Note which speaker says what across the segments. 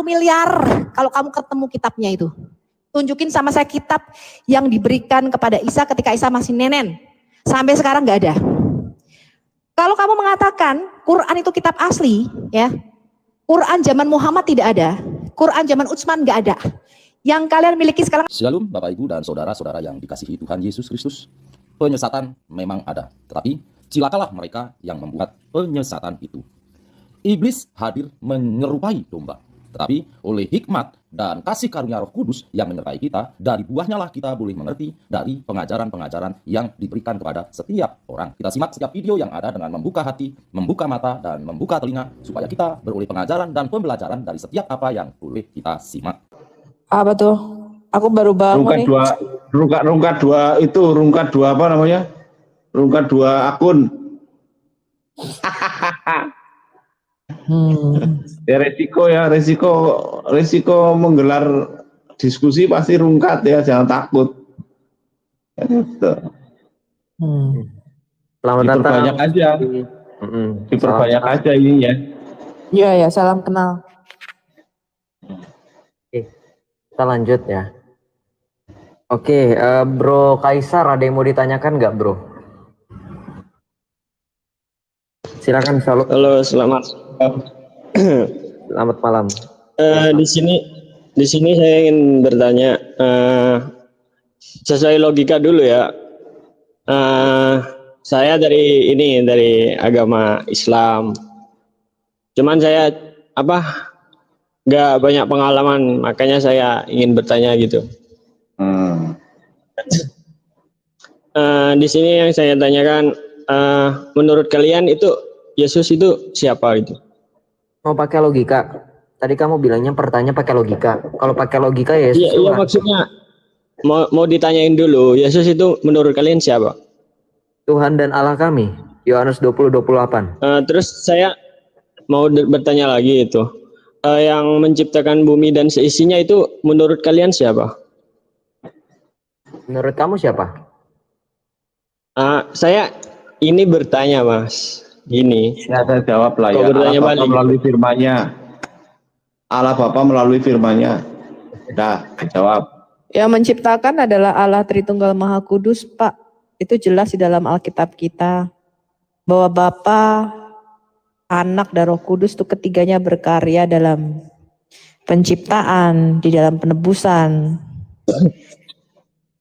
Speaker 1: miliar kalau kamu ketemu kitabnya itu. Tunjukin sama saya kitab yang diberikan kepada Isa ketika Isa masih nenen. Sampai sekarang nggak ada. Kalau kamu mengatakan Quran itu kitab asli, ya, Quran zaman Muhammad tidak ada, Quran zaman Utsman nggak ada. Yang kalian miliki sekarang.
Speaker 2: Shalom Bapak Ibu dan Saudara-saudara yang dikasihi Tuhan Yesus Kristus. Penyesatan memang ada, tetapi cilakalah mereka yang membuat penyesatan itu. Iblis hadir menyerupai domba, tetapi oleh hikmat dan kasih karunia Roh Kudus yang menyertai kita, dari buahnya lah kita boleh mengerti dari pengajaran-pengajaran yang diberikan kepada setiap orang. Kita simak setiap video yang ada dengan membuka hati, membuka mata, dan membuka telinga, supaya kita beroleh pengajaran dan pembelajaran dari setiap apa yang boleh kita simak.
Speaker 3: Apa tuh? Aku baru bangun nih.
Speaker 4: Rungkat dua apa namanya? Rungkat dua akun. Ya resiko menggelar diskusi pasti rungkat ya, jangan takut. Ya, gitu.
Speaker 5: Selamat datang.
Speaker 4: Diperbanyak aja. Diperbanyak aja ini ya.
Speaker 3: Iya ya, salam kenal.
Speaker 5: Oke, kita lanjut ya. Oke, Bro Kaisar, ada yang mau ditanyakan nggak, Bro? Silakan, salut.
Speaker 6: Halo, selamat
Speaker 5: malam.
Speaker 6: Di sini saya ingin bertanya, sesuai logika dulu ya. Saya dari agama Islam. Cuman saya nggak banyak pengalaman, makanya saya ingin bertanya gitu. Di sini yang saya tanyakan, menurut kalian itu Yesus itu siapa gitu?
Speaker 5: Mau pakai logika? Tadi kamu bilangnya pertanyaan pakai logika. Kalau pakai logika ya Yesus.
Speaker 6: Iya, maksudnya mau ditanyain dulu, Yesus itu menurut kalian siapa?
Speaker 5: Tuhan dan Allah kami. Yohanes 20:28.
Speaker 6: Terus saya mau bertanya lagi itu. Yang menciptakan bumi dan seisinya itu menurut kalian siapa?
Speaker 5: Menurut kamu siapa?
Speaker 6: Saya ini bertanya, Mas. Gini.
Speaker 4: Ya, saya jawab lah ya.
Speaker 6: Allah Bapa
Speaker 4: melalui firman-Nya. Allah Bapa melalui firman-Nya. Dah, jawab.
Speaker 3: Yang menciptakan adalah Allah Tritunggal Maha Kudus, Pak. Itu jelas di dalam Alkitab kita. Bahwa Bapa, Anak, dan Roh Kudus itu ketiganya berkarya dalam penciptaan, di dalam penebusan.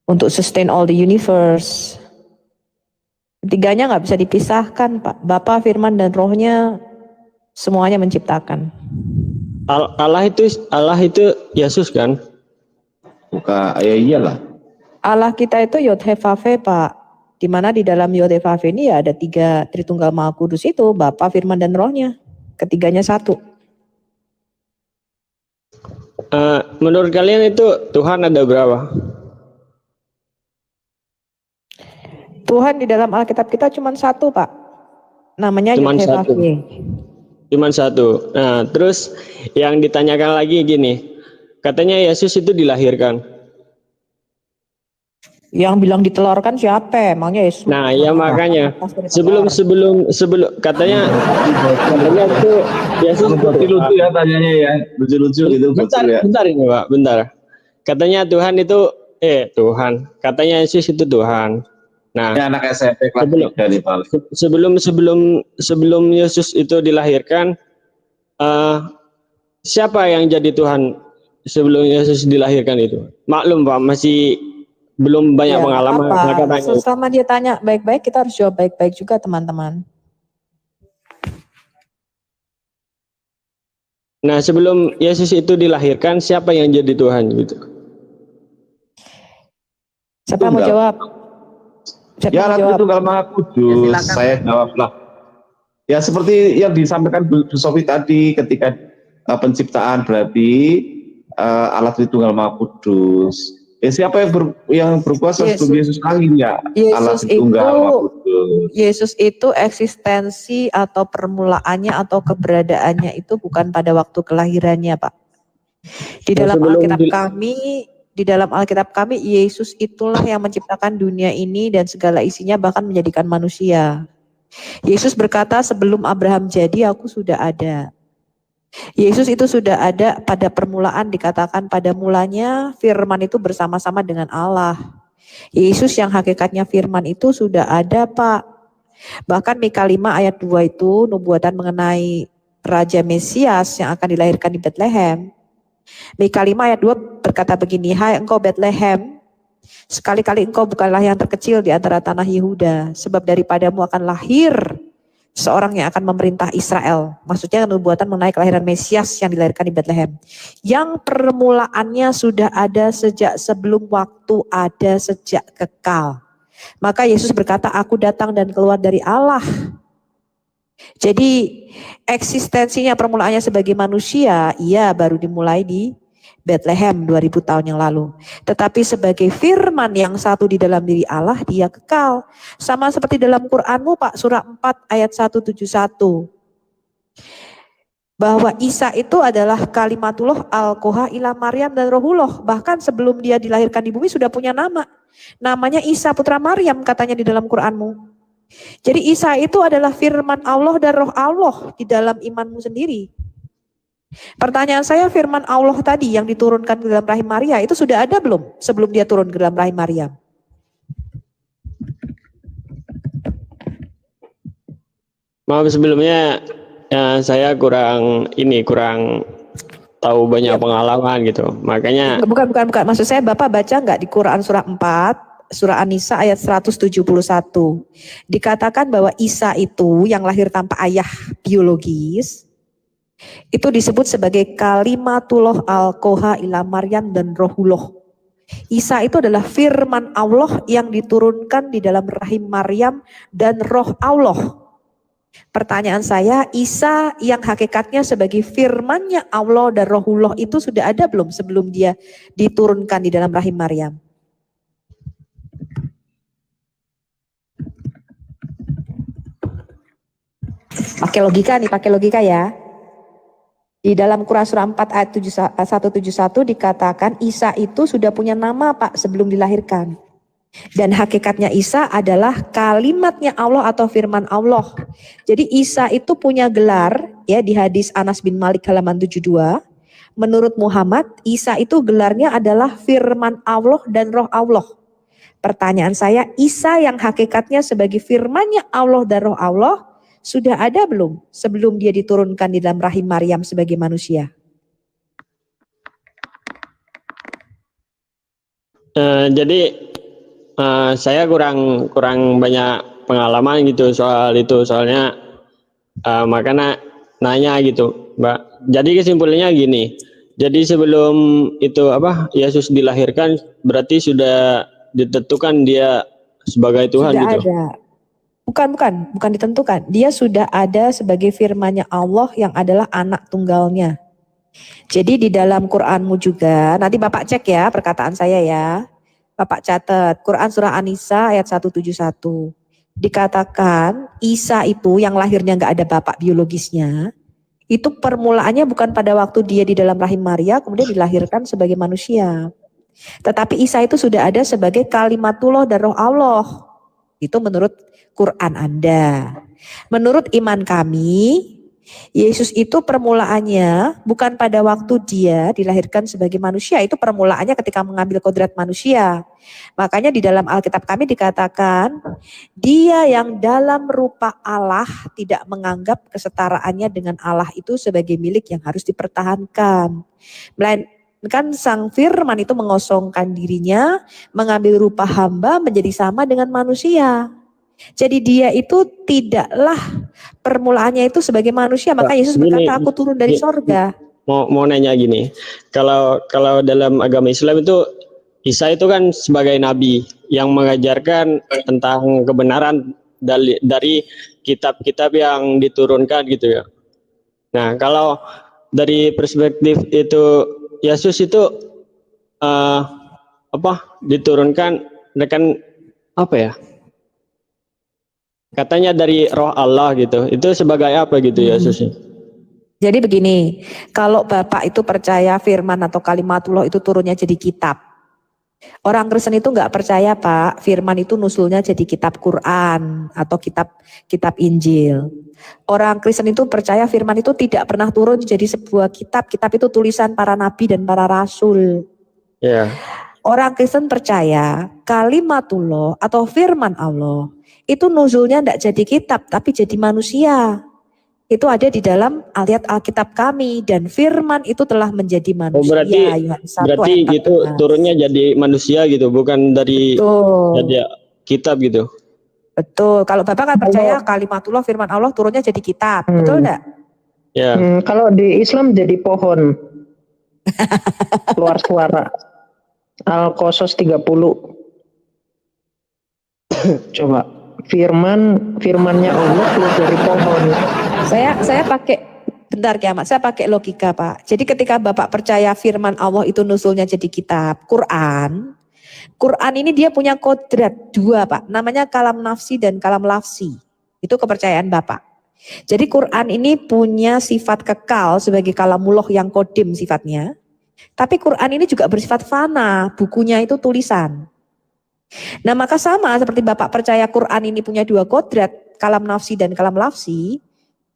Speaker 3: Untuk sustain all the universe. Ketiganya nggak bisa dipisahkan, Pak. Bapa, Firman, dan Rohnya semuanya menciptakan.
Speaker 6: Allah itu Yesus kan?
Speaker 4: Bukan, ya iyalah.
Speaker 3: Allah kita itu Yod-Heh-Vav-He, Pak. Di mana di dalam Yod-Heh-Vav-He ini ya ada 3 Tritunggal Maha Kudus itu, Bapa, Firman, dan Rohnya. Ketiganya satu.
Speaker 6: Menurut kalian itu Tuhan ada berapa?
Speaker 3: Tuhan di dalam Alkitab kita cuma satu, Pak. Namanya Yod-Heh-Vav-He.
Speaker 6: Cuman satu. Nah, terus yang ditanyakan lagi gini. Katanya Yesus itu dilahirkan.
Speaker 3: Yang bilang ditelurkan siapa? Emangnya Yesus?
Speaker 6: Nah, ya makanya sebelum katanya itu Yesus
Speaker 4: lucu ya tanyanya ya. Lucu-lucu gitu.
Speaker 6: Bentar ini, Pak. Bentar. Katanya Tuhan itu Tuhan. Katanya Yesus itu Tuhan. Nah,
Speaker 4: ini anak SMP kelas 3 nih, Pak.
Speaker 6: Sebelum Yesus itu dilahirkan, siapa yang jadi Tuhan sebelum Yesus dilahirkan itu? Maklum, Pak, masih belum banyak pengalaman.
Speaker 3: Selama dia tanya baik-baik, kita harus jawab baik-baik juga, teman-teman.
Speaker 6: Nah, sebelum Yesus itu dilahirkan, siapa yang jadi Tuhan gitu?
Speaker 3: Siapa mau jawab?
Speaker 4: Ya, Allah Tritunggal Maha Kudus. Ya, saya jawablah. Ya, seperti yang disampaikan Bu Sofi tadi, ketika penciptaan berarti Allah Tritunggal Maha Kudus. Siapa yang berkuasa sebelum Yesus lahir ya? Allah Tritunggal Maha Kudus.
Speaker 3: Yesus itu eksistensi atau permulaannya atau keberadaannya itu bukan pada waktu kelahirannya, Pak. Di dalam Alkitab kami, Yesus itulah yang menciptakan dunia ini dan segala isinya, bahkan menjadikan manusia. Yesus berkata, sebelum Abraham jadi, aku sudah ada. Yesus itu sudah ada pada permulaan, dikatakan pada mulanya firman itu bersama-sama dengan Allah. Yesus yang hakikatnya firman itu sudah ada, Pak. Bahkan Mika 5 ayat 2 itu nubuatan mengenai Raja Mesias yang akan dilahirkan di Bethlehem. Mika 5 ayat 2 berkata begini, "Hai engkau Bethlehem, sekali-kali engkau bukanlah yang terkecil di antara tanah Yehuda, sebab daripadamu akan lahir seorang yang akan memerintah Israel." Maksudnya nubuatan mengenai kelahiran Mesias yang dilahirkan di Bethlehem. Yang permulaannya sudah ada sejak sebelum waktu, ada sejak kekal. Maka Yesus berkata, "Aku datang dan keluar dari Allah." Jadi eksistensinya permulaannya sebagai manusia, iya baru dimulai di Bethlehem 2000 tahun yang lalu. Tetapi sebagai firman yang satu di dalam diri Allah, dia kekal. Sama seperti dalam Qur'anmu Pak, surah 4 ayat 171. Bahwa Isa itu adalah kalimatullah al-Qoha ila Maryam dan Rohullah. Bahkan sebelum dia dilahirkan di bumi sudah punya nama. Namanya Isa putra Maryam katanya di dalam Qur'anmu. Jadi Isa itu adalah firman Allah dan roh Allah di dalam imanmu sendiri. Pertanyaan saya, firman Allah tadi yang diturunkan ke dalam rahim Maria itu sudah ada belum sebelum dia turun ke dalam rahim Maryam?
Speaker 6: Maaf sebelumnya saya kurang tahu banyak pengalaman gitu. Makanya
Speaker 3: Bukan. Maksud saya Bapak baca nggak di Quran surah 4, surah An-Nisa ayat 171. Dikatakan bahwa Isa itu yang lahir tanpa ayah biologis, itu disebut sebagai kalimatullah al-Qoha ila Maryam dan Rohullah. Isa itu adalah firman Allah yang diturunkan di dalam rahim Maryam dan roh Allah. Pertanyaan saya, Isa yang hakikatnya sebagai firmannya Allah dan Rohullah itu sudah ada belum sebelum dia diturunkan di dalam rahim Maryam? Pakai logika ya. Di dalam Quran surah 4 ayat 171 dikatakan Isa itu sudah punya nama Pak sebelum dilahirkan. Dan hakikatnya Isa adalah kalimatnya Allah atau firman Allah. Jadi Isa itu punya gelar ya di hadis Anas bin Malik halaman 72. Menurut Muhammad, Isa itu gelarnya adalah firman Allah dan roh Allah. Pertanyaan saya, Isa yang hakikatnya sebagai firmannya Allah dan roh Allah sudah ada belum sebelum dia diturunkan di dalam rahim Maryam sebagai manusia?
Speaker 6: jadi saya kurang banyak pengalaman gitu soal itu, soalnya makanya nanya gitu, Mbak. Jadi kesimpulannya gini. Jadi sebelum itu Yesus dilahirkan berarti sudah ditentukan dia sebagai Tuhan
Speaker 3: Sudah
Speaker 6: gitu.
Speaker 3: ada. Bukan ditentukan. Dia sudah ada sebagai firman-Nya Allah yang adalah anak tunggalnya. Jadi di dalam Qur'anmu juga, nanti Bapak cek ya perkataan saya ya. Bapak catat, Quran surah An-Nisa ayat 171. Dikatakan Isa itu yang lahirnya nggak ada bapak biologisnya, itu permulaannya bukan pada waktu dia di dalam rahim Maria kemudian dilahirkan sebagai manusia. Tetapi Isa itu sudah ada sebagai kalimatullah dan roh Allah. Itu menurut Quran Anda. Menurut iman kami, Yesus itu permulaannya bukan pada waktu dia dilahirkan sebagai manusia. Itu permulaannya ketika mengambil kodrat manusia. Makanya di dalam Alkitab kami dikatakan, dia yang dalam rupa Allah tidak menganggap kesetaraannya dengan Allah itu sebagai milik yang harus dipertahankan. Melainkan sang firman itu mengosongkan dirinya, mengambil rupa hamba menjadi sama dengan manusia. Jadi dia itu tidaklah permulaannya itu sebagai manusia. Maka Yesus berkata, aku turun dari sorga.
Speaker 6: Mau nanya gini, kalau dalam agama Islam itu Isa itu kan sebagai nabi yang mengajarkan tentang kebenaran dari kitab-kitab yang diturunkan gitu ya. Nah kalau dari perspektif itu Yesus itu diturunkan dengan katanya dari roh Allah gitu. Itu sebagai apa gitu Yesus?
Speaker 3: Jadi begini, kalau Bapak itu percaya firman atau kalimatullah itu turunnya jadi kitab.
Speaker 1: Orang Kristen itu nggak percaya Pak, firman itu nusulnya jadi kitab Quran atau kitab Injil. Orang Kristen itu percaya firman itu tidak pernah turun jadi sebuah kitab. Kitab itu tulisan para nabi dan para rasul.
Speaker 6: Ya.
Speaker 1: Orang Kristen percaya kalimatullah atau firman Allah itu nuzulnya tidak jadi kitab tapi jadi manusia. Itu ada di dalam ayat Alkitab kami dan firman itu telah menjadi manusia.
Speaker 6: Berarti gitu turunnya jadi manusia gitu, bukan dari jadi kitab gitu.
Speaker 1: Betul. Kalau Bapak kan percaya kalimatullah firman Allah turunnya jadi kitab, betul enggak?
Speaker 6: Ya.
Speaker 7: Kalau di Islam jadi pohon. Keluar suara. Al-Qasas 30. Coba firmannya Allah keluar dari pohon.
Speaker 1: Saya pakai bentar kiamat, saya pakai logika Pak. Jadi ketika Bapak percaya firman Allah itu nusulnya jadi kitab Quran ini dia punya kodrat 2 Pak, namanya kalam nafsi dan kalam lafsi. Itu kepercayaan Bapak. Jadi Quran ini punya sifat kekal sebagai kalamullah yang kodim sifatnya. Tapi Quran ini juga bersifat fana, bukunya itu tulisan. Nah maka sama seperti Bapak percaya Quran ini punya 2 kodrat, kalam nafsi dan kalam lafsi.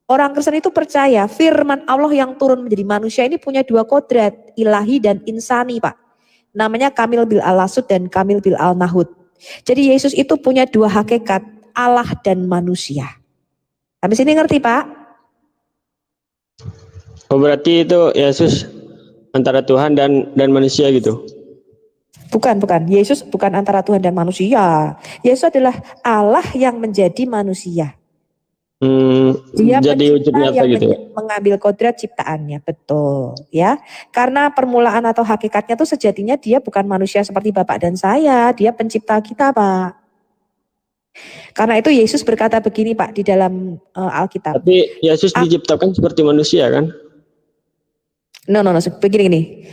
Speaker 1: Orang Kristen itu percaya firman Allah yang turun menjadi manusia ini punya 2 kodrat, ilahi dan insani Pak. Namanya kamil bil al-lasud dan kamil bil al-nahud. Jadi Yesus itu punya 2 hakikat, Allah dan manusia. Habis ini ngerti Pak?
Speaker 6: Oh berarti itu Yesus antara Tuhan dan manusia gitu?
Speaker 1: Bukan. Yesus bukan antara Tuhan dan manusia. Yesus adalah Allah yang menjadi manusia. Dia
Speaker 6: jadi wujud nyata
Speaker 1: yang
Speaker 6: gitu.
Speaker 1: Mengambil kodrat ciptaannya, betul ya. Karena permulaan atau hakikatnya tuh sejatinya dia bukan manusia seperti Bapak dan saya, dia pencipta kita Pak. Karena itu Yesus berkata begini Pak di dalam Alkitab.
Speaker 6: Tapi Yesus diciptakan seperti manusia kan?
Speaker 1: No, begini.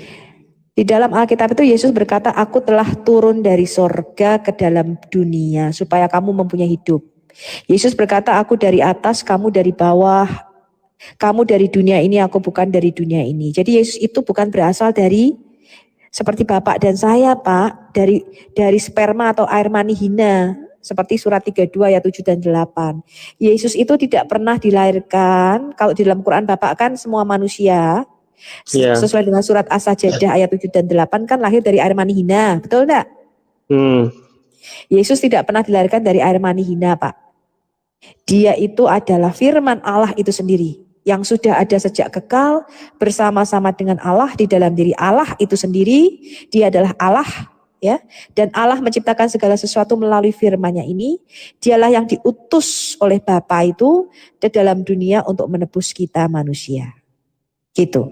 Speaker 1: Di dalam Alkitab itu Yesus berkata, aku telah turun dari sorga ke dalam dunia supaya kamu mempunyai hidup. Yesus berkata, aku dari atas, kamu dari bawah. Kamu dari dunia ini, aku bukan dari dunia ini. Jadi Yesus itu bukan berasal dari seperti Bapak dan saya Pak, dari sperma atau air mani hina. Seperti surat 32 ayat 7 dan 8. Yesus itu tidak pernah dilahirkan, kalau di dalam Quran Bapak kan semua manusia, sesuai dengan surat As-Sajdah ayat 7 dan 8 kan lahir dari air mani hina, betul enggak? Yesus tidak pernah dilahirkan dari air mani hina Pak. Dia itu adalah firman Allah itu sendiri yang sudah ada sejak kekal bersama-sama dengan Allah di dalam diri Allah itu sendiri. Dia adalah Allah ya, dan Allah menciptakan segala sesuatu melalui firman-Nya ini. Dialah yang diutus oleh Bapa itu ke dalam dunia untuk menebus kita manusia. Gitu.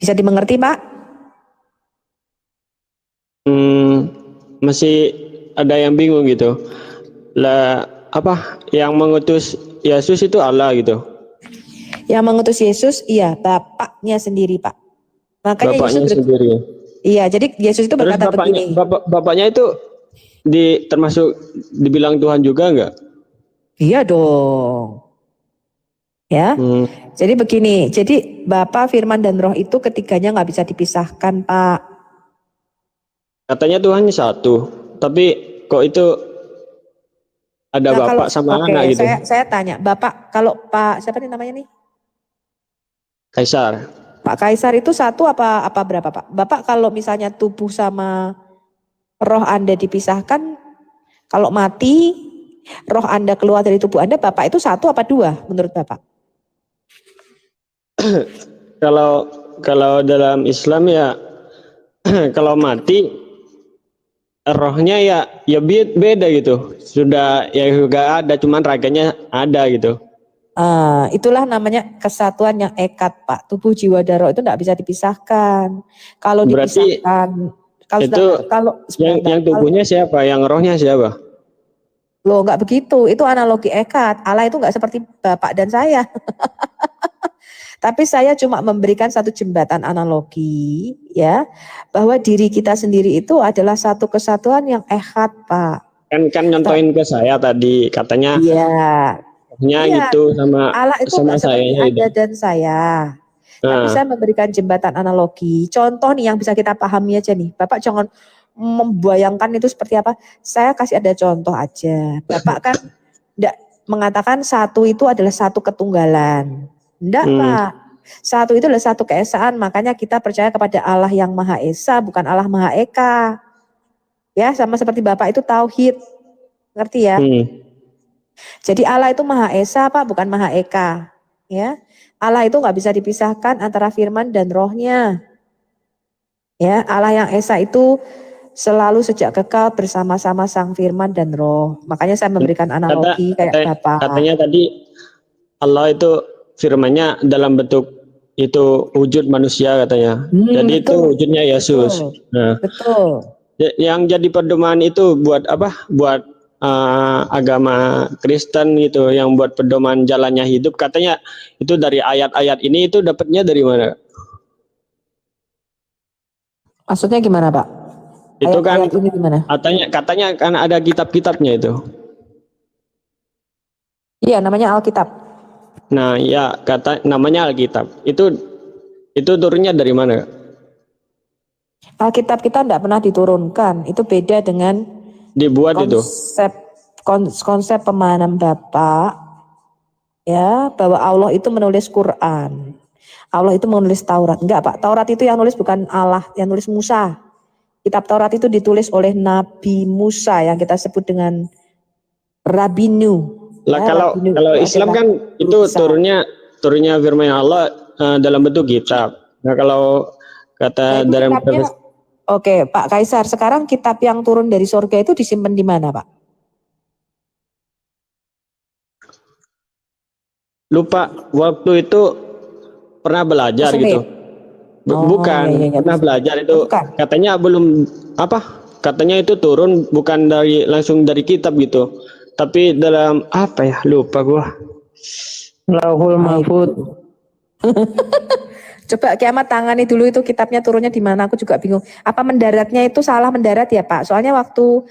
Speaker 1: Bisa dimengerti Pak?
Speaker 6: Masih ada yang bingung gitu. Lah apa yang mengutus Yesus itu Allah gitu?
Speaker 1: Yang mengutus Yesus iya Bapaknya sendiri Pak. Makanya
Speaker 6: Bapaknya
Speaker 1: Yesus
Speaker 6: sendiri.
Speaker 1: Iya, jadi Yesus itu berkata begini.
Speaker 6: Bapaknya itu termasuk dibilang Tuhan juga enggak?
Speaker 1: Iya dong. Ya. Jadi begini, jadi Bapa, Firman dan Roh itu ketiganya nggak bisa dipisahkan, Pak.
Speaker 6: Katanya Tuhannya satu, tapi kok itu ada Bapak sama anak gitu?
Speaker 1: Saya tanya, Bapak, kalau Pak siapa nih namanya nih?
Speaker 6: Kaisar.
Speaker 1: Pak Kaisar itu satu apa berapa Pak? Bapak kalau misalnya tubuh sama roh Anda dipisahkan, kalau mati roh Anda keluar dari tubuh Anda, Bapak itu satu apa 2 menurut Bapak?
Speaker 6: Kalau dalam Islam ya kalau mati rohnya ya beda gitu. Sudah ya juga ada, cuman raganya ada gitu.
Speaker 1: Itulah namanya kesatuan yang ekat Pak. Tubuh, jiwa, dan roh itu tidak bisa dipisahkan. Kalau
Speaker 6: berarti
Speaker 1: dipisahkan,
Speaker 6: yang tubuhnya siapa? Yang rohnya siapa?
Speaker 1: Loh nggak begitu. Itu analogi ekat. Allah itu nggak seperti Bapak dan saya. Tapi saya cuma memberikan satu jembatan analogi ya, bahwa diri kita sendiri itu adalah satu kesatuan yang ekat Pak.
Speaker 6: Kan nyontoin ke saya tadi katanya. Iya, gitu sama
Speaker 1: Allah itu
Speaker 6: sama saya
Speaker 1: Anda dan saya. Tapi saya memberikan jembatan analogi. Contoh nih yang bisa kita pahami aja nih. Bapak jangan
Speaker 3: membayangkan itu seperti apa. Saya kasih ada contoh aja. Bapak kan tidak mengatakan satu itu adalah satu ketunggalan. Enggak, Pak. Satu itu adalah satu keesaan, makanya kita percaya kepada Allah yang Maha Esa, bukan Allah Maha Eka. Ya, sama seperti Bapak itu tauhid. Ngerti ya? Jadi Allah itu Maha Esa, Pak, bukan Maha Eka. Ya. Allah itu nggak bisa dipisahkan antara firman dan rohnya. Ya, Allah yang Esa itu selalu sejak kekal bersama-sama sang firman dan roh. Makanya saya memberikan analogi kayak Bapak.
Speaker 6: Katanya tadi Allah itu firman-Nya dalam bentuk itu wujud manusia katanya. Jadi
Speaker 3: betul,
Speaker 6: itu wujudnya Yesus.
Speaker 3: Betul.
Speaker 6: Nah,
Speaker 3: Betul.
Speaker 6: yang jadi pedoman itu buat apa? Buat agama Kristen gitu, yang buat pedoman jalannya hidup. Katanya itu dari ayat-ayat ini, itu dapatnya dari mana?
Speaker 3: Maksudnya gimana, Pak?
Speaker 6: Itu kan
Speaker 3: Ayat-ayat ini gimana?
Speaker 6: katanya kan ada kitab-kitabnya itu.
Speaker 3: Iya, namanya Alkitab.
Speaker 6: Nah, ya namanya Alkitab. Itu turunnya dari mana?
Speaker 3: Alkitab kita tidak pernah diturunkan. Itu beda dengan
Speaker 6: Dibuat itu.
Speaker 3: konsep pemahaman Bapak, ya, bahwa Allah itu menulis Quran. Allah itu menulis Taurat. Enggak, Pak. Taurat itu yang nulis bukan Allah, yang nulis Musa. Kitab Taurat itu ditulis oleh Nabi Musa yang kita sebut dengan Rabinu.
Speaker 6: Lah
Speaker 3: Ya,
Speaker 6: kalau
Speaker 3: Rabinu itu
Speaker 6: Islam
Speaker 3: adalah
Speaker 6: kan itu
Speaker 3: Musa.
Speaker 6: turunnya firman Allah dalam bentuk kitab. Nah, kalau kata
Speaker 3: itu
Speaker 6: dalam
Speaker 3: kitabnya, oke, Pak Kaisar, sekarang kitab yang turun dari surga itu disimpan di mana, Pak?
Speaker 6: lupa waktu itu pernah belajar
Speaker 3: Mesum.
Speaker 6: gitu. Bukan,
Speaker 3: iya, iya,
Speaker 6: pernah
Speaker 3: Mesum.
Speaker 6: belajar itu.
Speaker 3: Bukan.
Speaker 6: Katanya belum apa? Katanya itu turun bukan langsung dari kitab gitu. Tapi dalam apa ya? Lupa gua.
Speaker 7: Lauhul Mahfud.
Speaker 3: Coba kiamat tangani dulu itu kitabnya turunnya di mana, aku juga bingung. Apa mendaratnya itu salah mendarat ya, Pak? Soalnya waktu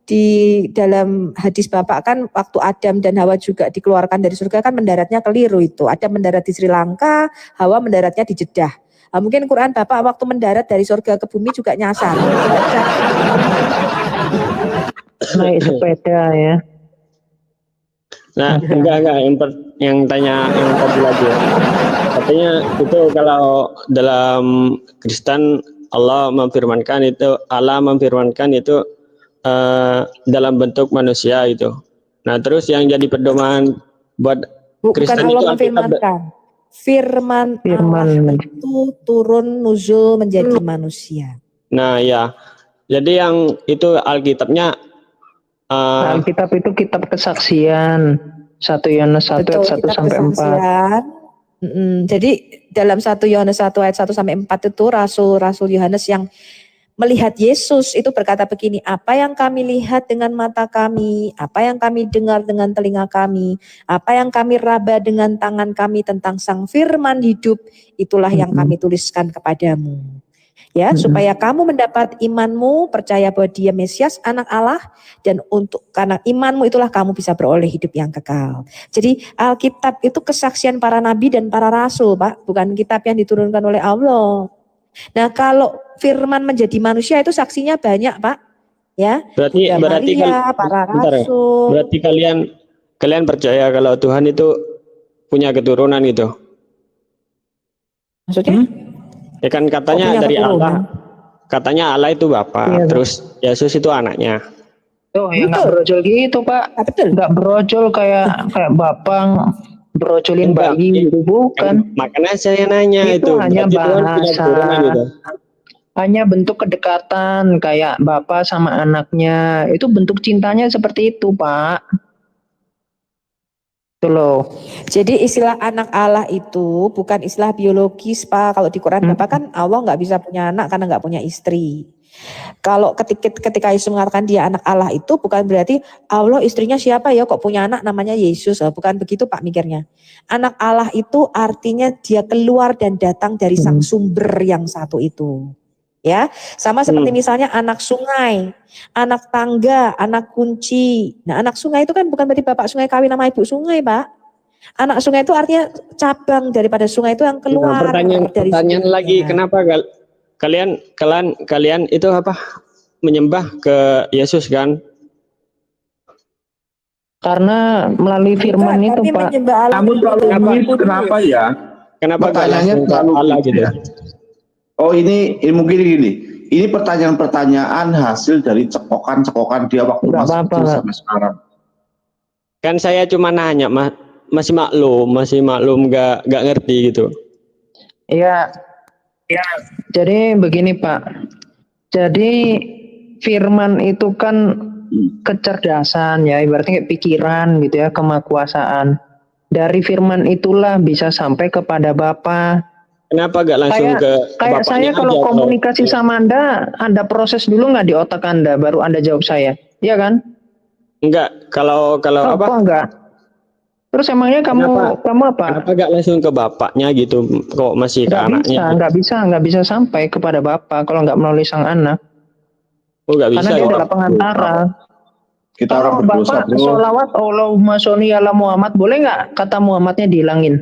Speaker 3: di dalam hadis Bapak kan waktu Adam dan Hawa juga dikeluarkan dari surga kan mendaratnya keliru itu. Adam mendarat di Sri Lanka, Hawa mendaratnya di Jeddah. Nah, mungkin Quran Bapak waktu mendarat dari surga ke bumi juga nyasar.
Speaker 7: Naik sepeda ya.
Speaker 6: Nah, enggak yang tanya yang tadi lagi ya. Katanya itu kalau dalam Kristen Allah memfirmankan itu dalam bentuk manusia itu. Nah, terus yang jadi pedoman buat
Speaker 3: Bukan
Speaker 6: Kristen
Speaker 3: Allah
Speaker 6: itu
Speaker 3: memfirmankan. Firman Allah itu turun nuzul menjadi manusia.
Speaker 6: Nah, ya. Jadi yang itu Alkitabnya
Speaker 7: Alkitab itu kitab kesaksian. 1 Yohanes 1 ayat 1 sampai 4.
Speaker 3: Jadi dalam 1 Yohanes 1 ayat 1 sampai 4 itu Rasul Yohanes yang melihat Yesus itu berkata begini, apa yang kami lihat dengan mata kami, apa yang kami dengar dengan telinga kami, apa yang kami raba dengan tangan kami tentang sang firman hidup, itulah yang kami tuliskan kepadamu. Ya, supaya kamu mendapat imanmu, percaya bahwa dia Mesias, anak Allah, dan karena imanmu itulah kamu bisa beroleh hidup yang kekal. Jadi Alkitab itu kesaksian para nabi dan para rasul, Pak, bukan kitab yang diturunkan oleh Allah. Nah, kalau firman menjadi manusia itu saksinya banyak, Pak. Ya.
Speaker 6: berarti
Speaker 3: Maria, para rasul.
Speaker 6: Berarti kalian percaya kalau Tuhan itu punya keturunan gitu.
Speaker 3: Maksudnya?
Speaker 6: Ya kan katanya dari
Speaker 3: keturunan?
Speaker 6: Allah. Katanya Allah itu Bapa,
Speaker 7: Iya,
Speaker 6: terus Yesus itu anaknya.
Speaker 7: Tuh, ya nggak brojol gitu, Pak.
Speaker 3: Betul.
Speaker 7: Nggak brojol kayak Bapak brojolin
Speaker 6: Enggak.
Speaker 7: bayi gitu, bukan.
Speaker 6: Makanya saya nanya
Speaker 7: Itu hanya
Speaker 6: berarti Tuhan punya
Speaker 7: bahasa.
Speaker 6: keturunan gitu.
Speaker 7: Hanya bentuk kedekatan kayak bapak sama anaknya. Itu bentuk cintanya seperti itu, Pak. Itu loh.
Speaker 3: Jadi istilah anak Allah itu bukan istilah biologis, Pak. Kalau di Quran Bapak kan Allah nggak bisa punya anak karena nggak punya istri. Kalau ketika Yesus mengatakan dia anak Allah itu bukan berarti Allah istrinya siapa ya kok punya anak namanya Yesus. Bukan begitu Pak mikirnya. Anak Allah itu artinya dia keluar dan datang dari sang sumber yang satu itu. Ya, sama seperti misalnya anak sungai, anak tangga, anak kunci. Nah, anak sungai itu kan bukan berarti bapak sungai kawin sama ibu sungai, Pak. Anak sungai itu artinya cabang daripada sungai itu yang keluar.
Speaker 6: Nah, pertanyaan lagi, kenapa kalian itu apa? menyembah ke Yesus kan?
Speaker 7: Karena melalui firman itu,
Speaker 1: kami
Speaker 7: Pak.
Speaker 1: menyembah Allah
Speaker 4: Kamu selalu
Speaker 1: itu.
Speaker 4: miss, kenapa ya?
Speaker 6: Kenapa gak
Speaker 4: Pertanyaannya
Speaker 6: langsung ke
Speaker 4: selalu
Speaker 6: Allah gitu?
Speaker 4: ya. Oh ini mungkin gini. Ini pertanyaan-pertanyaan hasil dari cekokan-cekokan dia waktu
Speaker 7: Nggak
Speaker 4: masih
Speaker 7: apa-apa,
Speaker 4: kecil
Speaker 7: Pak.
Speaker 4: sampai sekarang.
Speaker 6: Kan saya cuma nanya, masih maklum gak ngerti gitu.
Speaker 7: Iya. Jadi begini, Pak. Jadi firman itu kan kecerdasan ya, ibaratnya kayak pikiran gitu ya, kemakuasaan. Dari firman itulah bisa sampai kepada Bapa.
Speaker 6: Kenapa gak langsung ke
Speaker 7: Kayak saya
Speaker 6: bapaknya
Speaker 7: kalau
Speaker 6: aja?
Speaker 7: komunikasi sama Anda, Anda proses dulu nggak di otak Anda, baru Anda jawab saya. Iya kan?
Speaker 6: Enggak, kalau apa?
Speaker 7: Enggak? Terus emangnya kamu apa?
Speaker 6: Kenapa gak langsung ke bapaknya gitu? Kok masih ke anaknya?
Speaker 7: Nggak bisa sampai kepada Bapa kalau nggak melalui sang anak.
Speaker 6: Oh, gak bisa.
Speaker 7: Karena dia
Speaker 6: Ya?
Speaker 7: adalah pengantara.
Speaker 4: Kita
Speaker 7: Kalau
Speaker 4: orang berdosa,
Speaker 7: Bapak
Speaker 4: bro.
Speaker 7: sholawat Allahumma sholli ala Muhammad, boleh nggak kata Muhammadnya dihilangin?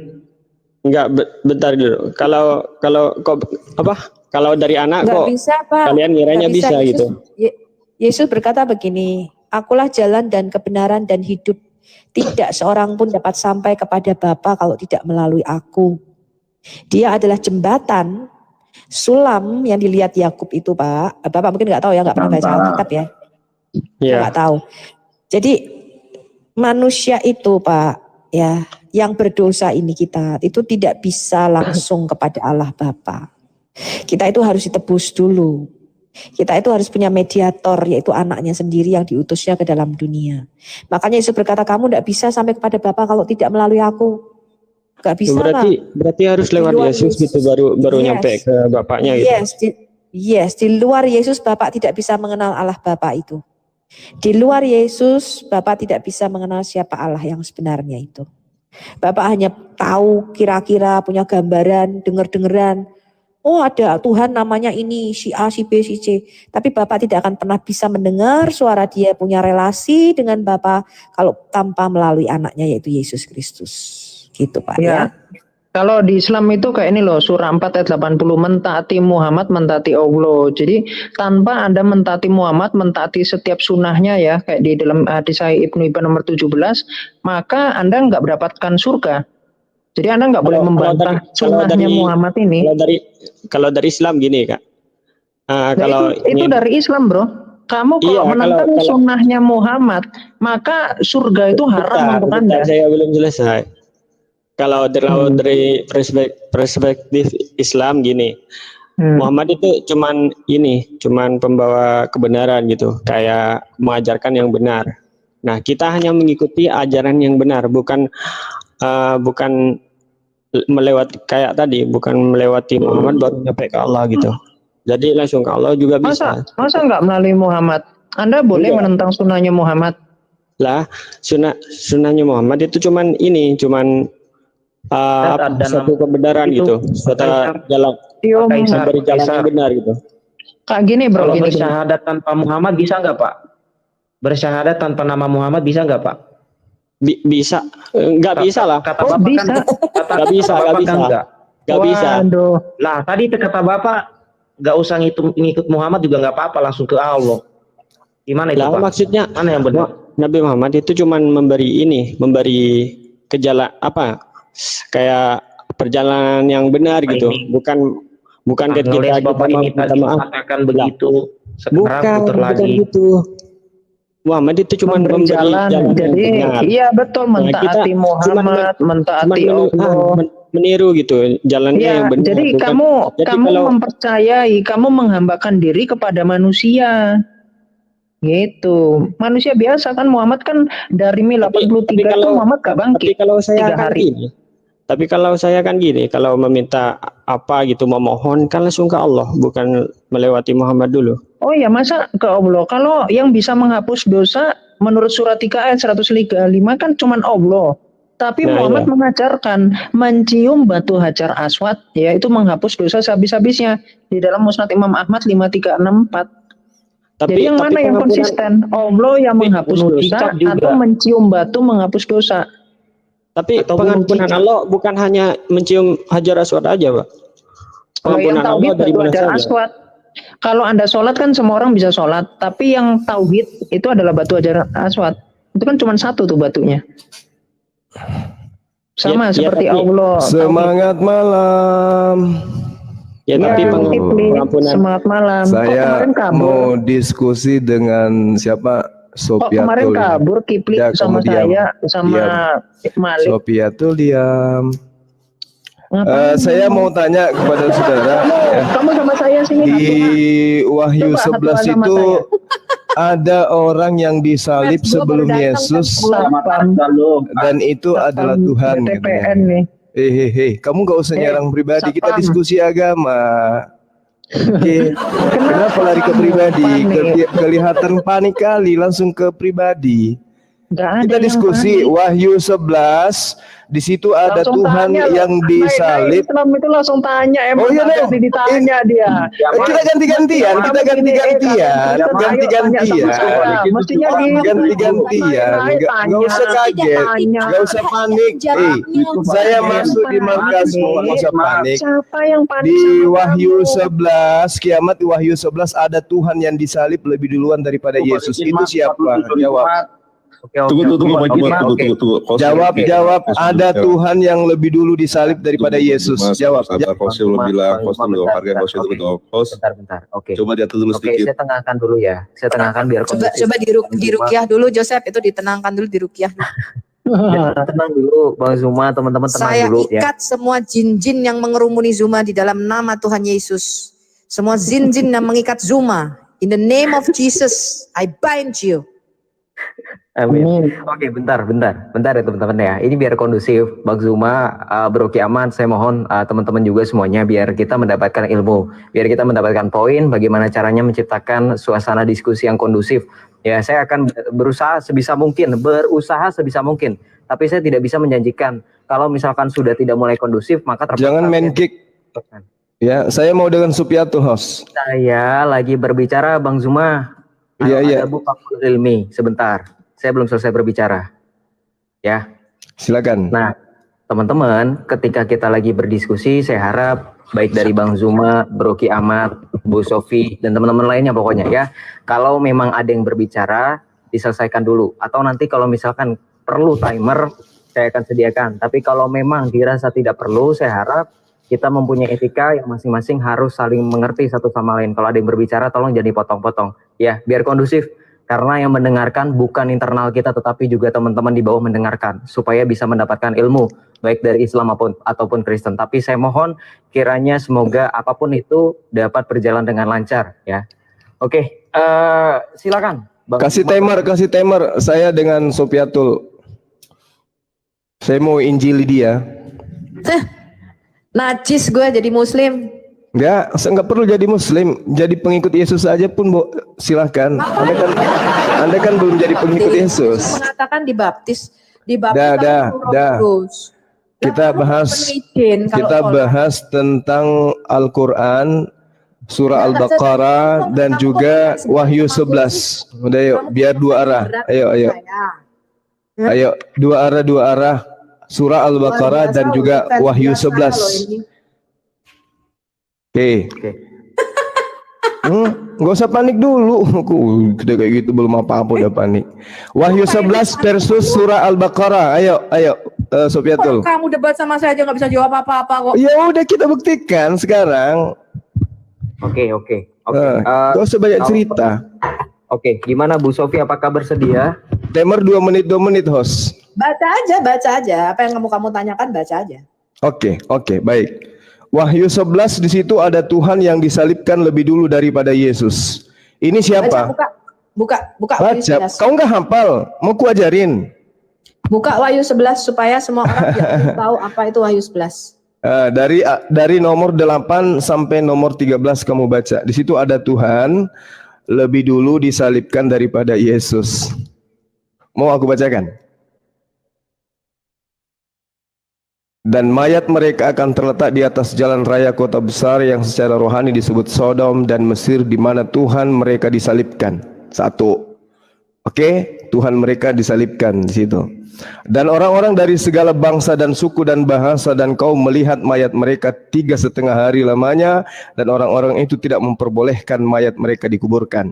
Speaker 6: Enggak, bentar dulu. Kalau kok apa? Kalau dari anak
Speaker 1: Nggak
Speaker 6: kok
Speaker 1: bisa, Pak.
Speaker 6: kalian ngiranya
Speaker 1: Nggak
Speaker 6: bisa gitu.
Speaker 1: Yesus berkata begini, akulah jalan dan kebenaran dan hidup. Tidak seorang pun dapat sampai kepada Bapa kalau tidak melalui aku. Dia adalah jembatan, sulam yang dilihat Yakub itu, Pak. Bapak mungkin nggak tahu ya, nggak pernah baca Alkitab ya.
Speaker 6: Iya.
Speaker 1: Nggak tahu. Jadi manusia itu, Pak, ya, yang berdosa ini kita itu tidak bisa langsung kepada Allah Bapa. Kita itu harus ditebus dulu. Kita itu harus punya mediator, yaitu anaknya sendiri yang diutusnya ke dalam dunia. Makanya Yesus berkata, kamu tidak bisa sampai kepada Bapa kalau tidak melalui aku. Gak bisa,
Speaker 6: berarti harus lewat Yesus gitu baru nyampe ke bapaknya gitu.
Speaker 1: Di luar Yesus Bapa tidak bisa mengenal Allah Bapa itu. Di luar Yesus Bapa tidak bisa mengenal siapa Allah yang sebenarnya itu. Bapak hanya tahu kira-kira, punya gambaran, dengar-dengeran. Oh, ada Tuhan namanya ini, si A, si B, si C. Tapi Bapak tidak akan pernah bisa mendengar suara dia, punya relasi dengan Bapak kalau tanpa melalui anaknya yaitu Yesus Kristus. Gitu Pak ya.
Speaker 7: Kalau di Islam itu kayak ini loh, surah 4 ayat 80, mentaati Muhammad, mentaati Allah. Jadi tanpa Anda mentaati Muhammad, mentaati setiap sunnahnya ya, kayak di dalam hadis Sahih Ibnu Hibban nomor 17, maka Anda nggak mendapatkan surga. Jadi Anda nggak boleh membantah sunnahnya Muhammad ini.
Speaker 6: Kalau dari Islam gini Kak.
Speaker 7: Itu dari Islam bro. Kamu kalau menentang sunnahnya Muhammad, maka surga itu haram untuk Anda.
Speaker 6: Saya belum selesai. Kalau dari perspektif Islam gini, Muhammad itu cuman pembawa kebenaran gitu, kayak mengajarkan yang benar. Nah, kita hanya mengikuti ajaran yang benar, bukan melewati kayak tadi, bukan melewati Muhammad baru nyampe ke Allah gitu. Jadi langsung ke Allah juga bisa.
Speaker 7: Masa nggak melalui Muhammad? Anda boleh menentang sunnahnya Muhammad.
Speaker 6: Lah, sunnahnya Muhammad itu cuman satu kebenaran gitu, suatu jalan dari jalan yang benar gitu.
Speaker 7: Kayak gini bro,
Speaker 8: kalau bersyahadat tanpa Muhammad bisa nggak Pak? Bersyahadat tanpa nama Muhammad bisa nggak Pak?
Speaker 6: Bisa, nggak bisa lah.
Speaker 8: Kata Bapak
Speaker 7: bisa.
Speaker 6: Nggak bisa. Nggak bisa.
Speaker 8: Lah tadi kata Bapak nggak usah ngikut Muhammad juga nggak apa-apa, langsung ke Allah. Gimana itu Pak?
Speaker 6: Maksudnya
Speaker 8: mana yang benar?
Speaker 6: Nabi Muhammad itu cuman memberi ke jalan kayak perjalanan yang benar gitu, bukan kita
Speaker 8: Bapak ini tadi mengatakan begitu, sekarang putar lagi.
Speaker 6: Gitu. Muhammad itu cuma memberi jalan
Speaker 7: jadi yang benar. Iya betul, mentaati Muhammad, mentaati Allah,
Speaker 6: meniru gitu jalannya yang benar.
Speaker 7: Jadi kamu mempercayai, kamu menghambakan diri kepada manusia. Gitu. Manusia biasa kan, Muhammad kan dari 83 itu Muhammad gak bangkit.
Speaker 6: Tapi kalau saya kan gini, kalau meminta apa gitu, memohon kan langsung ke Allah, bukan melewati Muhammad dulu.
Speaker 7: Oh ya, masa ke Allah? Kalau yang bisa menghapus dosa menurut surat 3 ayat 135 kan cuman Allah. Tapi Muhammad mengajarkan mencium batu Hajar Aswad, yaitu menghapus dosa sehabis-habisnya di dalam Musnad Imam Ahmad 5364. Jadi yang mana yang konsisten? Allah yang menghapus dosa atau mencium batu menghapus dosa?
Speaker 6: Tapi pengampunan Allah bukan hanya mencium Hajar Aswad aja, Pak.
Speaker 7: Pengampunan Allah dari Hajar Aswad. Kalau Anda sholat kan semua orang bisa sholat, tapi yang tauhid itu adalah batu hajar aswad. Itu kan cuma satu tuh batunya. Sama seperti
Speaker 6: tapi-
Speaker 7: Allah.
Speaker 9: Semangat malam.
Speaker 6: Ya, tapi pengampunan.
Speaker 7: Semangat malam. Kok
Speaker 9: Saya
Speaker 7: kemarin kabur?
Speaker 9: mau diskusi dengan siapa?
Speaker 7: Kok kemarin
Speaker 9: Sopiatul.
Speaker 7: kabur Kipli
Speaker 9: Ya,
Speaker 7: sama
Speaker 9: kamu diam.
Speaker 7: saya sama Malik.
Speaker 9: Sopiatul diam.
Speaker 7: Ngapain?
Speaker 9: Saya mau tanya kepada saudara. Ya.
Speaker 7: Kamu sama saya sini.
Speaker 9: Di Wahyu
Speaker 7: Coba
Speaker 9: 11
Speaker 7: hati-hati sama
Speaker 9: itu ada orang yang disalib
Speaker 1: Mas, gua baru
Speaker 9: sebelum
Speaker 1: datang,
Speaker 9: Yesus
Speaker 7: Delapan.
Speaker 9: dan itu adalah Tuhan.
Speaker 7: TPN
Speaker 9: katanya.
Speaker 7: nih.
Speaker 9: Kamu gak usah nyerang pribadi, kita
Speaker 7: Sapam.
Speaker 9: diskusi agama. Oke, kenapa lari ke pribadi? Kelihatan panik kali, langsung ke pribadi.
Speaker 7: Nggak ada
Speaker 9: Kita
Speaker 7: yang
Speaker 9: diskusi
Speaker 7: panik.
Speaker 9: Wahyu 11, di situ ada
Speaker 7: Langsung
Speaker 9: Tuhan
Speaker 7: tanya,
Speaker 9: yang
Speaker 7: Nah,
Speaker 9: disalib.
Speaker 7: Islam itu langsung tanya,
Speaker 9: Oh
Speaker 7: emang
Speaker 9: iya,
Speaker 7: nggak
Speaker 9: Nek.
Speaker 7: ditanya dia.
Speaker 9: Kita ganti-gantian, kita ganti-gantian,
Speaker 7: Mestinya
Speaker 9: ganti-gantian. Nggak usah kaget, nggak usah panik. Saya masuk di markas, nggak usah panik.
Speaker 7: Siapa yang panik?
Speaker 9: Di
Speaker 7: sama
Speaker 9: Wahyu
Speaker 7: kamu?
Speaker 9: 11, kiamat di Wahyu 11 ada Tuhan yang disalib lebih duluan daripada Yesus. Itu siapa? Jawab.
Speaker 10: Tunggu.
Speaker 9: Jawab. Ada Tuhan yang lebih dulu disalib daripada Yesus. Jawab.
Speaker 10: Sabar, host belum bilang, host dulu, harga host itu betul. Host,
Speaker 5: Bentar. Oke.
Speaker 10: coba diatur dulu
Speaker 5: Oke,
Speaker 10: sedikit.
Speaker 5: saya tengahkan dulu ya. Saya tengahkan biar
Speaker 1: Coba
Speaker 5: kondusif.
Speaker 1: dirukyah dulu Joseph, itu ditenangkan dulu dirukyah.
Speaker 5: Tenang dulu, Bang Zuma, teman-teman tenang
Speaker 1: Saya
Speaker 5: dulu ya.
Speaker 1: ikat semua jin-jin yang mengerumuni Zuma di dalam nama Tuhan Yesus. Semua jin-jin yang mengikat Zuma. In the name of Jesus, I bind you.
Speaker 5: Amin. Oke, bentar ya teman-teman ya. Ini biar kondusif, Bang Zuma, Bro Kiaman, saya mohon teman-teman juga semuanya biar kita mendapatkan ilmu, biar kita mendapatkan poin bagaimana caranya menciptakan suasana diskusi yang kondusif. Ya, saya akan berusaha sebisa mungkin, tapi saya tidak bisa menjanjikan kalau misalkan sudah tidak mulai kondusif maka terpaksa
Speaker 9: Jangan main kick. Ya, saya mau dengan Supiatul, host.
Speaker 5: Saya lagi berbicara, Bang Zuma.
Speaker 9: Iya.
Speaker 5: Ada Bu Fakul Ilmi, sebentar. Saya belum selesai berbicara. Ya.
Speaker 9: Silakan.
Speaker 5: Nah, teman-teman, ketika kita lagi berdiskusi, saya harap baik dari Bang Zuma, Bro Ki Ahmad, Bu Sofi, dan teman-teman lainnya pokoknya ya. Kalau memang ada yang berbicara, diselesaikan dulu. Atau nanti kalau misalkan perlu timer, saya akan sediakan. Tapi kalau memang dirasa tidak perlu, saya harap kita mempunyai etika yang masing-masing harus saling mengerti satu sama lain. Kalau ada yang berbicara, tolong jadi potong-potong. Ya, biar kondusif. Karena yang mendengarkan bukan internal kita, tetapi juga teman-teman di bawah mendengarkan. Supaya bisa mendapatkan ilmu, baik dari Islam ataupun Kristen. Tapi saya mohon kiranya semoga apapun itu dapat berjalan dengan lancar. Ya, oke, silakan. Bang,
Speaker 9: Kasih timer. Saya dengan Sopiatul. Saya mau injili dia.
Speaker 1: Najis gue jadi muslim.
Speaker 9: Enggak, nggak perlu jadi muslim, jadi pengikut Yesus saja pun silahkan. Anda kan belum jadi pengikut Yesus.
Speaker 1: Mengatakan dibaptis
Speaker 9: Dah. Kita bahas tentang Al-Quran, surah Al-Baqarah dan juga Wahyu 11. Udah yuk, biar dua arah. Ayo, dua arah. Surah Al-Baqarah dan juga Wahyu 11. Oke. Gak usah panik dulu. Udah kayak gitu belum apa-apa udah panik. Wahyu 11 versus surah Al-Baqarah. Ayo, Sopiatul.
Speaker 1: Kamu debat sama saya aja nggak bisa jawab apa-apa kok.
Speaker 9: Ya udah kita buktikan sekarang.
Speaker 5: Oke.
Speaker 9: Gak usah banyak cerita.
Speaker 5: Oke, gimana Bu Sofi? Apakah bersedia?
Speaker 9: Timer 2 menit, host.
Speaker 1: Baca aja. Apa yang kamu tanyakan baca aja.
Speaker 9: Oke, baik. Wahyu 11 di situ ada Tuhan yang disalibkan lebih dulu daripada Yesus. Ini siapa?
Speaker 1: Buka
Speaker 9: Baca.
Speaker 1: Wahyu 11.
Speaker 9: Kau nggak hafal? Mau ku ajarin?
Speaker 1: Buka Wahyu 11 supaya semua orang tahu apa itu Wahyu 11.
Speaker 9: Dari nomor 8 sampai nomor 13 kamu baca. Di situ ada Tuhan lebih dulu disalibkan daripada Yesus. Mau aku bacakan? Dan mayat mereka akan terletak di atas jalan raya kota besar yang secara rohani disebut Sodom dan Mesir, di mana Tuhan mereka disalibkan. 1. Oke, Tuhan mereka disalibkan di situ. Dan orang-orang dari segala bangsa dan suku dan bahasa dan kaum melihat mayat mereka 3,5 hari lamanya, dan orang-orang itu tidak memperbolehkan mayat mereka dikuburkan.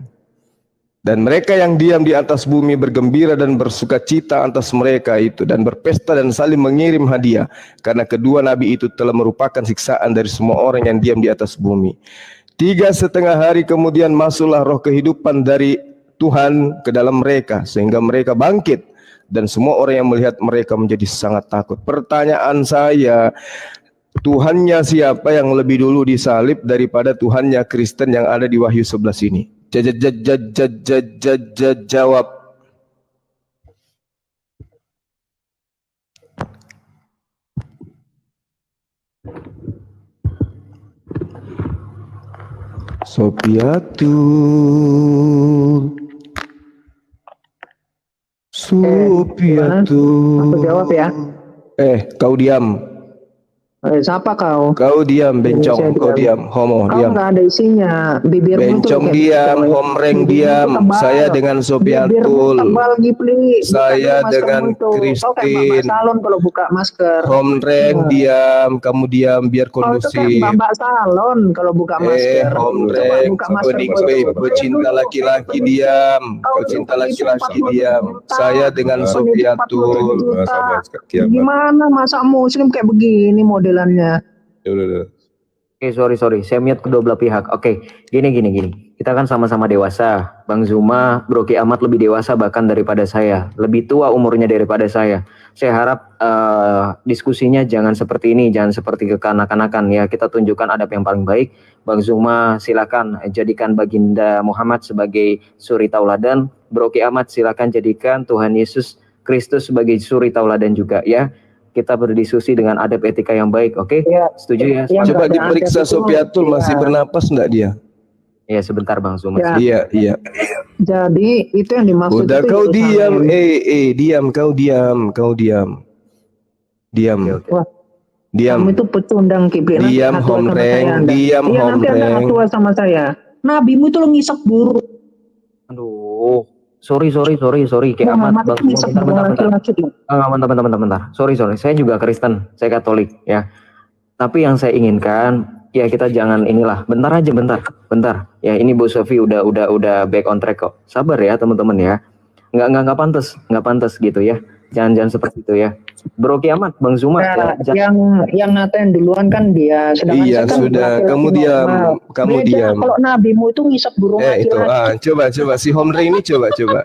Speaker 9: Dan mereka yang diam di atas bumi bergembira dan bersukacita atas mereka itu, dan berpesta dan saling mengirim hadiah, karena kedua nabi itu telah merupakan siksaan dari semua orang yang diam di atas bumi. 3,5 hari kemudian masuklah roh kehidupan dari Tuhan ke dalam mereka, sehingga mereka bangkit, dan semua orang yang melihat mereka menjadi sangat takut. Pertanyaan saya, Tuhannya siapa yang lebih dulu disalib daripada Tuhannya Kristen yang ada di Wahyu 11 ini? Jawab. Sopiatul.
Speaker 7: Aku jawab ya.
Speaker 9: Kau diam.
Speaker 7: Siapa kau?
Speaker 9: Kau diam, bencong. Kau diam, homo,
Speaker 7: Kau
Speaker 9: diam.
Speaker 7: nggak ada isinya. Bibirmu tuh
Speaker 9: Bencong
Speaker 7: kayak
Speaker 9: diam,
Speaker 7: gitu.
Speaker 9: homreng
Speaker 7: Bibirmu
Speaker 9: diam.
Speaker 7: tebal.
Speaker 9: Saya dengan
Speaker 7: Bibirmu
Speaker 9: Sopiatul.
Speaker 7: tebal, Gipli.
Speaker 9: Saya
Speaker 7: Buka
Speaker 9: dengan
Speaker 7: maskermu tuh. Kau kayak Mbak
Speaker 9: Kristin.
Speaker 7: Salon kalau buka masker.
Speaker 9: Homreng diam, kamu diam biar
Speaker 7: Kau itu
Speaker 9: kondusif.
Speaker 7: kayak Mbak Salon kalau buka masker. Coba
Speaker 9: Homreng,
Speaker 7: buka masker.
Speaker 9: pecinta laki-laki diam. Kau cinta laki-laki diam. Saya dengan Sopiatul.
Speaker 7: Gimana masa muslim kayak begini modelannya?
Speaker 5: Oke, sorry. Saya mute kedua belah pihak. Oke, gini. Kita kan sama-sama dewasa. Bang Zuma, Bro Ki Ahmad lebih dewasa bahkan daripada saya. Lebih tua umurnya daripada saya. Saya harap diskusinya jangan seperti ini, jangan seperti kekanak-kanakan ya. Kita tunjukkan adab yang paling baik. Bang Zuma silakan jadikan Baginda Muhammad sebagai suri tauladan. Bro Ki Ahmad silakan jadikan Tuhan Yesus Kristus sebagai suri tauladan juga ya. Kita berdiskusi dengan adab etika yang baik, oke?
Speaker 7: Ya,
Speaker 5: Setuju ya?
Speaker 9: Coba diperiksa Sopiatul masih bernapas enggak dia?
Speaker 5: Ya, sebentar Bang Zuma.
Speaker 7: Ya.
Speaker 9: Iya.
Speaker 7: Jadi itu yang dimaksud.
Speaker 9: Udah
Speaker 7: itu
Speaker 9: kau
Speaker 7: itu
Speaker 9: diam,
Speaker 7: sama.
Speaker 9: diam, kau diam. Diam.
Speaker 7: Wah,
Speaker 9: Diam.
Speaker 7: kamu itu pecundang, Kipli. Nanti
Speaker 9: Diam,
Speaker 7: hatua sama
Speaker 9: homreng.
Speaker 7: saya, Anda.
Speaker 9: Diam,
Speaker 7: Iya, nanti Anda
Speaker 9: homreng.
Speaker 7: hatua sama saya. Nabimu itu lo ngisap buruk.
Speaker 5: Aduh, sorry. Kayak amat
Speaker 7: Muhammad
Speaker 5: Bang
Speaker 7: itu ngisap buruk
Speaker 5: bentar.
Speaker 7: laki-laki.
Speaker 5: Bentar. Sorry. Saya juga Kristen, saya Katolik ya. Tapi yang saya inginkan ya kita jangan inilah. Bentar. Ya ini Bu Sofi udah back on track kok. Sabar ya teman-teman ya. Nggak pantas gitu ya. Jangan seperti itu ya. Bro Ki Ahmad, Bang Zuma.
Speaker 7: Nah, yang ngatain duluan kan dia. Sedangkan
Speaker 9: Iya,
Speaker 7: saya kan
Speaker 9: sudah.
Speaker 7: laki-laki
Speaker 9: Kamu diam.
Speaker 7: normal.
Speaker 9: Kamu
Speaker 7: Beda
Speaker 9: diam.
Speaker 7: kalau nabimu itu ngisap burung
Speaker 9: Itu.
Speaker 7: laki-laki.
Speaker 9: Coba si homreng ini coba.
Speaker 5: Enggak.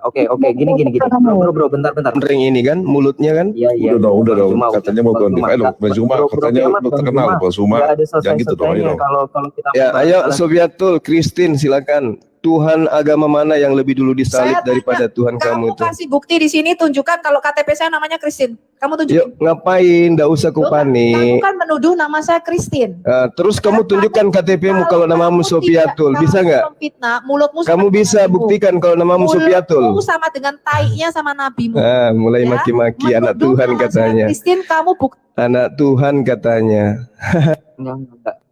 Speaker 5: Oke, gini. Bro, bentar.
Speaker 9: Homreng ini kan mulutnya kan?
Speaker 5: Iya.
Speaker 10: Udah dong.
Speaker 5: Zuma,
Speaker 10: Katanya mau ganti file. Bang Zuma, katanya
Speaker 5: Bro,
Speaker 10: terkenal. Bang Zuma,
Speaker 5: nggak ada
Speaker 10: jangan gitu dong. Ayo dong.
Speaker 5: Kalau kita
Speaker 9: Ya,
Speaker 5: membahas
Speaker 9: ayo
Speaker 5: masalah-
Speaker 9: Sopiatul, Kristin silakan. Tuhan agama mana yang lebih dulu disalib
Speaker 1: Saya
Speaker 9: daripada
Speaker 1: tanya,
Speaker 9: Tuhan kamu itu?
Speaker 1: kasih bukti di sini, tunjukkan kalau KTP saya namanya Kristin. Kamu tunjukin.
Speaker 9: Yuk, ngapain? Nggak usah ku
Speaker 1: Kamu
Speaker 9: panik.
Speaker 1: kan menuduh nama saya Kristin.
Speaker 9: Terus kamu tunjukkan KTP-mu kalau namamu Sopiatul, bisa nggak?
Speaker 1: Fitnah, mulutmu sama
Speaker 9: Kamu
Speaker 1: dengan
Speaker 9: bisa
Speaker 1: nabimu.
Speaker 9: buktikan kalau namamu Sopiatul.
Speaker 1: Mulutmu sama dengan tainya sama nabimu.
Speaker 9: Mulai
Speaker 1: Ya,
Speaker 9: maki-maki anak
Speaker 1: menuduh
Speaker 9: Tuhan
Speaker 1: nama saya
Speaker 9: katanya.
Speaker 1: Kristin, kamu bukti.
Speaker 9: Anak Tuhan katanya.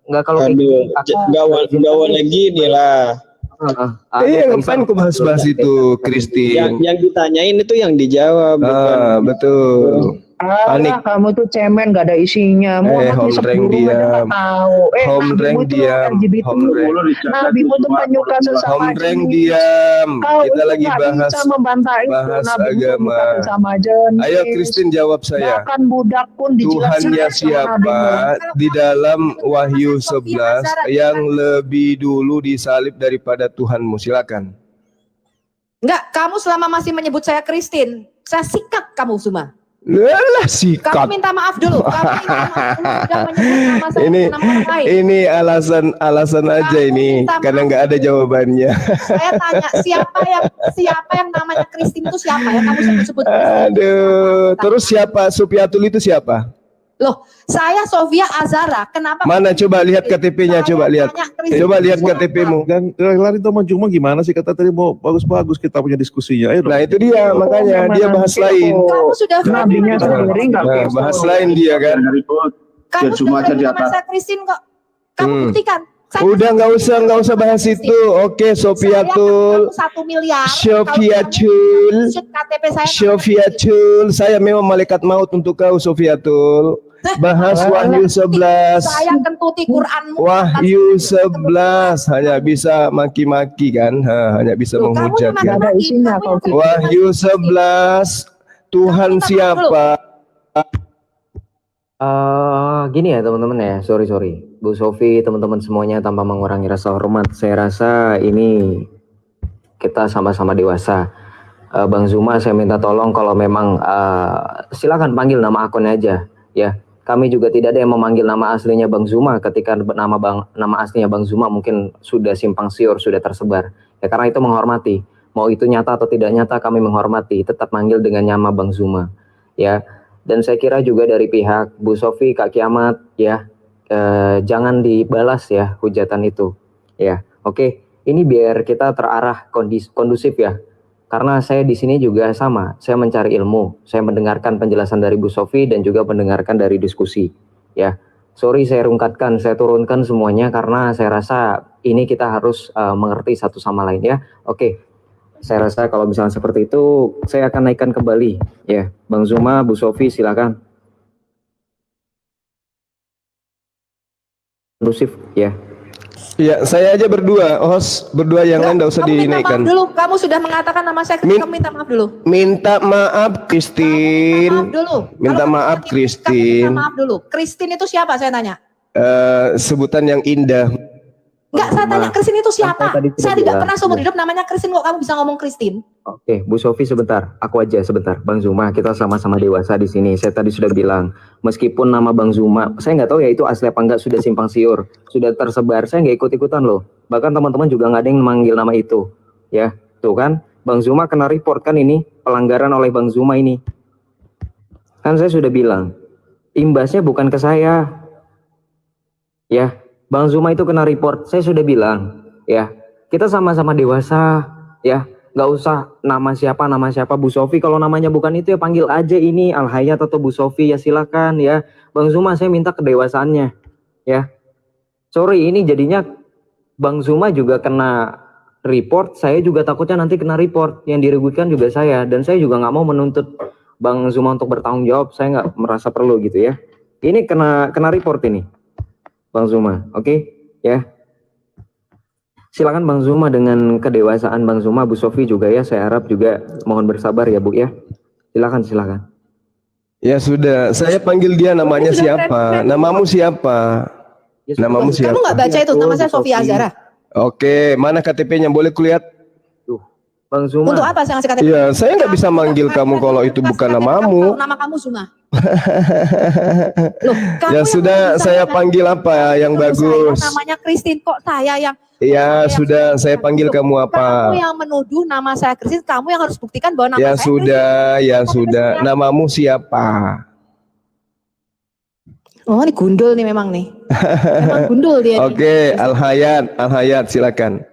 Speaker 5: Enggak kalau kayak
Speaker 6: Aduh,
Speaker 5: gini, aku-
Speaker 6: nggak boleh gini lah.
Speaker 9: Ngapain ku bahas-bahas itu, Kristin?
Speaker 6: Yang ditanyain itu yang dijawab. bukan-
Speaker 9: Betul.
Speaker 7: Alah, kamu tuh cemen gak ada isinya. Muhammad ngisap
Speaker 9: homreng
Speaker 7: burung aja
Speaker 9: diam.
Speaker 7: nggak tahu.
Speaker 9: Homreng
Speaker 7: nabimu tuh
Speaker 9: diam.
Speaker 7: LGBT.
Speaker 9: Homreng.
Speaker 7: Nabimu tuh penyuka sesama
Speaker 9: Homreng
Speaker 7: jenis.
Speaker 9: diam.
Speaker 7: Kau
Speaker 9: Kita
Speaker 7: itu
Speaker 9: lagi
Speaker 7: nggak
Speaker 9: bahas
Speaker 7: bisa membantah itu.
Speaker 9: bahas
Speaker 7: Nabimu
Speaker 9: agama.
Speaker 7: penyuka sesama jenis.
Speaker 9: Ayo Kristin jawab saya.
Speaker 7: Bahkan budak pun dijelaskan
Speaker 9: Tuhannya
Speaker 7: sama
Speaker 9: siapa
Speaker 7: nabimu.
Speaker 9: di dalam Wahyu 11 yang lebih dulu disalib daripada Tuhanmu? Silakan.
Speaker 1: Enggak, kamu selama masih menyebut saya Kristin, saya sikat kamu semua.
Speaker 9: Lelah
Speaker 1: Kamu
Speaker 9: sikat.
Speaker 1: minta maaf dulu. Kamu minta maaf dulu sudah menyebut nama saya
Speaker 9: Ini
Speaker 1: dengan nama orang lain.
Speaker 9: ini alasan aja
Speaker 1: Kamu
Speaker 9: ini
Speaker 1: minta
Speaker 9: karena
Speaker 1: maaf
Speaker 9: nggak ada
Speaker 1: dulu.
Speaker 9: jawabannya.
Speaker 1: Saya tanya siapa yang namanya Kristin itu siapa yang kamu sebut-sebut?
Speaker 9: Aduh, terus siapa Sopiatul itu siapa?
Speaker 1: Loh, saya Sofia Azara. Kenapa?
Speaker 9: Mana coba lihat KTP-nya,
Speaker 1: Saya
Speaker 9: coba lihat.
Speaker 1: tanya Kristin
Speaker 9: Coba lihat
Speaker 1: siapa?
Speaker 9: KTP-mu.
Speaker 10: Dan lari Bang Zuma gimana sih, kata tadi mau bagus-bagus kita punya diskusinya. Ayo dong.
Speaker 9: Nah, itu dia makanya dia bahas lain.
Speaker 1: Kamu sudah
Speaker 7: Nabinya sendiri nggak
Speaker 9: Nah,
Speaker 7: kepo.
Speaker 9: bahas lain dia kan.
Speaker 1: Kamu
Speaker 4: cuma
Speaker 1: sudah
Speaker 4: aja di
Speaker 1: nama
Speaker 4: atas.
Speaker 1: saya Kristin kok. Kamu
Speaker 9: Hmm.
Speaker 1: buktikan.
Speaker 9: Udah nggak usah bahas itu. Oke, Sofiatul.
Speaker 1: 1 miliar.
Speaker 9: Sofiatul.
Speaker 1: KTP saya.
Speaker 9: Sofiatul, saya memang malaikat maut untuk kau, Sofiatul. Bahas Wahyu 11.
Speaker 1: Saya kentuti Quranmu.
Speaker 9: Wahyu 11 hanya bisa maki-maki kan, hanya bisa menghujat kan. Wahyu 11 Tuhan siapa?
Speaker 5: Gini ya teman-teman ya, sorry Bu Sofi, teman-teman semuanya, tanpa mengurangi rasa hormat, saya rasa ini kita sama-sama dewasa. Bang Zuma, saya minta tolong kalau memang silakan panggil nama akunnya aja ya. Kami juga tidak ada yang memanggil nama aslinya Bang Zuma ketika nama aslinya Bang Zuma mungkin sudah simpang siur, sudah tersebar. Ya karena itu menghormati. Mau itu nyata atau tidak nyata, kami menghormati, tetap manggil dengan nama Bang Zuma ya. Dan saya kira juga dari pihak Bu Sofi, Kak Kiamat ya, jangan dibalas ya hujatan itu ya. Oke, ini biar kita terarah kondusif ya. Karena saya di sini juga sama, saya mencari ilmu, saya mendengarkan penjelasan dari Bu Sofi dan juga mendengarkan dari diskusi ya. Sorry saya rungkatkan, saya turunkan semuanya karena saya rasa ini kita harus mengerti satu sama lain ya. Oke. Saya rasa kalau misalnya seperti itu, saya akan naikkan kembali ya. Bang Zuma, Bu Sofi, silakan. Kondusif ya.
Speaker 9: Ya, saya aja berdua, host berdua, yang lain enggak usah dinaikkan.
Speaker 1: Minta maaf dulu, kamu sudah mengatakan nama saya, kamu minta maaf dulu.
Speaker 9: Minta maaf, Christine.
Speaker 1: Minta maaf dulu.
Speaker 9: Minta maaf, Christine.
Speaker 1: Minta maaf dulu. Christine itu siapa, saya tanya?
Speaker 9: Sebutan yang indah.
Speaker 1: Enggak, saya tanya Christine itu siapa? Saya tidak pernah seumur
Speaker 5: ya.
Speaker 1: hidup namanya Christine, kok kamu bisa ngomong Christine?
Speaker 5: Oke, Bu Sofi sebentar, aku aja sebentar. Bang Zuma, kita sama-sama dewasa di sini. Saya tadi sudah bilang, meskipun nama Bang Zuma, saya nggak tahu ya itu asli apa enggak, sudah simpang siur, sudah tersebar. Saya nggak ikut-ikutan loh. Bahkan teman-teman juga nggak ada yang manggil nama itu, ya. Tuh kan, Bang Zuma kena report kan ini pelanggaran oleh Bang Zuma ini. Kan saya sudah bilang, imbasnya bukan ke saya, ya. Bang Zuma itu kena report, saya sudah bilang, ya, kita sama-sama dewasa, ya, nggak usah nama siapa Bu Sofi, kalau namanya bukan itu ya panggil aja ini Al Hayat atau Bu Sofi, ya silakan ya. Bang Zuma saya minta kedewasaannya, ya. Sorry ini jadinya Bang Zuma juga kena report, saya juga takutnya nanti kena report, yang dirugikan juga saya, dan saya juga nggak mau menuntut Bang Zuma untuk bertanggung jawab, saya nggak merasa perlu gitu ya. Ini kena report ini. Bang Zuma, oke, ya. Silakan Bang Zuma dengan kedewasaan Bang Zuma, Bu Sofi juga ya, saya harap juga mohon bersabar ya Bu ya. Silakan.
Speaker 9: Ya sudah, saya panggil dia namanya siapa? Namamu siapa? Namamu siapa?
Speaker 1: Kamu nggak baca itu, nama saya Sofia Azhara.
Speaker 9: Oke, mana KTP-nya? Boleh kulihat?
Speaker 5: Bang Zuma.
Speaker 1: Untuk apa saya ngasih KTP?
Speaker 9: Iya, saya nggak bisa manggil kamu kalau itu bukan namamu.
Speaker 1: Nama kamu Zuma.
Speaker 9: Loh, ya sudah, saya panggil apa yang bagus?
Speaker 1: Namanya Christine, kok saya yang...
Speaker 9: Ya sudah, saya panggil kamu apa?
Speaker 1: Kamu yang menuduh nama saya Christine, kamu yang harus buktikan bahwa nama
Speaker 9: ya
Speaker 1: saya
Speaker 9: sudah,
Speaker 1: Christine.
Speaker 9: Ya sudah, namamu siapa?
Speaker 1: Oh ini gundul nih memang nih. Memang gundul dia.
Speaker 9: Oke, Al Hayat silakan.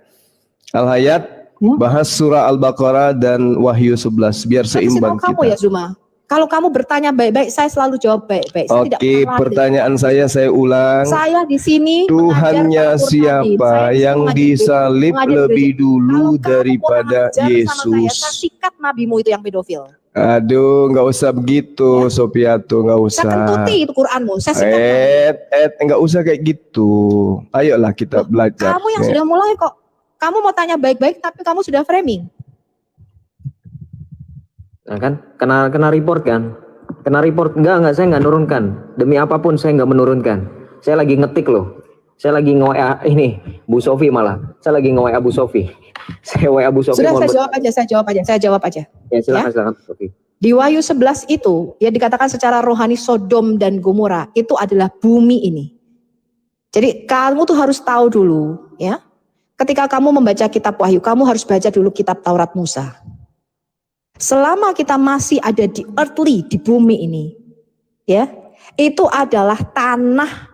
Speaker 9: Al Hayat. Bahas surah Al-Baqarah dan Wahyu 11 biar seimbang kita.
Speaker 1: Kamu ya Zuma. Kalau kamu bertanya baik-baik, saya selalu jawab baik-baik.
Speaker 9: Oke, pertanyaan saya ulang.
Speaker 1: Saya di sini
Speaker 9: Tuhannya siapa yang disalib lebih dulu daripada Yesus?
Speaker 1: Saya sikat nabimu itu yang pedofil.
Speaker 9: Aduh, nggak usah begitu, Sofiatul, nggak usah.
Speaker 1: Saya kentuti itu Quranmu. Saya sikat.
Speaker 9: Nggak usah kayak gitu. Ayolah kita belajar.
Speaker 1: Kamu yang sudah mulai kok. Kamu mau tanya baik-baik tapi kamu sudah framing.
Speaker 5: Nah kan, kena report kan? Kena report, enggak, saya nggak nurunkan. Demi apapun saya nggak menurunkan. Saya lagi ngetik loh. Saya lagi nge-WA ini, Bu Sofi malah. Saya lagi nge-WA Bu Sofi. Saya WA Bu Sofi.
Speaker 1: Sudah saya jawab aja.
Speaker 5: Ya silakan Sofi.
Speaker 1: Di Wahyu 11 itu, ya dikatakan secara rohani Sodom dan Gomora itu adalah bumi ini. Jadi kamu tuh harus tahu dulu, ya. Ketika kamu membaca kitab Wahyu, kamu harus baca dulu kitab Taurat Musa. Selama kita masih ada di earthly, di bumi ini, ya, itu adalah tanah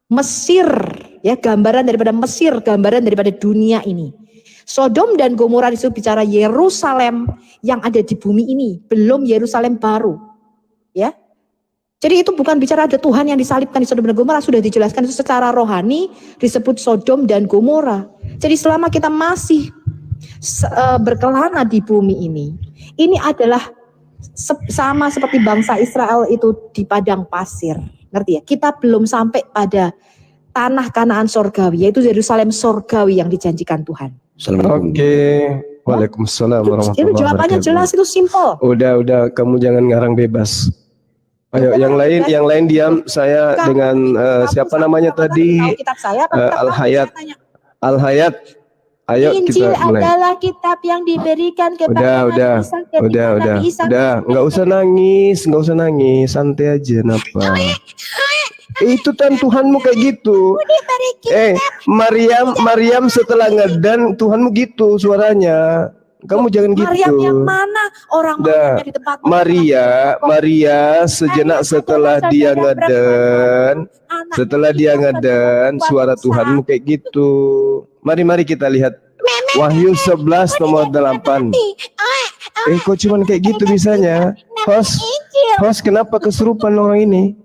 Speaker 1: Mesir, ya, gambaran daripada Mesir, gambaran daripada dunia ini. Sodom dan Gomora itu bicara Yerusalem yang ada di bumi ini, belum Yerusalem baru, ya. Jadi itu bukan bicara ada Tuhan yang disalibkan di Sodom dan Gomora, sudah dijelaskan itu secara rohani disebut Sodom dan Gomora. Jadi selama kita masih berkelana di bumi ini adalah sama seperti bangsa Israel itu di padang pasir. Ngerti ya? Kita belum sampai pada tanah Kanaan sorgawi, yaitu Yerusalem sorgawi yang dijanjikan Tuhan.
Speaker 9: Oke. Waalaikumsalam warahmatullahi
Speaker 1: Itu jawabannya
Speaker 9: wabarakatuh.
Speaker 1: jelas, itu simple.
Speaker 9: Udah, kamu jangan ngarang bebas. Ayo, yang lain diam. Saya dengan siapa namanya tadi?
Speaker 1: Kitab saya, apa kitab
Speaker 9: Al-Hayat.
Speaker 1: kamu? Saya tanya.
Speaker 9: Al-Hayat. Ayo
Speaker 1: Injil
Speaker 9: kita mulai.
Speaker 1: adalah kitab yang diberikan kepada Nabi Isa ketika Nabi Isa
Speaker 9: nggak usah nangis, santai aja, napa? Itu kan Tuhanmu kayak gitu. Maryam setelah ngedan Tuhanmu gitu suaranya. Kamu jangan gitu.
Speaker 1: Maryam yang mana? Orang Maryam di tempat
Speaker 9: Maria sejenak setelah dia ngeden, suara Tuhanmu kayak gitu. Mari kita lihat Wahyu 11 nomor 8. Kok cuman kayak gitu bisanya? Host, kenapa kesurupan orang ini?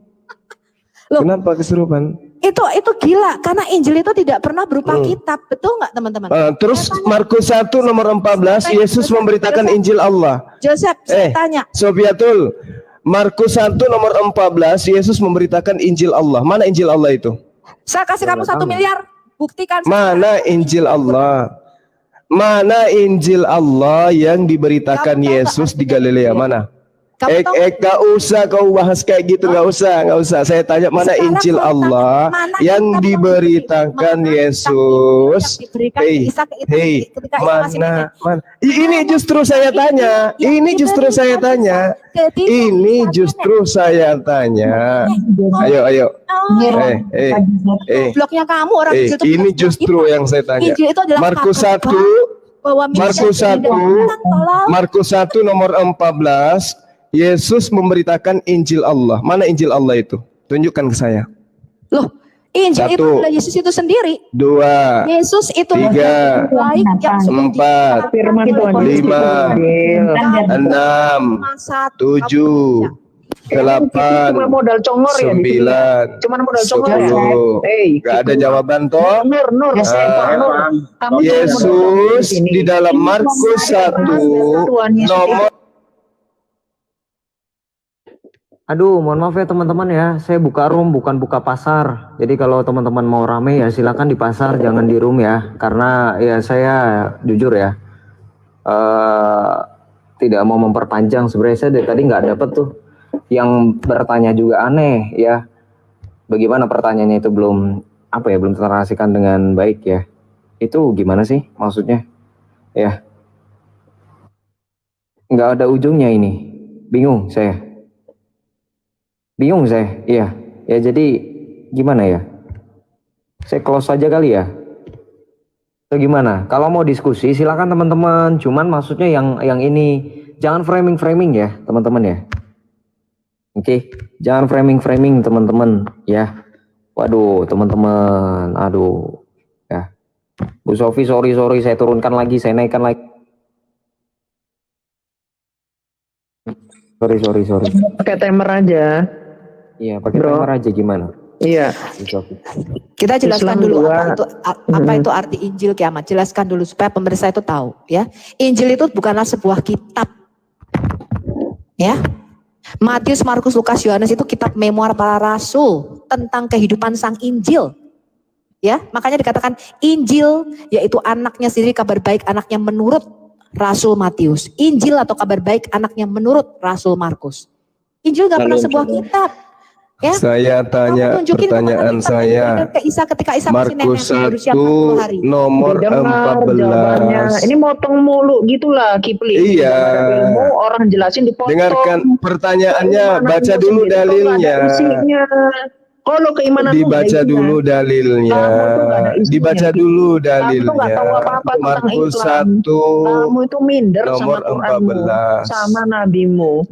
Speaker 9: Kenapa kesurupan?
Speaker 1: Itu gila, karena Injil itu tidak pernah berupa kitab, betul nggak teman-teman?
Speaker 9: Terus Markus 1 nomor 14, Yesus memberitakan Injil Allah.
Speaker 1: Joseph, saya tanya.
Speaker 9: Sofiatul, Markus 1 nomor 14, Yesus memberitakan Injil Allah. Mana Injil Allah itu?
Speaker 1: Saya kasih kamu 1 miliar, buktikan.
Speaker 9: Mana Injil Allah? Mana Injil Allah yang diberitakan Yesus di Galilea? Mana? Gak usah kau bahas kayak gitu, gak usah. Saya tanya mana Injil Allah yang diberitakan Yesus? Mana? Ini justru saya tanya. Ayo.
Speaker 1: Bloknya kamu orang kecil itu.
Speaker 9: Ini justru yang saya tanya. Markus 1 nomor 14. Yesus memberitakan Injil Allah. Mana Injil Allah itu? Tunjukkan ke saya.
Speaker 1: Loh, Injil itu adalah Yesus itu sendiri.
Speaker 9: 2,
Speaker 1: Yesus itu
Speaker 9: 3, 4, 5, 6, 7, 8,
Speaker 7: cuma modal congor
Speaker 9: 9,
Speaker 7: ya. Cuman modal congor
Speaker 9: 10. Gak ada jawaban toh?
Speaker 7: Nur.
Speaker 9: Yesus di dalam Markus 1 nomor.
Speaker 5: Aduh, mohon maaf ya teman-teman ya, saya buka room bukan buka pasar. Jadi kalau teman-teman mau rame ya silakan di pasar, jangan di room ya. Karena ya saya jujur ya, tidak mau memperpanjang. Sebenarnya saya dari tadi nggak dapet tuh. Yang bertanya juga aneh ya. Bagaimana pertanyaannya itu belum ternarasikan dengan baik ya. Itu gimana sih maksudnya? Ya, nggak ada ujungnya ini. Bingung saya. Iya. Ya jadi gimana ya? Saya close aja kali ya. Atau gimana? Kalau mau diskusi silakan teman-teman. Cuman maksudnya yang ini jangan framing ya teman-teman ya. Oke, jangan framing teman-teman ya. Waduh teman-teman, aduh ya. Bu Sofi sorry saya turunkan lagi, saya naikkan lagi. Sorry.
Speaker 7: Pakai timer aja.
Speaker 5: Iya, pakai timer aja gimana?
Speaker 7: Iya.
Speaker 1: Kita jelaskan
Speaker 7: Islam
Speaker 1: dulu
Speaker 7: dua.
Speaker 1: apa itu arti Injil kiamat. Jelaskan dulu supaya pemirsa itu tahu ya. Injil itu bukanlah sebuah kitab. Ya. Matius, Markus, Lukas, Yohanes itu kitab memoir para rasul tentang kehidupan sang Injil. Ya, makanya dikatakan Injil yaitu anaknya sendiri, kabar baik anaknya menurut Rasul Matius. Injil atau kabar baik anaknya menurut Rasul Markus. Injil gak pernah sebuah kitab. Ya?
Speaker 9: Saya tanya pertanyaan saya.
Speaker 1: Ketika Isa masih
Speaker 9: Markus
Speaker 1: nenek,
Speaker 9: 1 nomor 14.
Speaker 7: Ini motong mulu gitulah Kipli.
Speaker 9: Iya.
Speaker 7: Ilmu orang jelasin dipotong.
Speaker 9: Dengarkan pertanyaannya, baca dulu dalilnya.
Speaker 7: Kalau keimanan
Speaker 9: Dibaca dulu dalilnya. Markus 1
Speaker 7: kamu itu minder
Speaker 9: nomor
Speaker 7: sama Quranmu,
Speaker 9: 14.
Speaker 7: sama nabimu.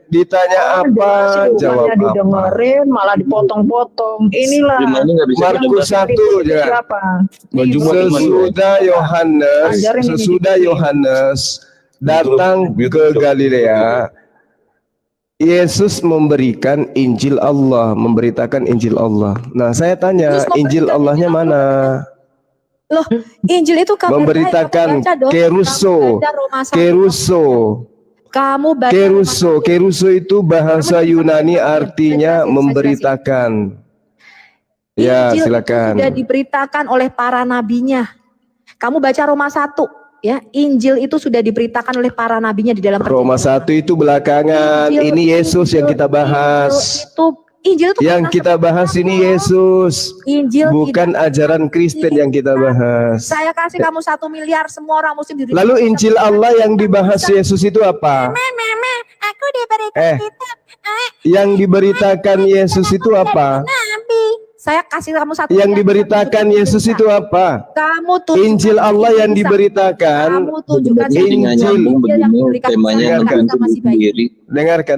Speaker 9: Ditanya apa, jawab apa.
Speaker 7: Didengerin malah dipotong-potong. Inilah
Speaker 9: Markus 1 ya. Sesudah Yohanes datang ke Galilea, Yesus memberikan Injil Allah, memberitakan Injil Allah. Nah, saya tanya,
Speaker 1: Yesus
Speaker 9: Injil
Speaker 1: memberikan
Speaker 9: Allahnya
Speaker 1: Injil
Speaker 9: mana?
Speaker 1: Loh, Injil itu kabar baik,
Speaker 9: Memberitakan
Speaker 1: kamu baca dong.
Speaker 9: keruso,
Speaker 1: Kamu baca Roma 1.
Speaker 9: keruso,
Speaker 1: Kamu baca
Speaker 9: keruso,
Speaker 1: Roma 1.
Speaker 9: keruso itu bahasa
Speaker 1: Kamu
Speaker 9: Yunani
Speaker 1: jelasin,
Speaker 9: artinya
Speaker 1: saya jelasin.
Speaker 9: memberitakan. Ya,
Speaker 1: Injil itu
Speaker 9: silakan.
Speaker 1: sudah diberitakan oleh para nabinya. Kamu baca Roma 1, ya. Injil itu sudah diberitakan oleh para nabinya di dalam
Speaker 9: Roma 1 itu belakangan.
Speaker 1: Injil,
Speaker 9: Ini Yesus yang kita bahas.
Speaker 1: Injil itu
Speaker 9: Yang
Speaker 1: pernah
Speaker 9: kita bahas ini Yesus,
Speaker 1: Injil
Speaker 9: bukan ajaran Kristen yang kita bahas.
Speaker 1: Saya kasih kamu 1 miliar, semua orang muslim di dunia.
Speaker 9: Lalu Injil Allah yang dibahas Yesus itu apa?
Speaker 1: Aku diberikan kitab.
Speaker 9: Yang diberitakan Yesus itu apa?
Speaker 1: Nabi. Saya kasih kamu 1
Speaker 9: Yang
Speaker 1: miliar.
Speaker 9: diberitakan Yesus itu apa?
Speaker 1: Kamu tunjukkan
Speaker 9: Injil Allah yang
Speaker 1: Isa.
Speaker 9: diberitakan.
Speaker 1: Kamu tunjukkan
Speaker 9: Injil.
Speaker 1: yang diberikan
Speaker 9: temanya
Speaker 1: kepada Isa masih bayi.
Speaker 9: Dengarkan,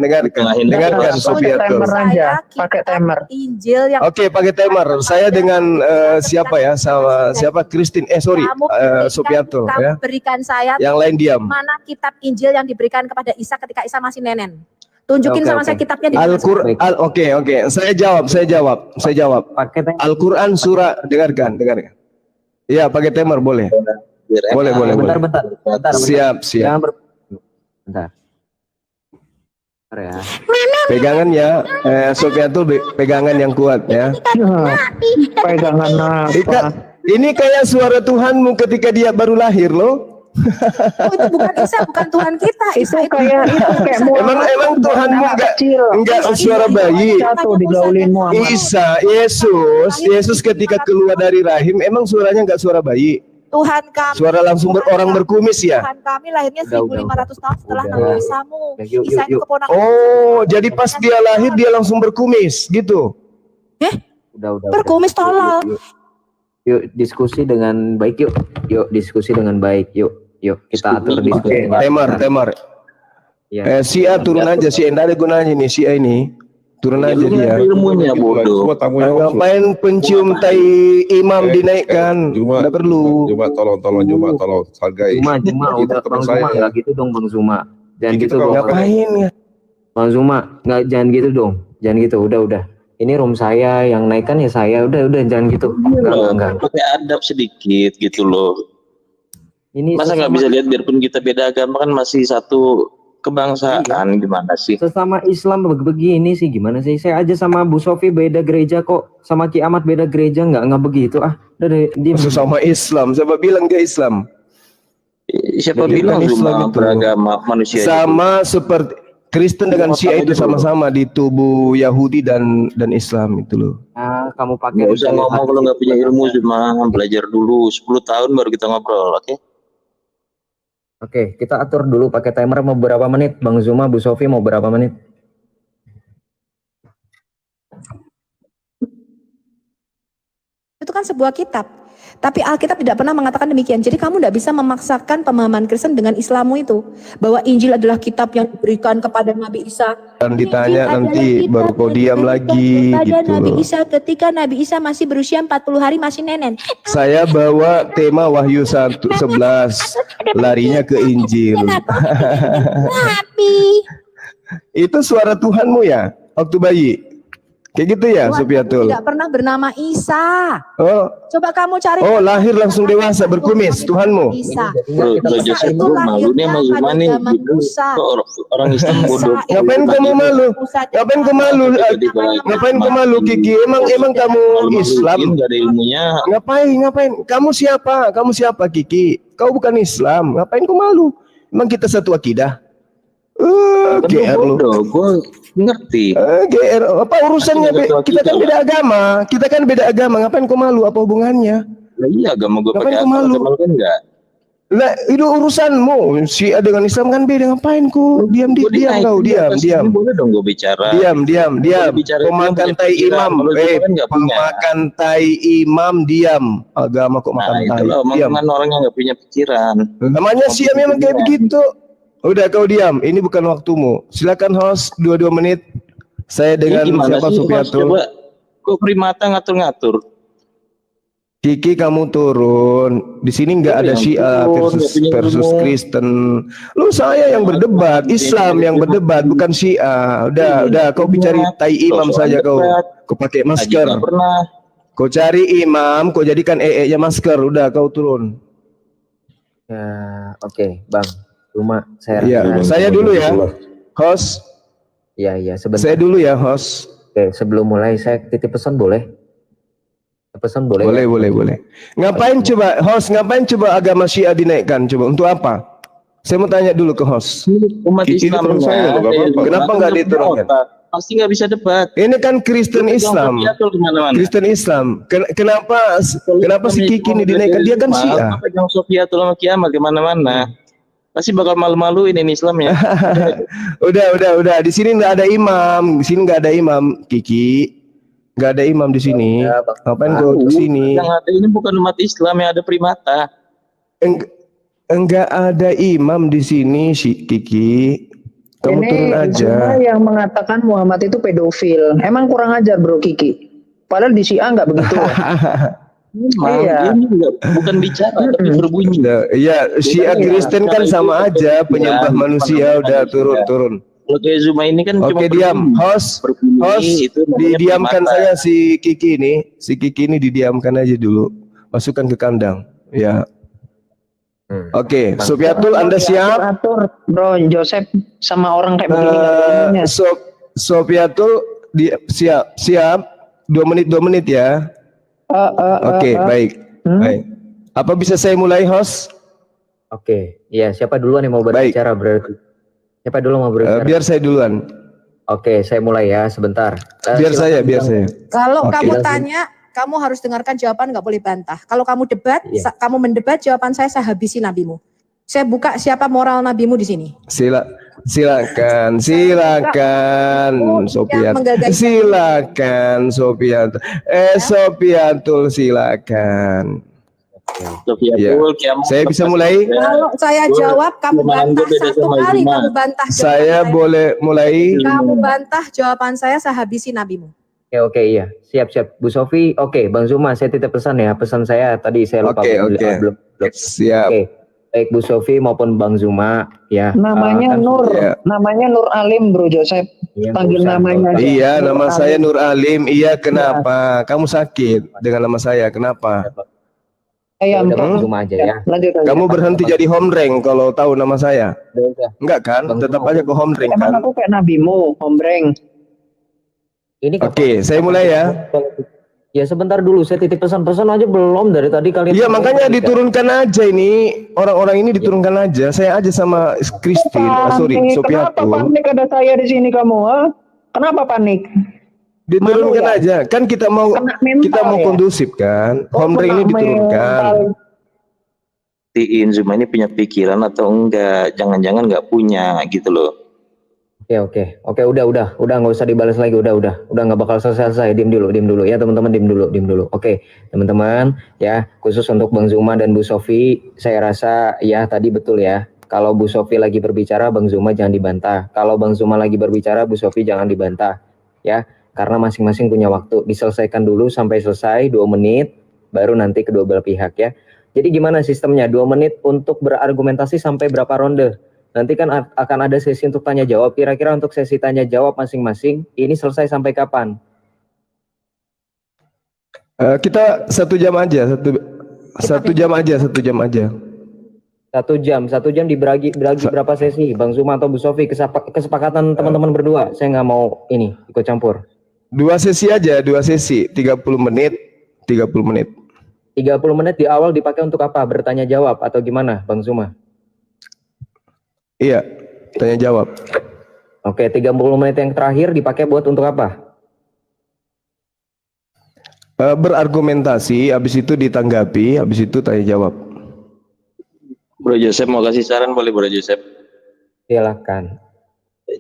Speaker 9: dengarkan Sofiatul.
Speaker 7: Timer aja, pakai timer.
Speaker 1: Injil yang
Speaker 9: Oke, pakai timer. Saya dengan siapa ya? Sama siapa? Christine. Sorry, Sofiatul
Speaker 1: kamu
Speaker 9: ya.
Speaker 1: berikan saya
Speaker 9: Yang lain diam.
Speaker 1: mana kitab Injil yang diberikan kepada Isa ketika Isa masih nenen. Tunjukin
Speaker 9: Oke,
Speaker 1: sama
Speaker 9: oke.
Speaker 1: saya kitabnya di mana.
Speaker 9: Al-Qur'an. Oke. Saya jawab.
Speaker 5: Pakai timer.
Speaker 9: Al-Quran surah, dengarkan. Iya, pakai timer boleh. Boleh.
Speaker 5: Bentar.
Speaker 9: Siap.
Speaker 5: Jangan bentar. Bentar ya.
Speaker 9: Pegangan ya, Sofiatul pegangan yang kuat ya.
Speaker 7: Pegangan apa?
Speaker 9: Ini kayak suara Tuhanmu ketika dia baru lahir loh.
Speaker 1: Oh, itu bukan Isa, bukan Tuhan kita. Isa
Speaker 7: Itu kayak
Speaker 9: Emang Tuhanmu enggak suara bayi.
Speaker 7: Jatuh digaulin Muhammad.
Speaker 9: Yesus ketika keluar dari rahim emang suaranya enggak suara bayi.
Speaker 1: Tuhan kami.
Speaker 9: Suara langsung orang berkumis ya.
Speaker 1: Tuhan kami lahirnya
Speaker 5: Udah.
Speaker 1: 1500 tahun setelah
Speaker 5: Udah.
Speaker 1: Nabi Isamu.
Speaker 5: Yuk.
Speaker 1: Isa itu keponakan.
Speaker 9: Oh, jadi pas dia lahir dia langsung berkumis gitu.
Speaker 5: Udah.
Speaker 1: Berkumis tolol.
Speaker 5: Yuk diskusi dengan baik yuk. Yuk diskusi dengan baik yuk. Kita atur diskusi.
Speaker 9: Temar.
Speaker 5: Ya.
Speaker 9: Si A turun aja, si A enggak ada gunanya nih, si A ini. Turun aja dia.
Speaker 8: Ilmunya bodoh.
Speaker 10: Semua tamunya maksud.
Speaker 9: Ngapain pencium tai imam dinaikkan?
Speaker 10: Cuma
Speaker 9: Enggak perlu.
Speaker 10: tolong hargai.
Speaker 5: Zuma,
Speaker 10: Itu
Speaker 5: udah
Speaker 10: teman
Speaker 5: Bang Zuma,
Speaker 10: saya.
Speaker 5: nggak gitu dong Bang Zuma. Jangan
Speaker 10: Gitu
Speaker 5: gitu
Speaker 10: kalau
Speaker 5: dong.
Speaker 9: Ngapain ya?
Speaker 5: Bang Zuma, jangan gitu dong. Jangan gitu, udah. Ini room saya, yang naikkan ya saya. Udah, jangan gitu. Enggak.
Speaker 11: Pakai adab sedikit gitu loh.
Speaker 5: Ini
Speaker 11: Masa nggak bisa lihat biarpun kita beda agama kan masih satu kebangsaan, gimana sih?
Speaker 5: sesama Islam begini sih gimana sih? Saya aja sama Bu Sofi beda gereja kok, sama Ki Ahmad beda gereja nggak begitu ah. Udah deh, diem.
Speaker 9: Sesama Islam, siapa bilang dia Islam?
Speaker 11: Siapa
Speaker 9: Jadi
Speaker 11: bilang
Speaker 9: bukan Islam
Speaker 11: semua
Speaker 9: itu.
Speaker 11: beragama manusia
Speaker 9: Sama seperti Kristen dengan Syiah itu sama-sama di tubuh Yahudi dan Islam itu loh.
Speaker 5: Ah, kamu pakai.
Speaker 11: Nggak usah ngomong kalau nggak punya ilmu, cuma belajar dulu 10 tahun baru kita ngobrol, oke?
Speaker 5: Oke, kita atur dulu pakai timer mau berapa menit? Bang Zuma, Bu Sofi mau berapa menit?
Speaker 1: Itu kan sebuah kitab. Tapi Alkitab tidak pernah mengatakan demikian. Jadi kamu tidak bisa memaksakan pemahaman Kristen dengan Islammu itu. Bahwa Injil adalah kitab yang diberikan kepada Nabi Isa.
Speaker 9: Dan ditanya
Speaker 1: Injil
Speaker 9: nanti
Speaker 1: adalah kitab
Speaker 9: baru kau
Speaker 1: yang
Speaker 9: diam
Speaker 1: diberikan
Speaker 9: lagi
Speaker 1: kepada
Speaker 9: gitu
Speaker 1: Nabi
Speaker 9: loh.
Speaker 1: Isa ketika Nabi Isa masih berusia 40 hari masih nenen.
Speaker 9: Saya bawa tema Wahyu 11, larinya ke Injil.
Speaker 1: Nabi.
Speaker 9: Itu suara Tuhanmu ya waktu bayi? Kayak gitu ya,
Speaker 1: Tuhan
Speaker 9: Sofiatul?
Speaker 1: tidak pernah bernama Isa.
Speaker 9: Oh,
Speaker 1: Coba kamu cari.
Speaker 9: lahir langsung dewasa berkumis Tuhanmu.
Speaker 1: Isa.
Speaker 11: Bro,
Speaker 1: Isa
Speaker 11: Joseph,
Speaker 1: itu
Speaker 11: bro, malu nih sama
Speaker 1: lahirnya
Speaker 11: Zuma
Speaker 1: pada
Speaker 11: nih.
Speaker 1: zaman
Speaker 11: Gitu.
Speaker 1: Musa.
Speaker 11: Kok orang Islam bodoh.
Speaker 9: Ngapain kamu malu? Ngapain kamu malu? Ngapain kamu malu, Kiki? Emang kamu Islam?
Speaker 11: Nggak ada ilmunya.
Speaker 9: Ngapain? Kamu siapa, Kiki? Kau bukan Islam. Ngapain kau malu? Emang kita satu akidah? GR lu.
Speaker 11: Bodoh, gue ngerti.
Speaker 9: GR apa urusannya? Kita kan beda agama. Ngapain kau malu? Apa hubungannya?
Speaker 11: Nah, iya, agama gue
Speaker 9: Ngapain
Speaker 11: pakai
Speaker 9: kau malu?
Speaker 11: agama kan enggak.
Speaker 9: Lah, itu urusanmu. Syiah dengan Islam kan beda. Ngapain kau? Diam kau, diam.
Speaker 11: Boleh dong gue bicara.
Speaker 9: Diam. Pemakan tai imam. Pemakan tai imam, diam. Agama kok makan tai. Diam.
Speaker 11: Omongan orang yang nggak punya pikiran.
Speaker 9: Namanya Syiah memang kayak begitu. Udah kau diam. Ini bukan waktumu. Silakan host 22 menit. Saya dengan siapa Sofiatul.
Speaker 11: Kok primata ngatur-ngatur?
Speaker 9: Kiki kamu turun. Di sini nggak ada Syiah versus Kristen. Lu saya yang berdebat, Islam yang berdebat, bukan Syiah. Udah kau cari tai imam saja kau. Kau pakai masker. Kau cari imam, kau jadikan nya masker. Udah kau turun.
Speaker 5: Ya, oke, Bang. Cuma saya
Speaker 9: saya dulu ya, host.
Speaker 5: Iya, sebentar.
Speaker 9: Saya dulu ya, host.
Speaker 5: Oke, sebelum mulai saya titip pesan boleh? Pesan boleh?
Speaker 9: Boleh. Ngapain coba host? Ngapain coba agama Syiah dinaikkan? Coba untuk apa? Saya mau tanya dulu ke host.
Speaker 11: Umat Islam
Speaker 9: kenapa nggak diturunkan?
Speaker 11: Pasti nggak bisa debat.
Speaker 9: Ini kan Kristen Islam. Kristen Islam. Kenapa si Kiki ini dinaikkan? Dia kan Syiah.
Speaker 11: Pegang Sofiatul sama kiamat kemana-mana. Pasti bakal malu-maluin ini Islam ya.
Speaker 9: udah. Di sini nggak ada imam. Di sini nggak ada imam, Kiki. Nggak ada imam di sini. Ngapain kau di sini?
Speaker 11: Yang ada ini bukan umat Islam, yang ada primata.
Speaker 9: Enggak ada imam di sini, Kiki. Kamu turun aja.
Speaker 7: Cuma yang mengatakan Muhammad itu pedofil. Emang kurang ajar bro Kiki. Padahal di Syiah nggak begitu.
Speaker 11: Iya. Bukan bicara tapi berbunyi.
Speaker 9: Iya, Syiah Kristen kan sama aja, penyembah manusia. Udah turun.
Speaker 11: Kalau kayak Zuma ini kan
Speaker 9: Oke, diam. Host, didiamkan saya si Kiki ini. Si Kiki ini didiamkan aja dulu. Masukkan ke kandang. Ya. Oke, Sofiatul Anda siap?
Speaker 7: Atur, Bro Joseph sama orang kayak begini.
Speaker 9: Sofiatul siap. 2 menit ya. Oke, baik. Baik. Apa bisa saya mulai, host?
Speaker 5: Oke, ya siapa duluan yang mau berbicara berarti? Siapa dulu mau berbicara?
Speaker 9: Biar saya duluan.
Speaker 5: Oke, saya mulai ya sebentar.
Speaker 9: Biar saya.
Speaker 1: Kalau kamu tanya, kamu harus dengarkan jawaban, nggak boleh bantah. Kalau kamu debat, kamu mendebat, jawaban saya habisi nabimu. Saya buka siapa moral nabimu di sini.
Speaker 9: Silakan, Sofiatul. Silakan, Sofiatul. Sofiatul, silakan. Saya bisa mulai.
Speaker 1: Kalau saya jawab, kamu bantah satu kali, kamu bantah.
Speaker 9: Saya boleh mulai.
Speaker 1: Kamu bantah jawaban saya habisi nabimu.
Speaker 5: Oke, iya. Siap. Bu Sofi, oke. Bang Zuma, saya titip pesan ya. Pesan saya tadi saya lupa. Belum.
Speaker 9: Siap.
Speaker 5: Oke. Baik Bu Sofi maupun Bang Zuma ya.
Speaker 7: Namanya Nur, namanya Nur Alim Bro Joseph. Panggil namanya.
Speaker 9: Iya, nama saya Nur Alim. Iya, kenapa? Kamu sakit dengan nama saya? Kenapa?
Speaker 5: Zuma aja ya.
Speaker 9: Kamu berhenti jadi home rank kalau tahu nama saya? Enggak kan? Tetap aja ke home rank kan?
Speaker 7: Emang aku kayak nabimu, home rank.
Speaker 9: Oke, saya mulai ya.
Speaker 5: Ya sebentar dulu, saya titip pesan-pesan aja belum dari tadi kalian.
Speaker 9: Iya makanya diturunkan aja ini, orang-orang ini diturunkan aja. Saya aja sama Christine, Sofiatul.
Speaker 7: Kenapa panik ada saya di sini kamu? Kenapa panik?
Speaker 9: Diturunkan aja, kan kita mau kondusif kan. Home rank ini diturunkan.
Speaker 11: Zuma ini punya pikiran atau enggak? Jangan-jangan enggak punya gitu loh.
Speaker 5: Oke, udah nggak usah dibalas lagi, udah nggak bakal selesai. Diem dulu ya teman-teman, diem dulu. Oke, teman-teman ya, khusus untuk Bang Zuma dan Bu Sofi, saya rasa ya tadi betul ya. Kalau Bu Sofi lagi berbicara, Bang Zuma jangan dibantah. Kalau Bang Zuma lagi berbicara, Bu Sofi jangan dibantah ya, karena masing-masing punya waktu. Diselesaikan dulu sampai selesai 2 menit, baru nanti kedua belah pihak ya. Jadi gimana sistemnya? 2 menit untuk berargumentasi sampai berapa ronde? Nanti kan akan ada sesi untuk tanya jawab. Kira-kira untuk sesi tanya jawab masing-masing ini selesai sampai kapan?
Speaker 9: Kita 1 jam aja, 1 jam aja.
Speaker 5: 1 jam dibagi berapa sesi? Bang Zuma atau Bu Sofi? Kesepakatan teman-teman berdua. Saya nggak mau ini ikut campur.
Speaker 9: 2 sesi aja, 2 sesi, 30 menit. 30 menit
Speaker 5: di awal dipakai untuk apa? Bertanya jawab atau gimana, Bang Zuma?
Speaker 9: Iya, tanya jawab.
Speaker 5: Oke, 30 menit yang terakhir dipakai buat untuk apa?
Speaker 9: Berargumentasi, habis itu ditanggapi, habis itu tanya jawab.
Speaker 11: Bro Joseph mau kasih saran boleh Bro Joseph?
Speaker 5: Silakan.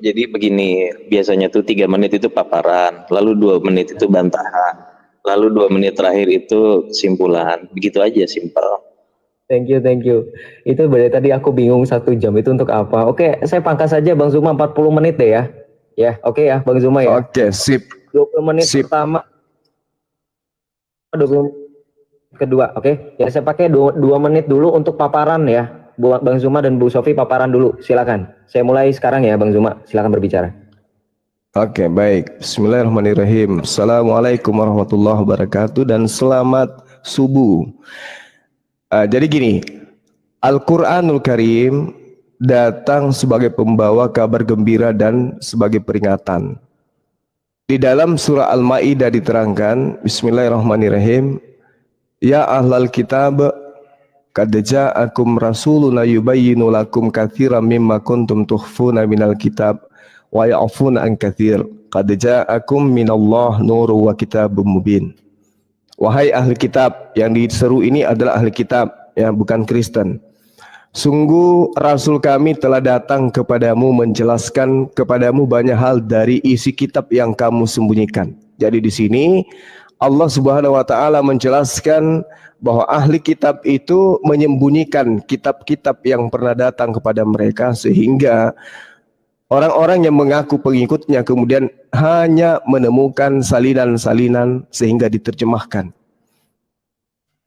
Speaker 11: Jadi begini, biasanya tuh 3 menit itu paparan, lalu 2 menit itu bantahan, lalu 2 menit terakhir itu kesimpulan. Begitu aja, simpel.
Speaker 5: Thank you. Itu berarti tadi aku bingung 1 jam itu untuk apa. Oke, saya pangkas saja Bang Zuma 40 menit deh ya. Ya, oke ya Bang Zuma ya.
Speaker 9: Oke, sip.
Speaker 5: 20 menit pertama. 20 kedua, oke? Ya saya pakai 2 menit dulu untuk paparan ya. Bang Zuma dan Bu Sofi paparan dulu, silakan. Saya mulai sekarang ya, Bang Zuma, silakan berbicara.
Speaker 9: Oke, baik. Bismillahirrahmanirrahim. Assalamualaikum warahmatullahi wabarakatuh dan selamat subuh. Jadi gini, Al-Quranul Karim datang sebagai pembawa kabar gembira dan sebagai peringatan. Di dalam surah Al-Maidah diterangkan, Bismillahirrahmanirrahim, Ya ahlal kitab, qad ja'akum rasuluna yubayyinu lakum katsiran mimma kuntum tukhfuna minal kitab wa ya'funa an katsir. Qad ja'akum minallah nurun wa kitabun mubin. Wahai ahli kitab, yang diseru ini adalah ahli kitab, ya, bukan Kristen. Sungguh Rasul kami telah datang kepadamu menjelaskan kepadamu banyak hal dari isi kitab yang kamu sembunyikan. Jadi di sini Allah Subhanahu wa taala menjelaskan bahwa ahli kitab itu menyembunyikan kitab-kitab yang pernah datang kepada mereka, sehingga orang-orang yang mengaku pengikutnya kemudian hanya menemukan salinan-salinan sehingga diterjemahkan.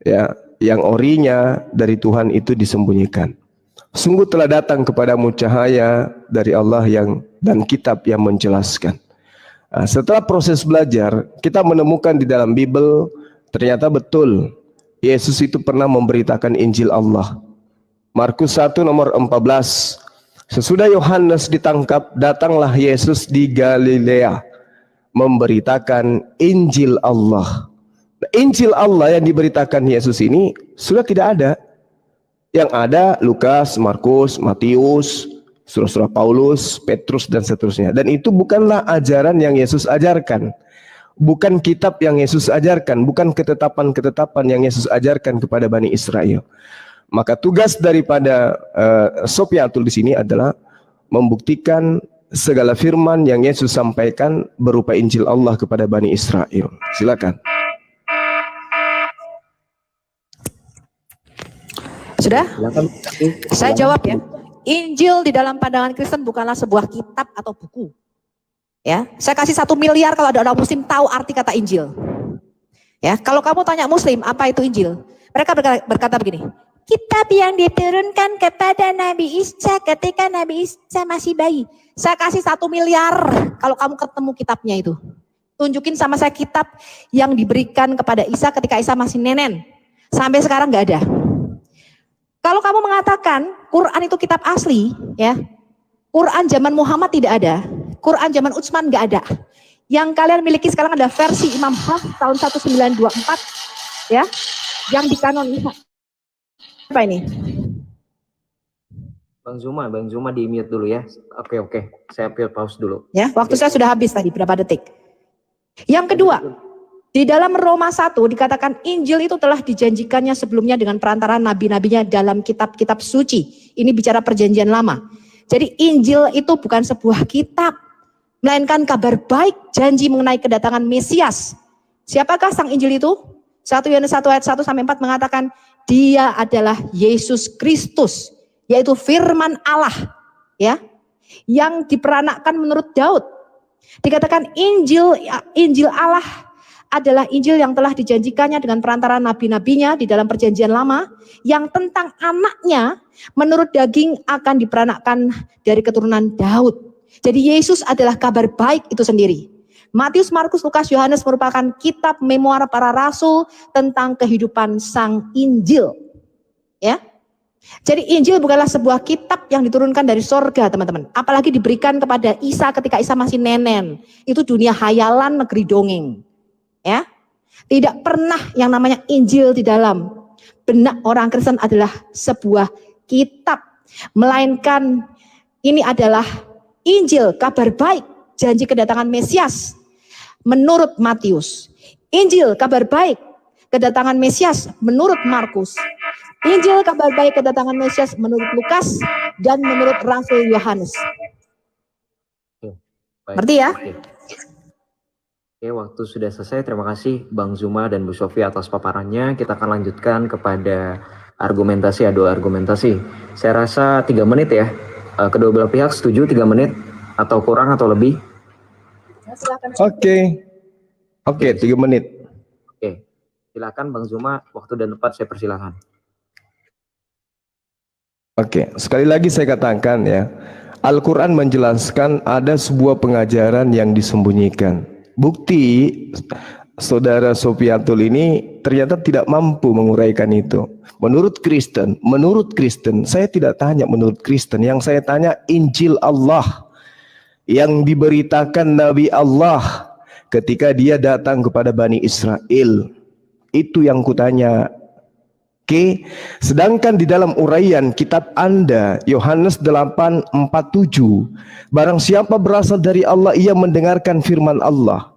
Speaker 9: Ya, yang orinya dari Tuhan itu disembunyikan. Sungguh telah datang kepadamu cahaya dari Allah dan kitab yang menjelaskan. Setelah proses belajar, kita menemukan di dalam Bible ternyata betul Yesus itu pernah memberitakan Injil Allah. Markus 1 nomor 14. Sesudah Yohanes ditangkap, datanglah Yesus di Galilea memberitakan Injil Allah. Nah, Injil Allah yang diberitakan Yesus ini sudah tidak ada. Yang ada Lukas, Markus, Matius, surah-surah Paulus, Petrus dan seterusnya. Dan itu bukanlah ajaran yang Yesus ajarkan. Bukan kitab yang Yesus ajarkan, bukan ketetapan-ketetapan yang Yesus ajarkan kepada Bani Israel. Maka tugas daripada Sofiatul di sini adalah membuktikan segala firman yang Yesus sampaikan berupa Injil Allah kepada Bani Israel. Silakan.
Speaker 1: Sudah? Saya jawab ya. Injil di dalam pandangan Kristen bukanlah sebuah kitab atau buku. Ya, saya kasih 1 miliar kalau ada orang Muslim tahu arti kata Injil. Ya, kalau kamu tanya Muslim apa itu Injil, mereka berkata begini. Kitab yang diturunkan kepada Nabi Isa ketika Nabi Isa masih bayi. Saya kasih 1 miliar kalau kamu ketemu kitabnya itu. Tunjukin sama saya kitab yang diberikan kepada Isa ketika Isa masih nenen. Sampai sekarang nggak ada. Kalau kamu mengatakan Quran itu kitab asli, ya, Quran zaman Muhammad tidak ada, Quran zaman Utsman nggak ada. Yang kalian miliki sekarang ada versi Imam Hafs tahun 1924, ya, yang dikanonisasi. Apa ini?
Speaker 5: Bang Zuma di mute dulu ya. Oke. Saya pause dulu.
Speaker 1: Ya, waktu saya sudah habis tadi berapa detik. Yang kedua, di dalam Roma 1 dikatakan Injil itu telah dijanjikannya sebelumnya dengan perantara nabi-nabinya dalam kitab-kitab suci. Ini bicara perjanjian lama. Jadi Injil itu bukan sebuah kitab, melainkan kabar baik, janji mengenai kedatangan Mesias. Siapakah sang Injil itu? 1 Yohanes 1 ayat 1 sampai 4 mengatakan Dia adalah Yesus Kristus, yaitu firman Allah, ya, yang diperanakkan menurut Daud. Dikatakan Injil Allah adalah Injil yang telah dijanjikannya dengan perantara nabi-nabinya di dalam perjanjian lama, yang tentang anaknya menurut daging akan diperanakkan dari keturunan Daud. Jadi Yesus adalah kabar baik itu sendiri. Matius, Markus, Lukas, Yohanes merupakan kitab memoir para rasul tentang kehidupan sang Injil. Ya. Jadi Injil bukanlah sebuah kitab yang diturunkan dari sorga, teman-teman. Apalagi diberikan kepada Isa ketika Isa masih nenen. Itu dunia hayalan, negeri dongeng. Ya. Tidak pernah yang namanya Injil di dalam benak orang Kristen adalah sebuah kitab. Melainkan ini adalah Injil, kabar baik, janji kedatangan Mesias. Menurut Matius, Injil kabar baik kedatangan Mesias menurut Markus, Injil kabar baik kedatangan Mesias menurut Lukas dan menurut Rasul Yohanes. Ngerti ya?
Speaker 5: Oke, waktu sudah selesai. Terima kasih Bang Zuma dan Bu Sofi atas paparannya. Kita akan lanjutkan kepada argumentasi, adu argumentasi. Saya rasa 3 menit ya. Kedua belah pihak setuju 3 menit atau kurang atau lebih?
Speaker 9: Oke, 3 menit.
Speaker 5: Oke. Silakan Bang Zuma, waktu dan tempat saya persilakan.
Speaker 9: Oke, sekali lagi saya katakan ya, Al-Quran menjelaskan ada sebuah pengajaran yang disembunyikan. Bukti Saudara Sofiatul ini ternyata tidak mampu menguraikan itu. Menurut Kristen, saya tidak tanya menurut Kristen, yang saya tanya Injil Allah yang diberitakan Nabi Allah ketika dia datang kepada Bani Israel. Itu yang kutanya. Oke, sedangkan di dalam uraian kitab Anda Yohanes 8:47, barang siapa berasal dari Allah ia mendengarkan firman Allah.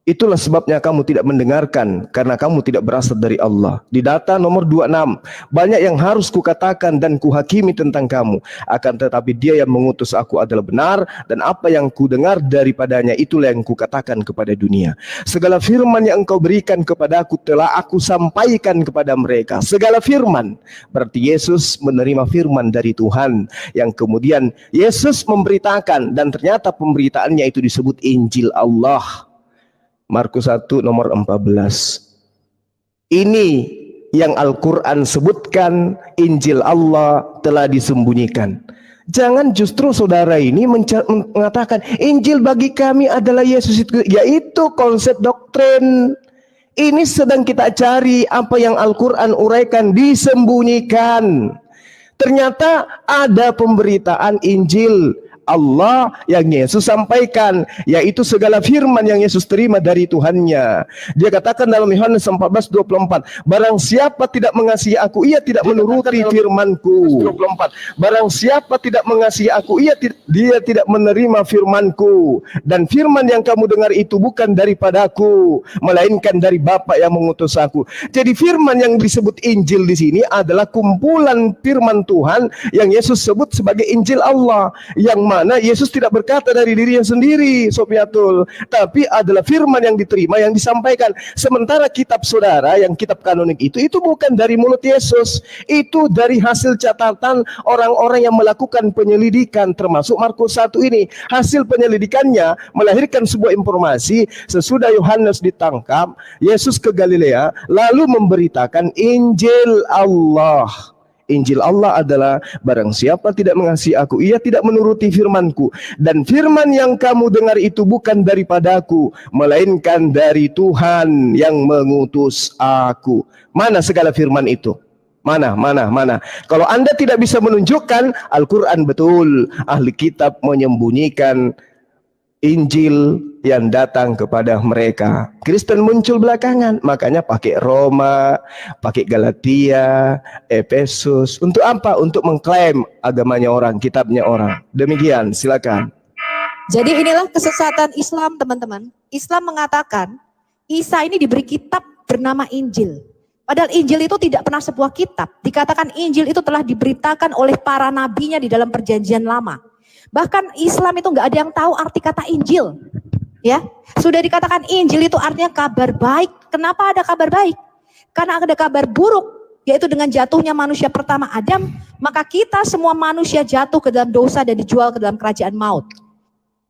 Speaker 9: Itulah sebabnya kamu tidak mendengarkan, karena kamu tidak berasal dari Allah. Di data nomor 26, banyak yang harus kukatakan dan kuhakimi tentang kamu, akan tetapi dia yang mengutus aku adalah benar, dan apa yang kudengar daripadanya itulah yang kukatakan kepada dunia. Segala firman yang engkau berikan kepadaku telah aku sampaikan kepada mereka. Segala firman, berarti Yesus menerima firman dari Tuhan, yang kemudian Yesus memberitakan, dan ternyata pemberitaannya itu disebut Injil Allah. Markus 1 nomor 14. Ini yang Al-Quran sebutkan, Injil Allah telah disembunyikan. Jangan justru saudara ini mengatakan Injil bagi kami adalah Yesus itu, yaitu konsep doktrin. Ini sedang kita cari apa yang Al-Quran uraikan, disembunyikan. Ternyata ada pemberitaan Injil Allah yang Yesus sampaikan, yaitu segala firman yang Yesus terima dari Tuhannya. Dia katakan dalam Yohanes 14:24, barang siapa tidak mengasihi aku, ia tidak menuruti firmanku. Barang siapa tidak mengasihi aku, dia tidak menerima firmanku. Dan firman yang kamu dengar itu bukan daripadaku, melainkan dari Bapa yang mengutus aku. Jadi firman yang disebut Injil di sini adalah kumpulan firman Tuhan yang Yesus sebut sebagai Injil Allah, yang mana Yesus tidak berkata dari dirinya sendiri, Sofiatul, tapi adalah firman yang diterima, yang disampaikan. Sementara kitab saudara, yang kitab kanonik itu bukan dari mulut Yesus, itu dari hasil catatan orang-orang yang melakukan penyelidikan, termasuk Markus 1 ini. Hasil penyelidikannya melahirkan sebuah informasi, sesudah Yohanes ditangkap, Yesus ke Galilea, lalu memberitakan Injil Allah. Injil Allah adalah barang siapa tidak mengasihi aku, ia tidak menuruti firmanku, dan firman yang kamu dengar itu bukan daripadaku, melainkan dari Tuhan yang mengutus aku. Mana segala firman itu? Mana? Kalau Anda tidak bisa menunjukkan, Al-Quran betul, ahli kitab menyembunyikan Injil yang datang kepada mereka. Kristen muncul belakangan, makanya pakai Roma, pakai Galatia, Efesus. Untuk apa? Untuk mengklaim agamanya orang, kitabnya orang. Demikian, silakan.
Speaker 1: Jadi inilah kesesatan Islam, teman-teman. Islam mengatakan Isa ini diberi kitab bernama Injil. Padahal Injil itu tidak pernah sebuah kitab. Dikatakan Injil itu telah diberitakan oleh para nabinya di dalam perjanjian lama. Bahkan Islam itu nggak ada yang tahu arti kata Injil. Ya, sudah dikatakan Injil itu artinya kabar baik. Kenapa ada kabar baik? Karena ada kabar buruk, yaitu dengan jatuhnya manusia pertama Adam, maka kita semua manusia jatuh ke dalam dosa dan dijual ke dalam kerajaan maut.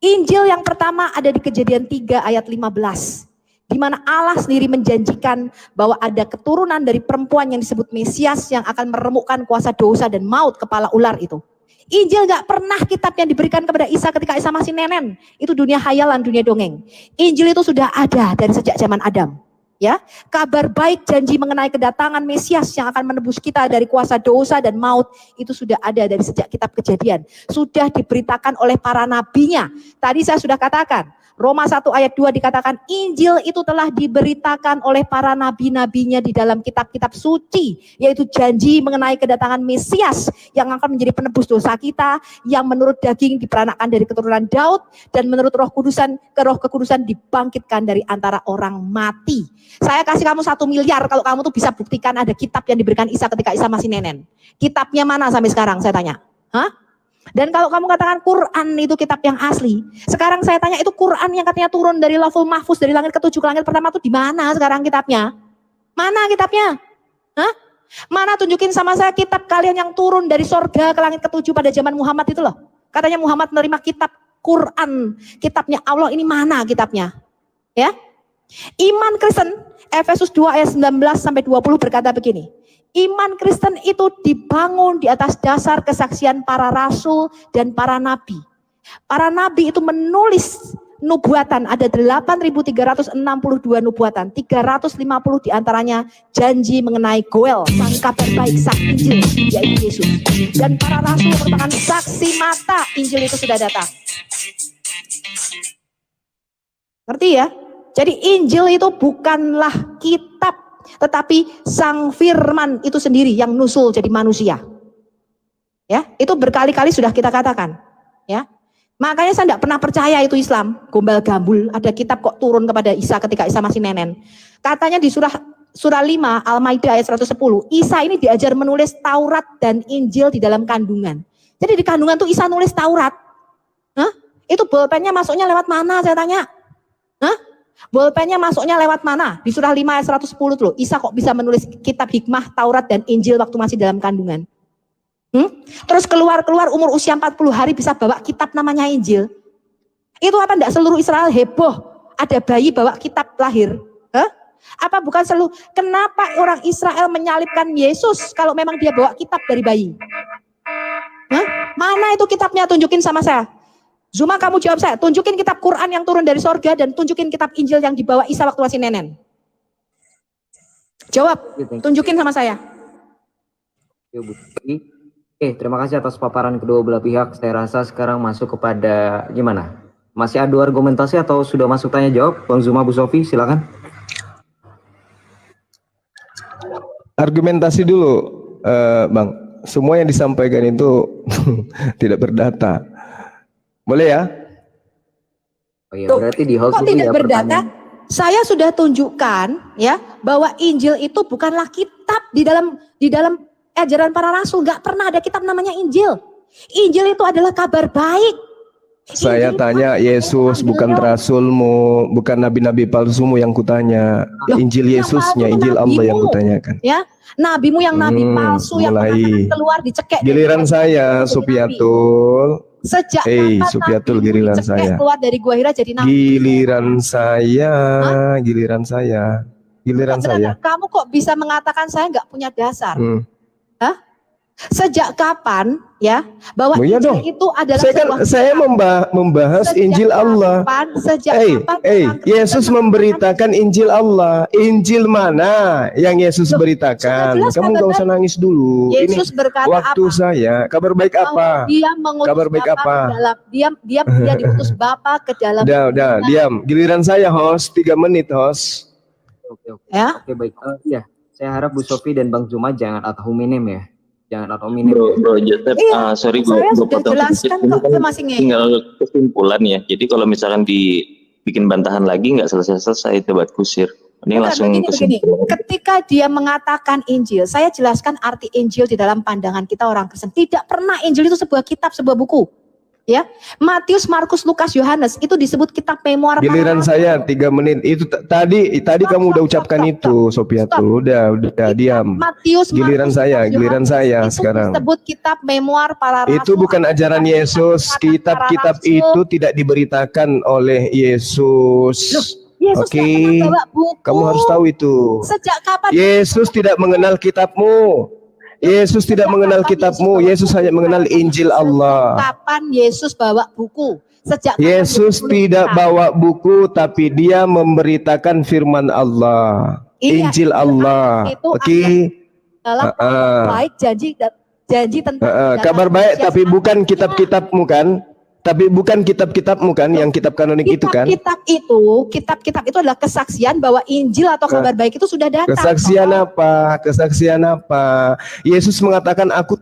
Speaker 1: Injil yang pertama ada di Kejadian 3 ayat 15. Di mana Allah sendiri menjanjikan bahwa ada keturunan dari perempuan yang disebut Mesias yang akan meremukkan kuasa dosa dan maut, kepala ular itu. Injil gak pernah kitab yang diberikan kepada Isa ketika Isa masih nenen. Itu dunia hayalan, dunia dongeng. Injil itu sudah ada dari sejak zaman Adam. Ya, kabar baik janji mengenai kedatangan Mesias yang akan menebus kita dari kuasa dosa dan maut itu sudah ada dari sejak kitab Kejadian. Sudah diberitakan oleh para nabinya. Tadi saya sudah katakan, Roma 1 ayat 2 dikatakan Injil itu telah diberitakan oleh para nabi-nabinya di dalam kitab-kitab suci, yaitu janji mengenai kedatangan Mesias yang akan menjadi penebus dosa kita, yang menurut daging diperanakkan dari keturunan Daud, dan menurut Roh Kekudusan dibangkitkan dari antara orang mati. Saya kasih kamu 1 miliar kalau kamu tuh bisa buktikan ada kitab yang diberikan Isa ketika Isa masih nenen. Kitabnya mana sampai sekarang, saya tanya? Hah? Dan kalau kamu katakan Quran itu kitab yang asli, sekarang saya tanya itu Quran yang katanya turun dari Lauhul Mahfuz, dari langit ke-7 ke langit pertama itu di mana sekarang kitabnya? Mana kitabnya? Hah? Mana tunjukin sama saya kitab kalian yang turun dari sorga ke langit ke-7 pada zaman Muhammad itu loh. Katanya Muhammad menerima kitab Quran, kitabnya Allah, ini mana kitabnya? Ya? Iman Kristen, Efesus 2 ayat 19 sampai 20 berkata begini. Iman Kristen itu dibangun di atas dasar kesaksian para rasul dan para nabi. Para nabi itu menulis nubuatan, ada 8.362 nubuatan, 350 diantaranya janji mengenai Goel, sang kabar baik, sang Injil, yaitu Yesus. Dan para rasul merupakan saksi mata Injil itu sudah datang. Ngerti ya? Jadi Injil itu bukanlah kitab, tetapi sang firman itu sendiri yang nusul jadi manusia. Ya, itu berkali-kali sudah kita katakan. Ya, makanya saya tidak pernah percaya itu Islam, gombal gambul. Ada kitab kok turun kepada Isa ketika Isa masih nenen. Katanya di surah 5 Al-Maidah ayat 110, Isa ini diajar menulis Taurat dan Injil di dalam kandungan. Jadi di kandungan tuh Isa nulis Taurat. Hah? Itu bolpennya masuknya lewat mana saya tanya? Hah? Bolpennya masuknya lewat mana? Di surah 5 ayat 110 tuh, Isa kok bisa menulis kitab hikmah, Taurat dan Injil waktu masih dalam kandungan? Terus keluar umur usia 40 hari bisa bawa kitab namanya Injil. Itu apa enggak seluruh Israel heboh ada bayi bawa kitab lahir? Hah? Apa bukan seluruh? Kenapa orang Israel menyalibkan Yesus kalau memang dia bawa kitab dari bayi? Hah? Mana itu kitabnya? Tunjukin sama saya. Zuma, kamu jawab saya, tunjukin kitab Quran yang turun dari sorga dan tunjukin kitab Injil yang dibawa Isa waktu masih nenen. Jawab, tunjukin sama saya.
Speaker 5: Oke, terima kasih atas paparan kedua belah pihak. Saya rasa sekarang masuk kepada gimana? Masih adu argumentasi atau sudah masuk tanya jawab? Bang Zuma, Bu Sofi, silakan.
Speaker 9: Argumentasi dulu, Bang. Semua yang disampaikan itu tidak berdata. Boleh ya?
Speaker 5: Oh iya, berarti di host
Speaker 1: kok
Speaker 5: dulu
Speaker 1: tidak
Speaker 5: ya
Speaker 1: berdata?
Speaker 5: pertanyaan.
Speaker 1: Saya sudah tunjukkan ya bahwa Injil itu bukanlah kitab di dalam ajaran para rasul. Gak pernah ada kitab namanya Injil. Injil itu adalah kabar baik.
Speaker 9: Saya tanya Yesus, bukan rasulmu, bukan nabi-nabi palsumu yang kutanya. Injil Yesusnya, Injil Allah yang kutanyakan.
Speaker 1: Ya, nabimu yang nabi palsu yang keluar dicekek.
Speaker 9: Giliran saya, Supiatul.
Speaker 1: Sejak kapan
Speaker 9: Supiatul, giliran saya.
Speaker 1: keluar dari Gua Hira jadi nabi?
Speaker 9: Giliran saya.
Speaker 1: Kamu kok bisa mengatakan saya nggak punya dasar? Hah? Sejak kapan ya bahwa Injil itu adalah
Speaker 9: saya membahas Injil Allah. Yesus memberitakan Injil Allah. Injil mana yang Yesus beritakan? Kamu nggak usah nangis dulu.
Speaker 1: Yesus berkata
Speaker 9: waktu
Speaker 1: apa?
Speaker 9: saya. Kabar baik apa?
Speaker 1: Dia mengutus
Speaker 9: kabar baik apa?
Speaker 1: Dia diutus Bapa ke dalam.
Speaker 9: Udah, diam. Giliran saya host 3 menit host.
Speaker 5: Oke.
Speaker 1: Ya?
Speaker 5: Oke, baik. Ya, saya harap Bu Sofi dan Bang Zuma jangan ad hominem ya.
Speaker 11: Bro Joseph, sorry gue potong sedikit. Ini kan tinggal kesimpulan ya. Jadi kalau misalkan dibikin bantahan lagi nggak selesai debat kusir. Ini langsung kesimpulan.
Speaker 1: Ketika dia mengatakan Injil, saya jelaskan arti Injil di dalam pandangan kita orang Kristen. Tidak pernah Injil itu sebuah kitab, sebuah buku. Ya, Matius, Markus, Lukas, Yohanes itu disebut kitab memoir.
Speaker 9: Giliran saya 3 menit. Itu tadi kamu udah ucapkan itu, Sopiatul. Udah diam.
Speaker 1: Matius,
Speaker 9: giliran saya sekarang.
Speaker 1: Disebut kitab memoir para rasul.
Speaker 9: Itu bukan ajaran Yesus. Kitab-kitab itu tidak diberitakan oleh Yesus. Oke. Kamu harus tahu itu.
Speaker 1: Sejak kapan
Speaker 9: Yesus tidak mengenal kitabmu? Yesus tidak mengenal kitabmu. Yesus hanya mengenal Injil Allah.
Speaker 1: Kapan Yesus bawa buku? Sejak
Speaker 9: Yesus tidak bawa buku, tapi dia memberitakan firman Allah. Injil Allah. Oke.
Speaker 1: Dalam baik janji tentang
Speaker 9: kabar baik, tapi bukan kitab-kitabmu kan? Tapi bukan kitab-kitabmu kan, yang kitab kanonik itu kan?
Speaker 1: Kitab-kitab itu adalah kesaksian bahwa Injil atau kabar baik itu sudah datang.
Speaker 9: Kesaksian apa? Kesaksian apa? Yesus mengatakan aku.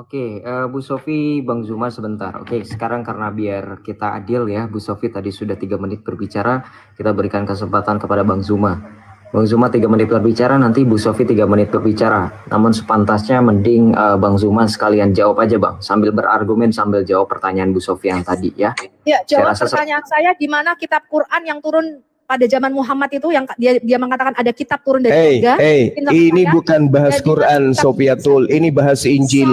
Speaker 5: Oke, Bu Sofi, Bang Zuma sebentar. Oke, sekarang karena biar kita adil ya, Bu Sofi tadi sudah 3 menit berbicara, kita berikan kesempatan kepada Bang Zuma. Bang Zuma 3 menit berbicara, nanti Bu Sofi 3 menit berbicara. Namun sepantasnya mending Bang Zuma sekalian jawab aja Bang, sambil berargumen sambil jawab pertanyaan Bu Sofi yang tadi ya.
Speaker 1: Ya, jawab pertanyaan saya di mana kitab Quran yang turun pada zaman Muhammad itu yang dia mengatakan ada kitab turun dari surga.
Speaker 9: Ini bukan bahas Quran, Sofiatul. Ini bahas Injil.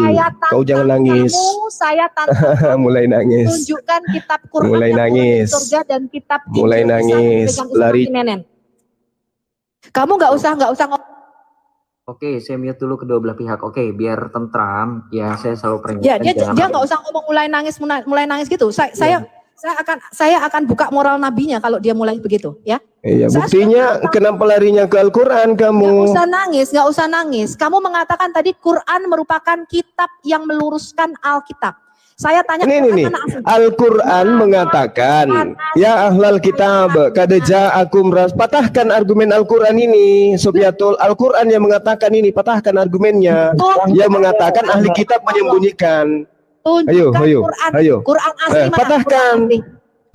Speaker 9: Kau jangan nangis.
Speaker 1: Saya tantang
Speaker 9: mulai nangis.
Speaker 1: tunjukkan kitab Quran
Speaker 9: Mulai
Speaker 1: yang
Speaker 9: nangis.
Speaker 1: turun dari surga dan kitab Injil
Speaker 9: Mulai nangis. Lari.
Speaker 1: Nenen. Kamu nggak usah
Speaker 5: Oke, saya mute dulu kedua belah pihak. Oke, biar tentram. Ya, saya selalu peringatkan.
Speaker 1: Ya, dia nggak usah ngomong mulai nangis gitu. Saya akan buka moral nabinya kalau dia mulai begitu, ya.
Speaker 9: Iya, buktinya kenapa larinya ke Al-Quran kamu?
Speaker 1: Nggak usah nangis. Kamu mengatakan tadi Quran merupakan kitab yang meluruskan Alkitab. Saya tanya,
Speaker 9: ini Al-Quran mengatakan, ya ahlal kitab, kad ja'akum ras. Patahkan argumen Al-Quran ini, Sofiatul. Al-Quran yang mengatakan ini, patahkan argumennya. Yang mengatakan ahli kitab menyembunyikan. Ayo.
Speaker 1: Quran asli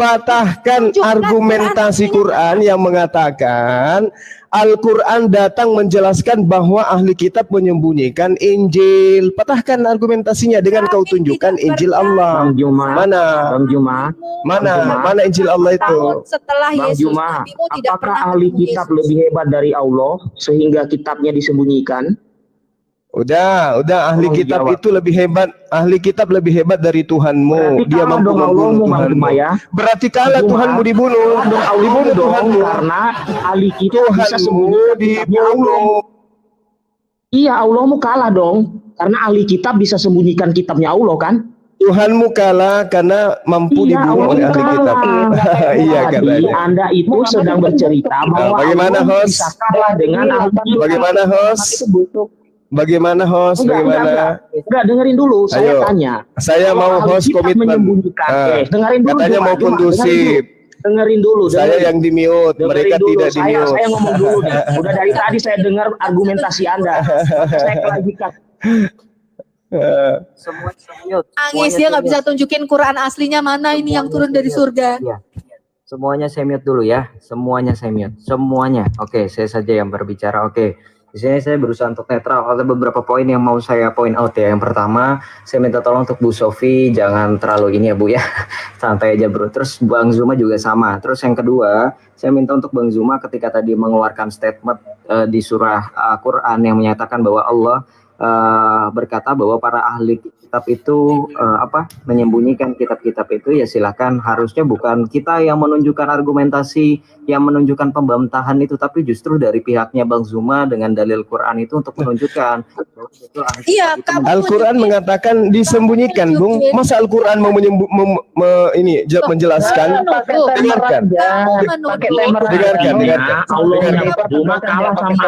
Speaker 9: Patahkan argumentasi Quran yang mengatakan Al-Quran datang menjelaskan bahwa ahli kitab menyembunyikan Injil. Patahkan argumentasinya dengan kau tunjukkan Injil Allah. Mana Injil Allah itu?
Speaker 1: Setelah
Speaker 8: Bang
Speaker 1: Yesus,
Speaker 8: Juma, apakah ahli kitab lebih hebat dari Allah sehingga kitabnya disembunyikan?
Speaker 9: Udah ahli kitab itu lebih hebat. Ahli kitab lebih hebat dari Tuhanmu. Dia mampu membunuh Tuhanmu. Berarti kalah Tuhanmu dibunuh. Dibunuh Tuhanmu
Speaker 8: karena ahli kitab bisa sembunyikan
Speaker 9: dibunuh.
Speaker 8: Iya, Allahmu kalah dong. Karena ahli kitab bisa sembunyikan kitabnya Allah kan?
Speaker 9: Tuhanmu kalah karena mampu dibunuh oleh ahli kitab. Iya katanya.
Speaker 8: Anda itu sedang bercerita bahwa
Speaker 9: bagaimana host?
Speaker 8: Bisa kalah dengan ahli kitab.
Speaker 9: Bagaimana host? Bagaimana host? Bagaimana?
Speaker 8: Enggak, dengerin dulu. Saya tanya.
Speaker 9: Saya mau host komitmen.
Speaker 8: Dengerin dulu.
Speaker 9: Katanya mau kondusif.
Speaker 8: Dengerin dulu.
Speaker 9: Saya yang di-mute, mereka tidak di-mute.
Speaker 8: Saya ngomong dulu deh. Udah dari tadi saya dengar argumentasi Anda. Saya klarifikasi.
Speaker 1: Nangis dia nggak bisa tunjukin Quran aslinya mana ini yang turun dari surga.
Speaker 5: Semuanya saya mute dulu ya. Semuanya saya mute. Semuanya. Oke, saya saja yang berbicara. Oke. Di sini saya berusaha untuk netral. Ada beberapa poin yang mau saya point out ya. Yang pertama, saya minta tolong untuk Bu Sofi jangan terlalu ini ya Bu ya. Santai aja bro. Terus Bang Zuma juga sama. Terus yang kedua, saya minta untuk Bang Zuma ketika tadi mengeluarkan statement di surah Quran yang menyatakan bahwa Allah berkata bahwa para ahli kitab itu menyembunyikan kitab-kitab itu, ya silakan. Harusnya bukan kita yang menunjukkan argumentasi, yang menunjukkan pembantaian itu, tapi justru dari pihaknya Bang Zuma dengan dalil Quran itu untuk menunjukkan.
Speaker 1: Iya,
Speaker 9: Al-Quran mengatakan disembunyikan, Bung. Masa Al-Quran mau menjelaskan?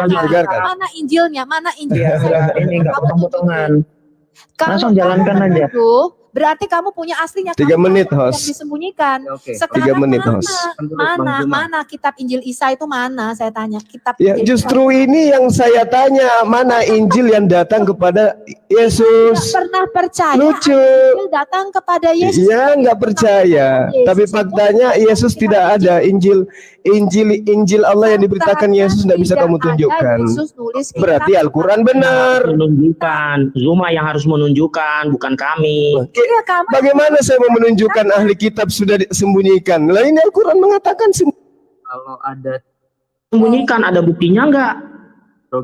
Speaker 9: Dengarkan.
Speaker 1: Mana Injilnya? Mana Injil?
Speaker 7: Ini enggak potong-potongan. Langsung jalankan aja.
Speaker 1: Berarti kamu punya aslinya.
Speaker 9: 3 menit host.
Speaker 1: Disembunyikan.
Speaker 9: Sekarang 3 menit host.
Speaker 1: Mana kitab Injil Isa itu mana? Saya tanya. Kitab
Speaker 9: ya
Speaker 1: Injil
Speaker 9: justru
Speaker 1: Isa.
Speaker 9: Ini yang saya tanya, mana Injil yang datang kepada Yesus?
Speaker 1: Tidak pernah percaya.
Speaker 9: Lucu.
Speaker 1: Injil datang kepada Yesus.
Speaker 9: Iya, nggak percaya. Tapi faktanya Yesus tidak ada. Injil Allah yang diberitakan Yesus nggak bisa kamu tunjukkan. Berarti Al-Quran benar.
Speaker 8: Menunjukkan. Zuma yang harus menunjukkan, bukan kami.
Speaker 9: Bagaimana saya mau menunjukkan ahli kitab sudah disembunyikan? Lah ini Al-Quran mengatakan
Speaker 5: kalau ada
Speaker 8: sembunyikan, ada buktinya enggak?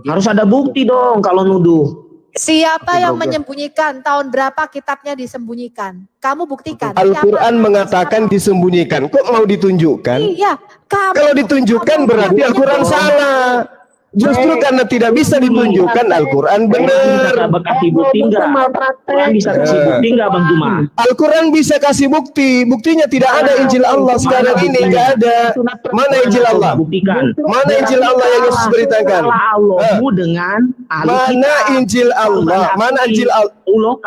Speaker 8: Harus ada bukti dong kalau nuduh.
Speaker 1: Siapa yang menyembunyikan? Tahun berapa kitabnya disembunyikan? Kamu buktikan.
Speaker 9: Al-Quran mengatakan disembunyikan. Kok mau ditunjukkan?
Speaker 1: Iya.
Speaker 9: Kalau ditunjukkan berarti Al-Quran salah. Justru karena tidak bisa ditunjukkan Al-Quran benar.
Speaker 8: Kasih bukti enggak? Al-Quran bisa kasih bukti enggak Bang Juma?
Speaker 9: Al-Quran bisa kasih bukti. Buktinya tidak ada Injil Allah sekarang ini, enggak ada. Mana Injil Allah? Mana Injil Allah yang Yesus beritakan? Mana Injil Allah? Mana Injil Allah?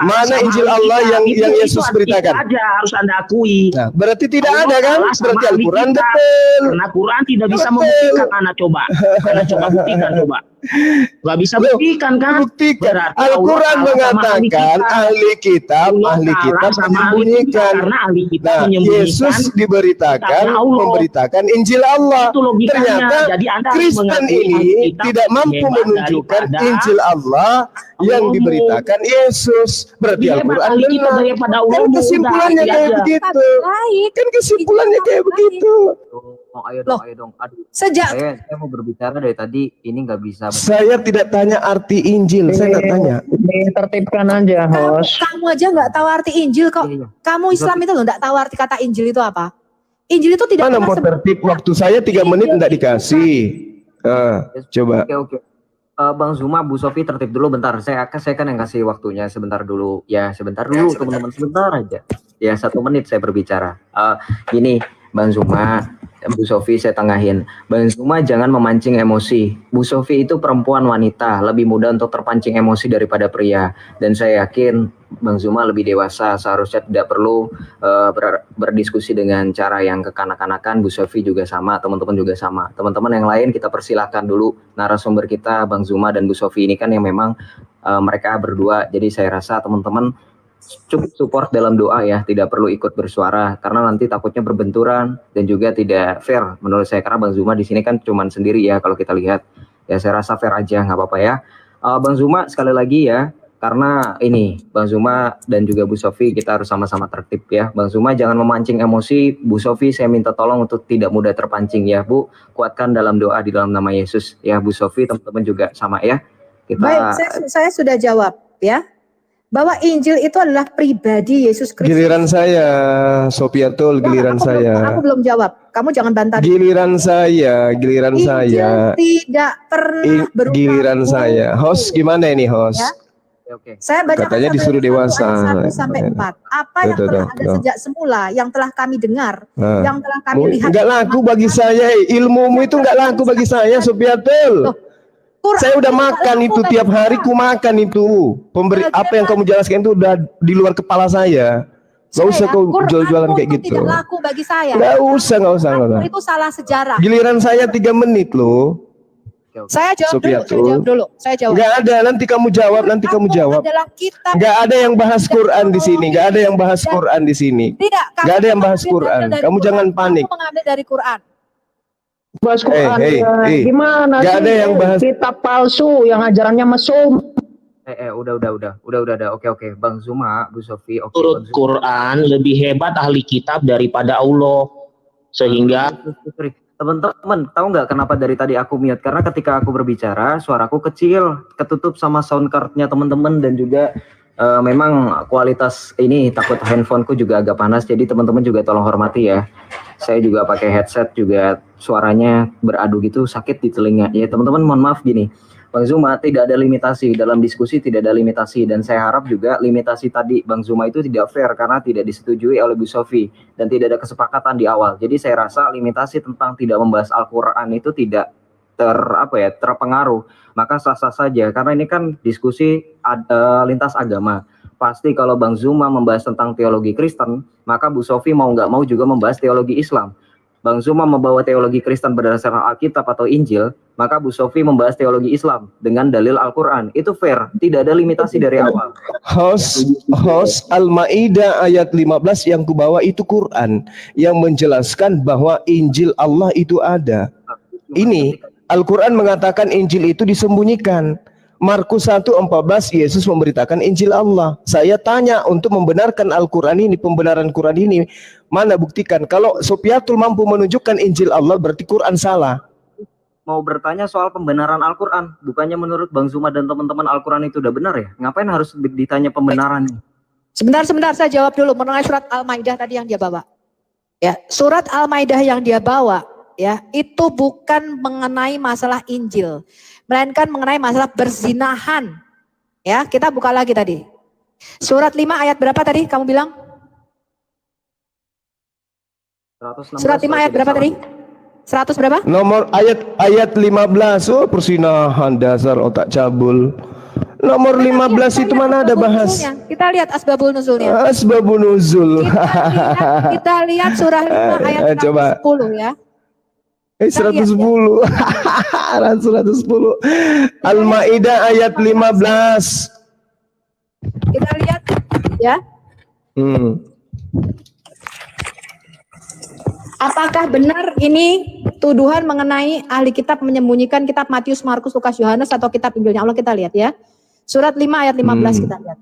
Speaker 9: Mana Injil Allah yang Yesus beritakan?
Speaker 8: Harus Anda akui.
Speaker 9: Nah, berarti tidak ada kan? Berarti Al-Quran betul.
Speaker 8: Karena Quran tidak bisa membuktikan. Anak coba buktikan coba. Gak bisa buktikan kan?
Speaker 9: Buktikan. Al-Quran mengatakan ahli kitab menyembunyikan.
Speaker 8: Karena ahli kitab
Speaker 9: Nah,
Speaker 8: menyembunyikan.
Speaker 9: Yesus memberitakan Injil Allah. Ternyata Kristen ini tidak mampu menunjukkan Injil Allah yang diberitakan Yesus. Berarti Al-Quran benar. Kan kesimpulannya kayak begitu. Kan kesimpulannya kayak begitu.
Speaker 5: Oh, ayo
Speaker 1: Loh,
Speaker 5: dong, ayo dong. Aduh,
Speaker 1: sejak
Speaker 5: saya mau berbicara dari tadi, ini nggak bisa.
Speaker 9: Saya tidak tanya arti Injil, saya nggak tanya.
Speaker 7: Ditertibkan aja, host.
Speaker 1: kamu aja nggak tahu arti Injil kok.
Speaker 5: Iya, iya.
Speaker 1: Kamu Islam itu loh nggak tahu arti kata Injil itu apa. Injil itu tidak
Speaker 9: Mana
Speaker 1: pernah
Speaker 9: mau tertib, waktu saya 3 menit nggak dikasih. Coba.
Speaker 5: Oke. Bang Zuma, Bu Sofi tertib dulu bentar. Saya kan yang kasih waktunya sebentar dulu. Ya, sebentar dulu teman-teman, sebentar aja. Ya, 1 menit saya berbicara. Gini, Bang Zuma, Bu Sofi saya tengahin. Bang Zuma jangan memancing emosi. Bu Sofi itu perempuan wanita, lebih mudah untuk terpancing emosi daripada pria. Dan saya yakin Bang Zuma lebih dewasa, seharusnya tidak perlu berdiskusi dengan cara yang kekanak-kanakan. Bu Sofi juga sama, teman-teman juga sama. Teman-teman yang lain kita persilahkan dulu. Narasumber kita Bang Zuma dan Bu Sofi ini kan yang memang mereka berdua. Jadi saya rasa teman-teman cukup support dalam doa ya, tidak perlu ikut bersuara karena nanti takutnya berbenturan dan juga tidak fair menurut saya, karena Bang Zuma di sini kan cuman sendiri ya, kalau kita lihat ya saya rasa fair aja, nggak apa-apa ya. Bang Zuma sekali lagi ya, karena ini Bang Zuma dan juga Bu Sofi kita harus sama-sama tertib ya. Bang Zuma jangan memancing emosi. Bu Sofi saya minta tolong untuk tidak mudah terpancing ya Bu, kuatkan dalam doa di dalam nama Yesus ya. Bu Sofi teman-teman juga sama ya.
Speaker 1: Baik, saya sudah jawab ya, bahwa Injil itu adalah pribadi Yesus Kristus.
Speaker 9: Giliran saya, Sofiatul, giliran saya.
Speaker 1: Aku belum jawab. Kamu jangan bantah.
Speaker 9: Giliran saya.
Speaker 1: Injil tidak pernah berubah.
Speaker 9: Giliran saya. Host gimana ini host?
Speaker 1: Ya?
Speaker 5: Oke.
Speaker 1: Saya baca
Speaker 9: Katanya disuruh dewasa.
Speaker 1: 1 sampai 4. Apa yang telah ada sejak semula, yang telah kami dengar, yang telah kami lihat.
Speaker 9: Enggak laku bagi saya. Ilmumu itu enggak laku bagi saya, Sofiatul. Saya udah makan itu tiap hari, ku makan itu. Apa yang kamu jelaskan itu udah di luar kepala saya. Gak usah kau jual-jualan kayak gitu.
Speaker 1: Tidak laku bagi saya.
Speaker 9: Gak usah.
Speaker 1: Itu salah sejarah.
Speaker 9: Giliran saya 3 menit loh.
Speaker 1: Saya jawab dulu. Saya jawab.
Speaker 9: Gak ada, nanti kamu jawab. Gak ada yang bahas Quran di sini. Gak ada yang bahas Quran di sini.
Speaker 1: Tidak.
Speaker 9: Gak ada yang bahas Quran. Kamu jangan panik.
Speaker 1: Kamu mengambil dari Quran.
Speaker 7: Bahas Quran gimana
Speaker 9: gak
Speaker 7: sih?
Speaker 9: Ada yang bahas
Speaker 7: kitab palsu yang ajarannya mesum.
Speaker 5: Udah. Oke. Bang Zuma, Bu Sofi.
Speaker 8: Menurut Quran lebih hebat ahli kitab daripada Allah. Sehingga
Speaker 5: teman-teman tahu nggak kenapa dari tadi aku mute? Karena ketika aku berbicara suaraku kecil, ketutup sama sound cardnya teman-teman, dan juga memang kualitas ini takut handphoneku juga agak panas, jadi teman-teman juga tolong hormati ya. Saya juga pakai headset juga suaranya beradu gitu, sakit di telinga ya teman-teman, mohon maaf. Gini Bang Zuma, tidak ada limitasi dalam diskusi, tidak ada limitasi, dan saya harap juga limitasi tadi Bang Zuma itu tidak fair karena tidak disetujui oleh Bu Sofi dan tidak ada kesepakatan di awal. Jadi saya rasa limitasi tentang tidak membahas Al-Quran itu tidak terpengaruh, maka sah-sah saja karena ini kan diskusi lintas agama. Pasti kalau Bang Zuma membahas tentang teologi Kristen, maka Bu Sofi mau nggak mau juga membahas teologi Islam. Bang Zuma membawa teologi Kristen berdasarkan Alkitab atau Injil, maka Bu Sofi membahas teologi Islam dengan dalil Al-Quran. Itu fair, tidak ada limitasi dari awal.
Speaker 9: Host Al-Maidah ayat 15 yang kubawa itu Quran yang menjelaskan bahwa Injil Allah itu ada. Ini Al-Quran mengatakan Injil itu disembunyikan. Markus 1:14 Yesus memberitakan Injil Allah. Saya tanya untuk membenarkan Al-Quran ini, pembenaran Quran ini, mana buktikan? Kalau Sofiatul mampu menunjukkan Injil Allah, berarti Quran salah.
Speaker 5: Mau bertanya soal pembenaran Al-Quran, bukannya menurut Bang Zuma dan teman-teman Al-Quran itu udah benar ya? Ngapain harus ditanya pembenaran?
Speaker 1: Sebentar, saya jawab dulu mengenai surat Al-Maidah tadi yang dia bawa. Ya, surat Al-Maidah yang dia bawa ya, itu bukan mengenai masalah Injil, melainkan mengenai masalah berzinahan. Ya, kita buka lagi tadi. Surat 5 ayat berapa tadi kamu bilang? Surat 5 ayat berapa tadi? 100 berapa?
Speaker 9: Nomor ayat 15. Oh, persinahan dasar otak cabul. Nomor 15 itu mana ada bahas?
Speaker 1: Kita lihat asbabul nuzulnya.
Speaker 9: Asbabun nuzul.
Speaker 1: Kita lihat surah 5 ayat 110 ya.
Speaker 9: 110. 110. Al-Maidah ayat 15.
Speaker 1: Kita lihat ya. Apakah benar ini tuduhan mengenai ahli kitab menyembunyikan kitab Matius, Markus, Lukas, Yohanes atau kitab Injilnya Allah? Kita lihat ya. Surat 5 ayat 15 kita lihat.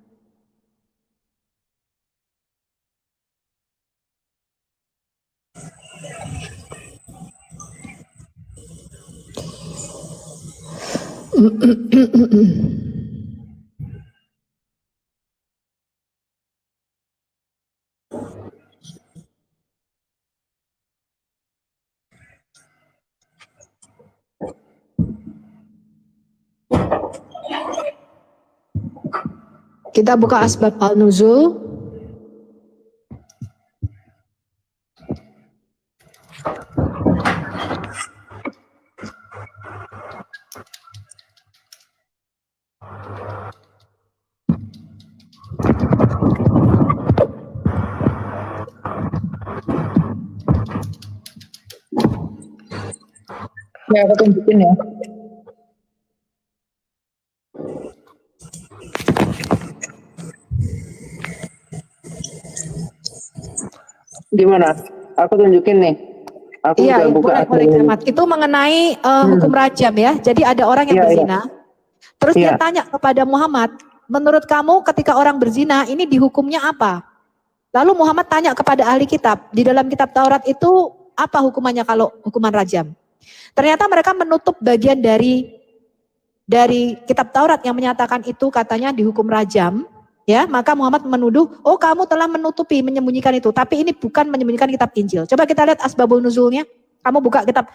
Speaker 1: Kita buka asbab al-nuzul.
Speaker 7: Ya, aku tunjukin ya. Gimana? Aku tunjukin nih. Aku
Speaker 1: Iya,
Speaker 7: udah buka
Speaker 1: boleh Camat. Itu mengenai hukum rajam ya. Jadi ada orang yang
Speaker 7: Iya,
Speaker 1: berzina, terus dia
Speaker 7: Iya.
Speaker 1: tanya kepada Muhammad, menurut kamu ketika orang berzina ini dihukumnya apa? Lalu Muhammad tanya kepada ahli kitab, di dalam kitab Taurat itu apa hukumannya kalau hukuman rajam? Ternyata mereka menutup bagian dari kitab Taurat yang menyatakan itu katanya dihukum rajam. Ya, maka Muhammad menuduh, oh kamu telah menutupi, menyembunyikan itu. Tapi ini bukan menyembunyikan kitab Injil. Coba kita lihat asbabul nuzulnya. Kamu buka kitab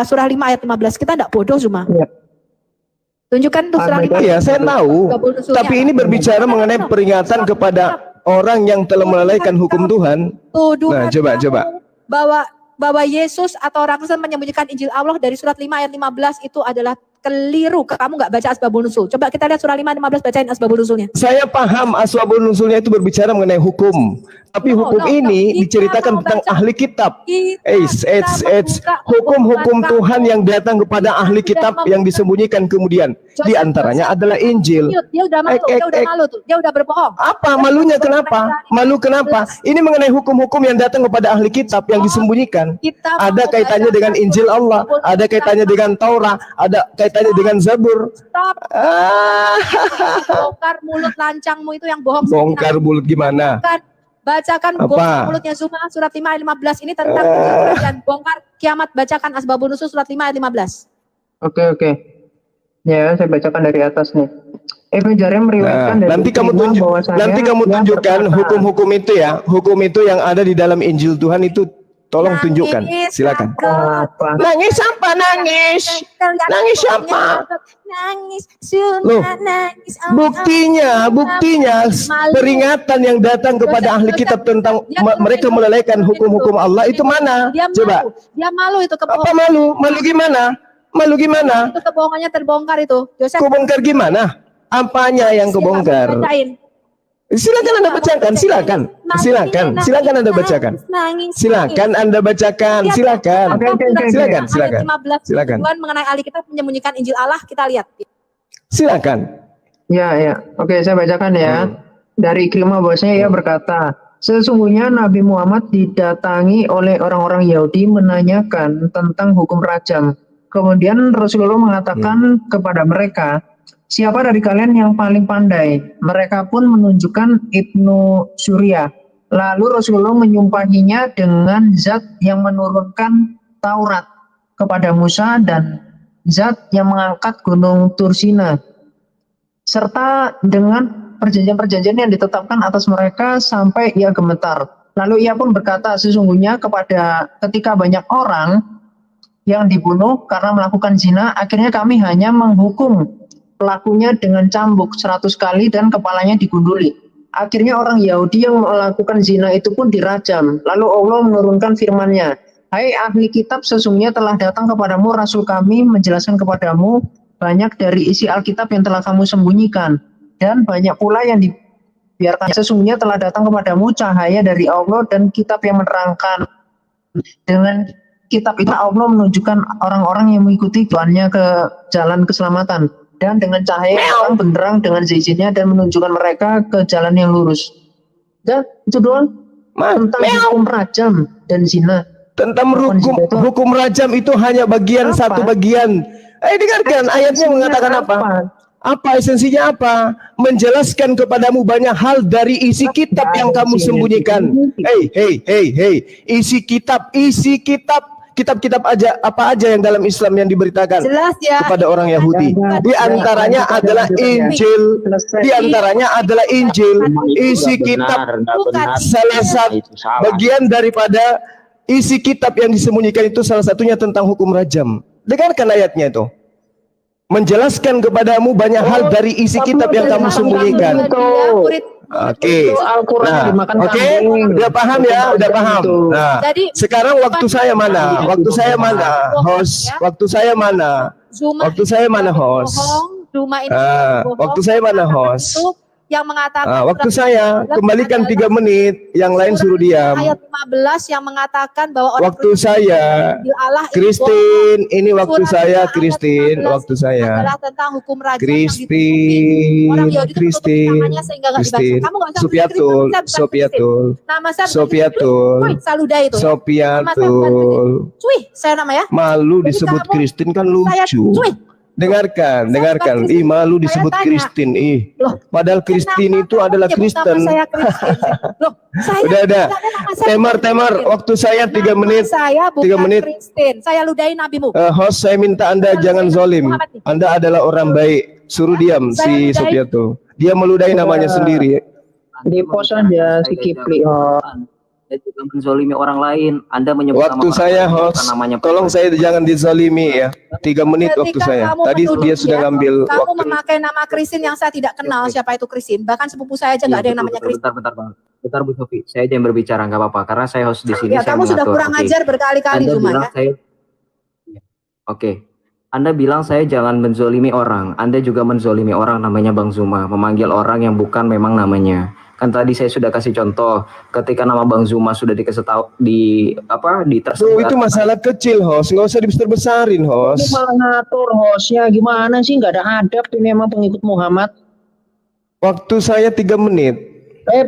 Speaker 1: surah 5 ayat 15. Kita enggak bodoh cuma.
Speaker 7: Ya.
Speaker 1: Tunjukkan tuh surah 5.
Speaker 9: Iya, saya tahu. Tapi ini berbicara mengenai peringatan kepada orang yang telah melalaikan hukum Tuhan. Nah, coba.
Speaker 1: Bahwa Yesus atau orang Kristen menyembunyikan Injil Allah dari surat 5 ayat 15 itu adalah keliru. Kamu nggak baca asbabun nuzul. Coba kita lihat surah 5 15, bacain asbabun nuzulnya.
Speaker 9: Saya paham asbabun nuzulnya itu berbicara mengenai hukum. Tapi hukum ini diceritakan tentang ahli kitab. Hukum-hukum Tuhan yang datang kepada ahli kitab yang disembunyikan kemudian. Di antaranya adalah Injil.
Speaker 1: Dia udah malu, dia udah malu tuh. Dia udah berbohong.
Speaker 9: Apa malunya kenapa? Malu kenapa? Ini mengenai hukum-hukum yang datang kepada ahli kitab yang disembunyikan. Ada kaitannya dengan Injil Allah, ada kaitannya dengan Taurat, ada kaitannya dengan Zabur.
Speaker 1: Stop. Bongkar mulut lancangmu itu yang bohong.
Speaker 9: Bongkar mulut gimana?
Speaker 1: Bacakan bongkar mulutnya Zuma surat 5 ayat 15 ini tentang dan bongkar kiamat. Bacakan asbabun nuzul surat 5 ayat 15.
Speaker 7: Oke. Ya, saya bacakan dari atas nih. Ibnu Jarir meriwayatkan dari
Speaker 9: nanti kamu tunjukkan hukum-hukum itu ya, hukum itu yang ada di dalam Injil Tuhan itu tolong tunjukkan. Silakan. Nangis apa nangis? Nangis siapa?
Speaker 1: Nangis.
Speaker 9: Loh, buktinya peringatan yang datang kepada ahli kitab tentang mereka melalaikan hukum-hukum Allah itu mana? Coba.
Speaker 1: Dia malu itu kebohongan.
Speaker 9: Apa malu? Malu gimana? Malu gimana?
Speaker 1: Itu kebohongannya terbongkar itu.
Speaker 9: Kebongkar gimana? Apanya yang kebongkar? Silakan Anda bacakan, silakan Anda bacakan. Silakan Anda bacakan, silakan.
Speaker 1: Tuhan mengenai ahli kitab menyembunyikan Injil Allah, kita lihat.
Speaker 7: Silakan. Ya. Oke, saya bacakan ya. Dari Ikrimah bahwasanya ia berkata, sesungguhnya Nabi Muhammad didatangi oleh orang-orang Yahudi menanyakan tentang hukum rajam. Kemudian Rasulullah mengatakan kepada mereka, siapa dari kalian yang paling pandai? Mereka pun menunjukkan Ibnu Surya. Lalu Rasulullah menyumpahinya dengan zat yang menurunkan Taurat kepada Musa dan zat yang mengangkat gunung Tursina. Serta dengan perjanjian-perjanjian yang ditetapkan atas mereka sampai ia gemetar. Lalu ia pun berkata, sesungguhnya ketika banyak orang yang dibunuh karena melakukan zina, akhirnya kami hanya menghukum pelakunya dengan cambuk 100 kali dan kepalanya digunduli. Akhirnya orang Yahudi yang melakukan zina itu pun dirajam. Lalu Allah menurunkan firman-Nya, hai ahli kitab, sesungguhnya telah datang kepadamu Rasul kami menjelaskan kepadamu banyak dari isi Alkitab yang telah kamu sembunyikan. Dan banyak pula yang dibiarkan. Sesungguhnya telah datang kepadamu cahaya dari Allah dan kitab yang menerangkan. Dengan kitab itu Allah menunjukkan orang-orang yang mengikuti Tuhannya ke jalan keselamatan. Dan dengan cahaya yang benderang dengan izinnya dan menunjukkan mereka ke jalan yang lurus. Dan itu doang tentang hukum rajam dan zina.
Speaker 9: Tentang hukum rajam itu hanya satu bagian. Dengarkan ayatnya mengatakan apa? Apa esensinya apa? Menjelaskan kepadamu banyak hal dari isi kitab yang kamu sembunyikan. Isi kitab kitab-kitab aja apa aja yang dalam Islam yang diberitakan
Speaker 1: Jelas ya.
Speaker 9: kepada orang Yahudi. Di antaranya adalah Injil. Di antaranya adalah Injil. Isi kitab salah satu bagian daripada isi kitab yang disembunyikan itu salah satunya tentang hukum rajam. Dengarkan ayatnya itu. Menjelaskan kepadamu banyak hal dari isi kitab yang kamu sembunyikan. Oke, nah, oke, udah paham ya, udah paham. Nah, sekarang waktu saya mana? Waktu saya mana, host? Waktu saya mana? Waktu saya mana, host? Waktu saya mana, host?
Speaker 1: Yang mengatakan
Speaker 9: waktu saya kembalikan 3 menit, yang lain suruh diam.
Speaker 1: Ayat 15 yang mengatakan bahwa orang
Speaker 9: waktu saya Kristin, ini waktu saya Kristin, waktu saya
Speaker 1: adalah tentang hukum rajam
Speaker 9: Kristin, Sopiatul,
Speaker 1: saya nama ya.
Speaker 9: Malu disebut Kristin kan lucu. Dengarkan. Ih, malu disebut Kristin. Ih, padahal Kristin itu adalah Kristen. Udah. Temar. Waktu saya 3 menit. 3 menit.
Speaker 1: Kristen. Saya ludahi nabimu.
Speaker 9: Host, saya minta Anda jangan zolim. Anda adalah orang baik. Suruh diam si Sopiato. Dia meludahi namanya sendiri.
Speaker 7: Di pos aja si Kipli.
Speaker 5: Anda juga menzolimi orang lain. Anda menyebut
Speaker 9: waktu
Speaker 5: nama
Speaker 9: saya host, tolong saya jangan dizolimi ya. 3 menit waktu saya. Tadi dia sudah ngambil
Speaker 1: kamu
Speaker 9: waktu.
Speaker 1: memakai nama Kristin yang saya tidak kenal siapa itu Kristin. Bahkan sepupu saya aja nggak ada yang namanya Kristin.
Speaker 5: Bentar Bu Sofi, saya aja yang berbicara nggak apa-apa karena saya host di sini.
Speaker 1: Ya, kamu sudah kurang ajar berkali-kali Zuma ya.
Speaker 5: Oke. Anda bilang saya jangan menzolimi orang. Anda juga menzolimi orang namanya Bang Zuma, memanggil orang yang bukan memang namanya. Kan tadi saya sudah kasih contoh ketika nama Bang Zuma sudah dikasih tahu di tersebar.
Speaker 9: Itu masalah kecil host, nggak usah dibesar-besarin host.
Speaker 7: Ini malah ngatur hostnya gimana sih, nggak ada adab ini emang pengikut Muhammad.
Speaker 9: Waktu saya 3 menit.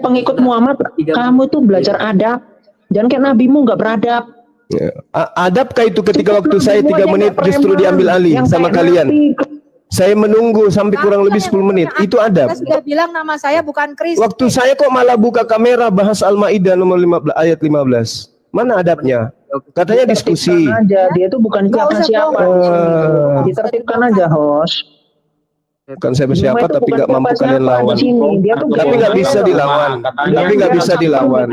Speaker 7: Pengikut Muhammad, kamu itu belajar adab. Jangan kayak nabimu nggak beradab.
Speaker 9: Ya. Adabkah itu ketika waktu saya 3 menit justru diambil alih sama kalian? Saya menunggu sampai kurang lebih 10 menit. Itu adab.
Speaker 1: Saya sudah bilang nama saya bukan Kristin.
Speaker 9: Waktu saya kok malah buka kamera bahas Al-Maidah nomor 15, ayat 15. Mana adabnya? Katanya diskusi.
Speaker 7: Aja. Dia itu bukan siapa-siapa. Ditertibkan aja host.
Speaker 9: Bukan siapa-siapa tapi nggak mampu kalian lawan. Tapi nggak bisa dilawan. Tapi nggak bisa dilawan.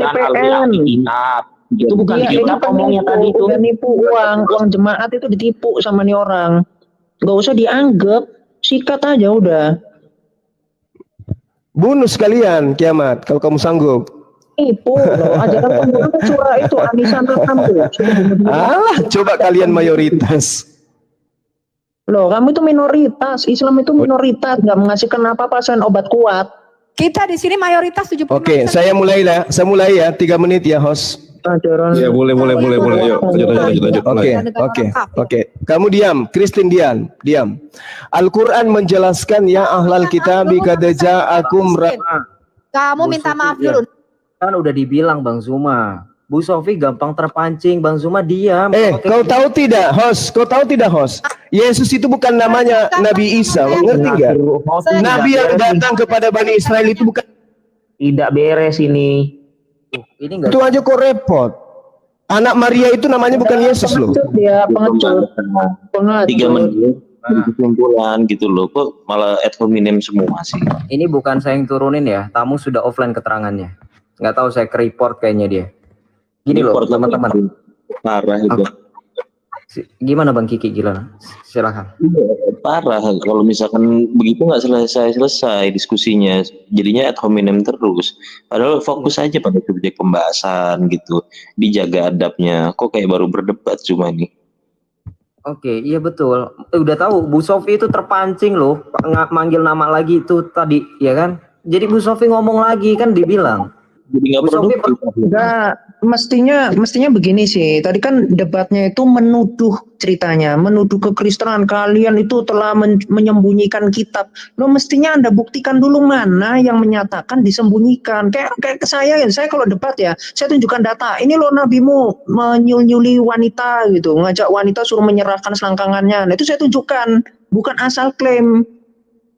Speaker 7: Itu bukan kitab ngomongnya tadi itu. Udah nipu uang jemaat itu ditipu sama nih orang. Gak usah dianggap, sikat aja udah.
Speaker 9: Bunuh sekalian kiamat kalau kamu sanggup.
Speaker 7: Ibu loh, ajaran pembunuhan curah itu anisan kamu.
Speaker 9: Alah, coba kalian mayoritas.
Speaker 7: Loh, kamu itu minoritas. Islam itu minoritas, nggak menghasilkan apa-apa selain obat kuat.
Speaker 1: Kita di sini mayoritas 70%.
Speaker 9: Oke, saya mulai ya 3 menit ya host.
Speaker 10: Ya boleh. Yuk, lanjut. Oke. Kamu diam,
Speaker 9: Kristin diam. Al-Quran menjelaskan ya ahlal kitabi qad ja'akum.
Speaker 1: Kamu minta maaf dulu.
Speaker 5: Kan udah dibilang Bang Zuma. Bu Sofi gampang terpancing, Bang Zuma diam.
Speaker 9: Kau tahu tidak, host? Yesus itu bukan namanya Nabi Isa, ngerti nggak? Nabi yang datang kepada Bani Israel itu bukan.
Speaker 8: Tidak beres ini.
Speaker 9: Itu aja kok repot. Anak Maria itu namanya bukan Yesus loh.
Speaker 7: Dia pengecut.
Speaker 11: 3 menit kesimpulan gitu loh, kok malah ad hominem semua sih.
Speaker 5: Ini bukan saya yang turunin ya, tamu sudah offline keterangannya. Nggak tahu saya ke report kayaknya dia. Gini loh teman-teman.
Speaker 11: Parah itu.
Speaker 5: Gimana Bang Kiki, gila? Silakan.
Speaker 11: Parah, kalau misalkan begitu nggak selesai diskusinya, jadinya ad hominem terus. Padahal fokus aja pada subjek pembahasan gitu, dijaga adabnya. Kok kayak baru berdebat cuma nih.
Speaker 5: Oke, iya betul. Udah tahu Bu Sofi itu terpancing loh, manggil nama lagi itu tadi, ya kan? Jadi Bu Sofi ngomong lagi kan dibilang.
Speaker 11: Jadi nggak produktif.
Speaker 7: Enggak, mestinya begini sih. Tadi kan debatnya itu menuduh ceritanya, menuduh kekristenan kalian itu telah menyembunyikan kitab. Lo mestinya Anda buktikan dulu mana yang menyatakan disembunyikan. Kayak ke saya kalau debat ya, saya tunjukkan data. Ini lo nabimu menyuli wanita gitu, ngajak wanita suruh menyerahkan selangkangannya. Nah, itu saya tunjukkan, bukan asal klaim.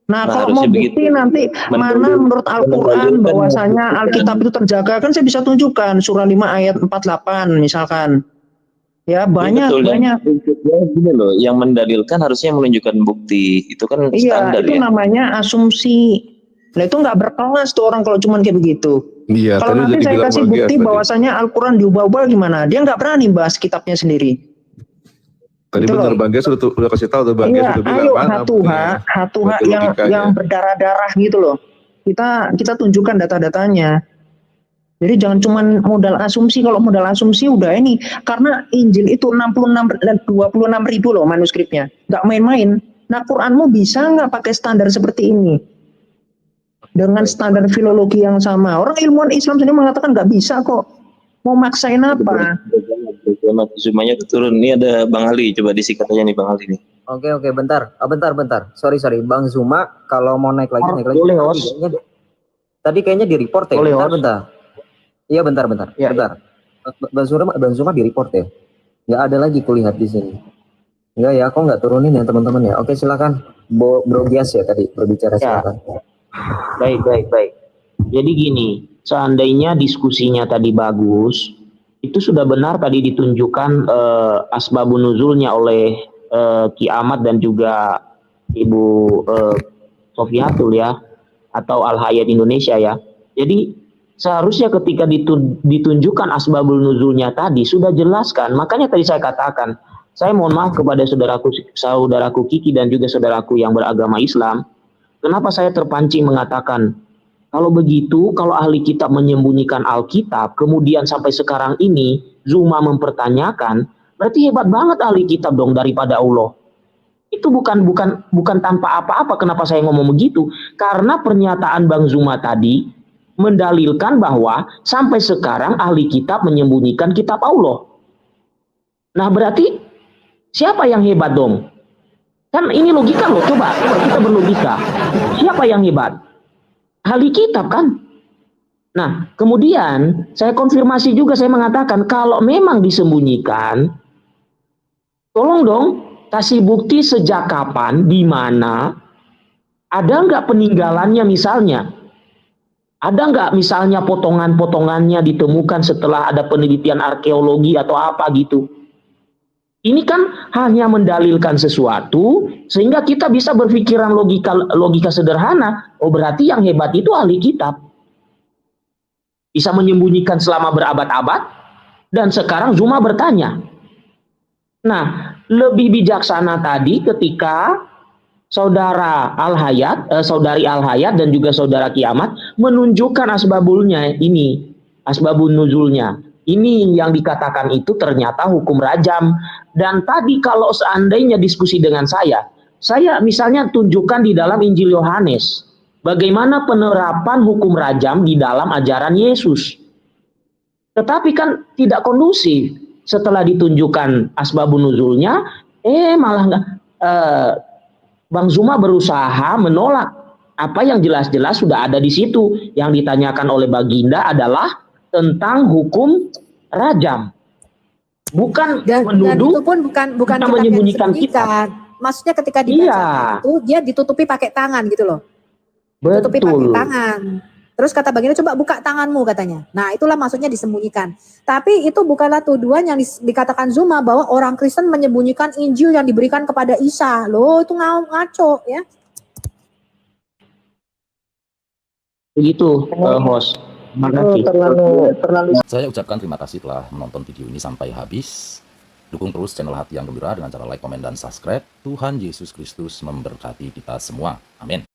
Speaker 7: Nah, kalau mau bukti nanti mana menurut Al-Quran bahwasanya Alkitab itu terjaga, kan saya bisa tunjukkan surah 5 ayat 48 misalkan. Ya
Speaker 11: Ya,
Speaker 7: banyak
Speaker 11: betul.
Speaker 7: banyak.
Speaker 11: Ya, gini loh, yang mendalilkan harusnya menunjukkan bukti. Itu kan
Speaker 7: Iya,
Speaker 11: standar
Speaker 7: itu
Speaker 11: ya.
Speaker 7: namanya asumsi. Nah itu nggak berkelas tuh orang kalau cuman kayak begitu.
Speaker 10: Iya,
Speaker 7: Kalau
Speaker 10: tadi
Speaker 7: nanti
Speaker 10: udah
Speaker 7: saya
Speaker 10: dibilang
Speaker 7: kasih
Speaker 10: Bang
Speaker 7: bukti
Speaker 10: Gias tadi.
Speaker 7: bahwasanya Al-Quran diubah-ubah gimana? Dia nggak berani bahas kitabnya sendiri.
Speaker 10: Tadi
Speaker 7: Gitu
Speaker 10: bener
Speaker 7: loh.
Speaker 10: Bang Gias udah kasih tahu tuh, Bang Gias
Speaker 7: Iya,
Speaker 10: udah bilang
Speaker 7: ayo
Speaker 10: mana buktinya.
Speaker 7: hatuha
Speaker 10: Berarti
Speaker 7: yang
Speaker 10: logikanya.
Speaker 7: berdarah-darah gitu loh. Kita tunjukkan data-datanya. Jadi jangan cuman modal asumsi. Kalau modal asumsi udah ini, karena Injil itu 26 ribu loh manuskripnya, nggak main-main. Nah Quranmu bisa nggak pakai standar seperti ini dengan standar filologi yang sama? Orang ilmuwan Islam sendiri mengatakan nggak bisa kok. Mau maksain apa?
Speaker 11: Semuanya turun. Ini ada Bang Ali, coba disikat aja nih Bang Ali nih.
Speaker 5: Oke, bentar. Bentar. Sorry. Bang Zuma, kalau mau naik lagi.
Speaker 8: Boleh, host.
Speaker 5: Tadi kayaknya di report ya.
Speaker 8: Boleh,
Speaker 5: Bentar. Iya, bentar.
Speaker 8: Ya,
Speaker 5: Bentar. Bang Zuma di report ya. Nggak ada lagi kulihat di sini. Enggak ya, aku nggak turunin ya teman-teman ya. Oke, silakan. Bro Gias ya tadi berbicara,
Speaker 8: Ya.
Speaker 5: silakan.
Speaker 8: Baik. Jadi gini, seandainya diskusinya tadi bagus, itu sudah benar tadi ditunjukkan asbabun nuzulnya oleh Ki Ahmad dan juga Ibu Sofiatul ya, atau Al Hayat Indonesia ya. Jadi seharusnya ketika ditunjukkan asbabul nuzulnya tadi sudah jelaskan. Makanya tadi saya katakan, saya mohon maaf kepada saudaraku Kiki dan juga saudaraku yang beragama Islam. Kenapa saya terpancing mengatakan, kalau begitu, kalau ahli kitab menyembunyikan Alkitab, kemudian sampai sekarang ini Zuma mempertanyakan, berarti hebat banget ahli kitab dong daripada Allah. Itu bukan tanpa apa-apa. Kenapa saya ngomong begitu? Karena pernyataan Bang Zuma tadi mendalilkan bahwa sampai sekarang ahli kitab menyembunyikan kitab Allah. Nah berarti siapa yang hebat dong? Kan ini logika loh, coba kita berlogika. Siapa yang hebat? Ahli kitab kan? Nah, kemudian saya konfirmasi juga, saya mengatakan kalau memang disembunyikan, tolong dong kasih bukti sejak kapan, di mana, ada nggak peninggalannya misalnya? Ada nggak misalnya potongan-potongannya ditemukan setelah ada penelitian arkeologi atau apa gitu? Ini kan hanya mendalilkan sesuatu sehingga kita bisa berpikiran logika sederhana. Oh berarti yang hebat itu ahli kitab. Bisa menyembunyikan selama berabad-abad dan sekarang Zuma bertanya. Nah, lebih bijaksana tadi ketika saudara saudari Al Hayat dan juga saudara Kiamat menunjukkan asbabulnya ini, asbabun nuzulnya. Ini yang dikatakan itu ternyata hukum rajam. Dan tadi kalau seandainya diskusi dengan saya misalnya tunjukkan di dalam Injil Yohanes, bagaimana penerapan hukum rajam di dalam ajaran Yesus. Tetapi kan tidak kondusif. Setelah ditunjukkan asbabun nuzulnya, malah nggak. Bang Zuma berusaha menolak apa yang jelas-jelas sudah ada di situ. Yang ditanyakan oleh Baginda adalah tentang hukum rajam, bukan menuduh,
Speaker 1: dan itu pun bukan kitab
Speaker 8: menyembunyikan
Speaker 1: yang disembunyikan. Maksudnya ketika dibaca itu dia ditutupi pakai tangan gitu loh. Ditutupi pakai tangan. Terus kata Baginda, coba buka tanganmu katanya. Nah itulah maksudnya disembunyikan. Tapi itu bukanlah tuduhan yang dikatakan Zuma bahwa orang Kristen menyembunyikan Injil yang diberikan kepada Isa. Loh itu ngaco ya.
Speaker 8: Begitu host.
Speaker 2: Terlalu. Saya ucapkan terima kasih telah menonton video ini sampai habis. Dukung terus channel Hati yang Gembira dengan cara like, komen, dan subscribe. Tuhan Yesus Kristus memberkati kita semua. Amin.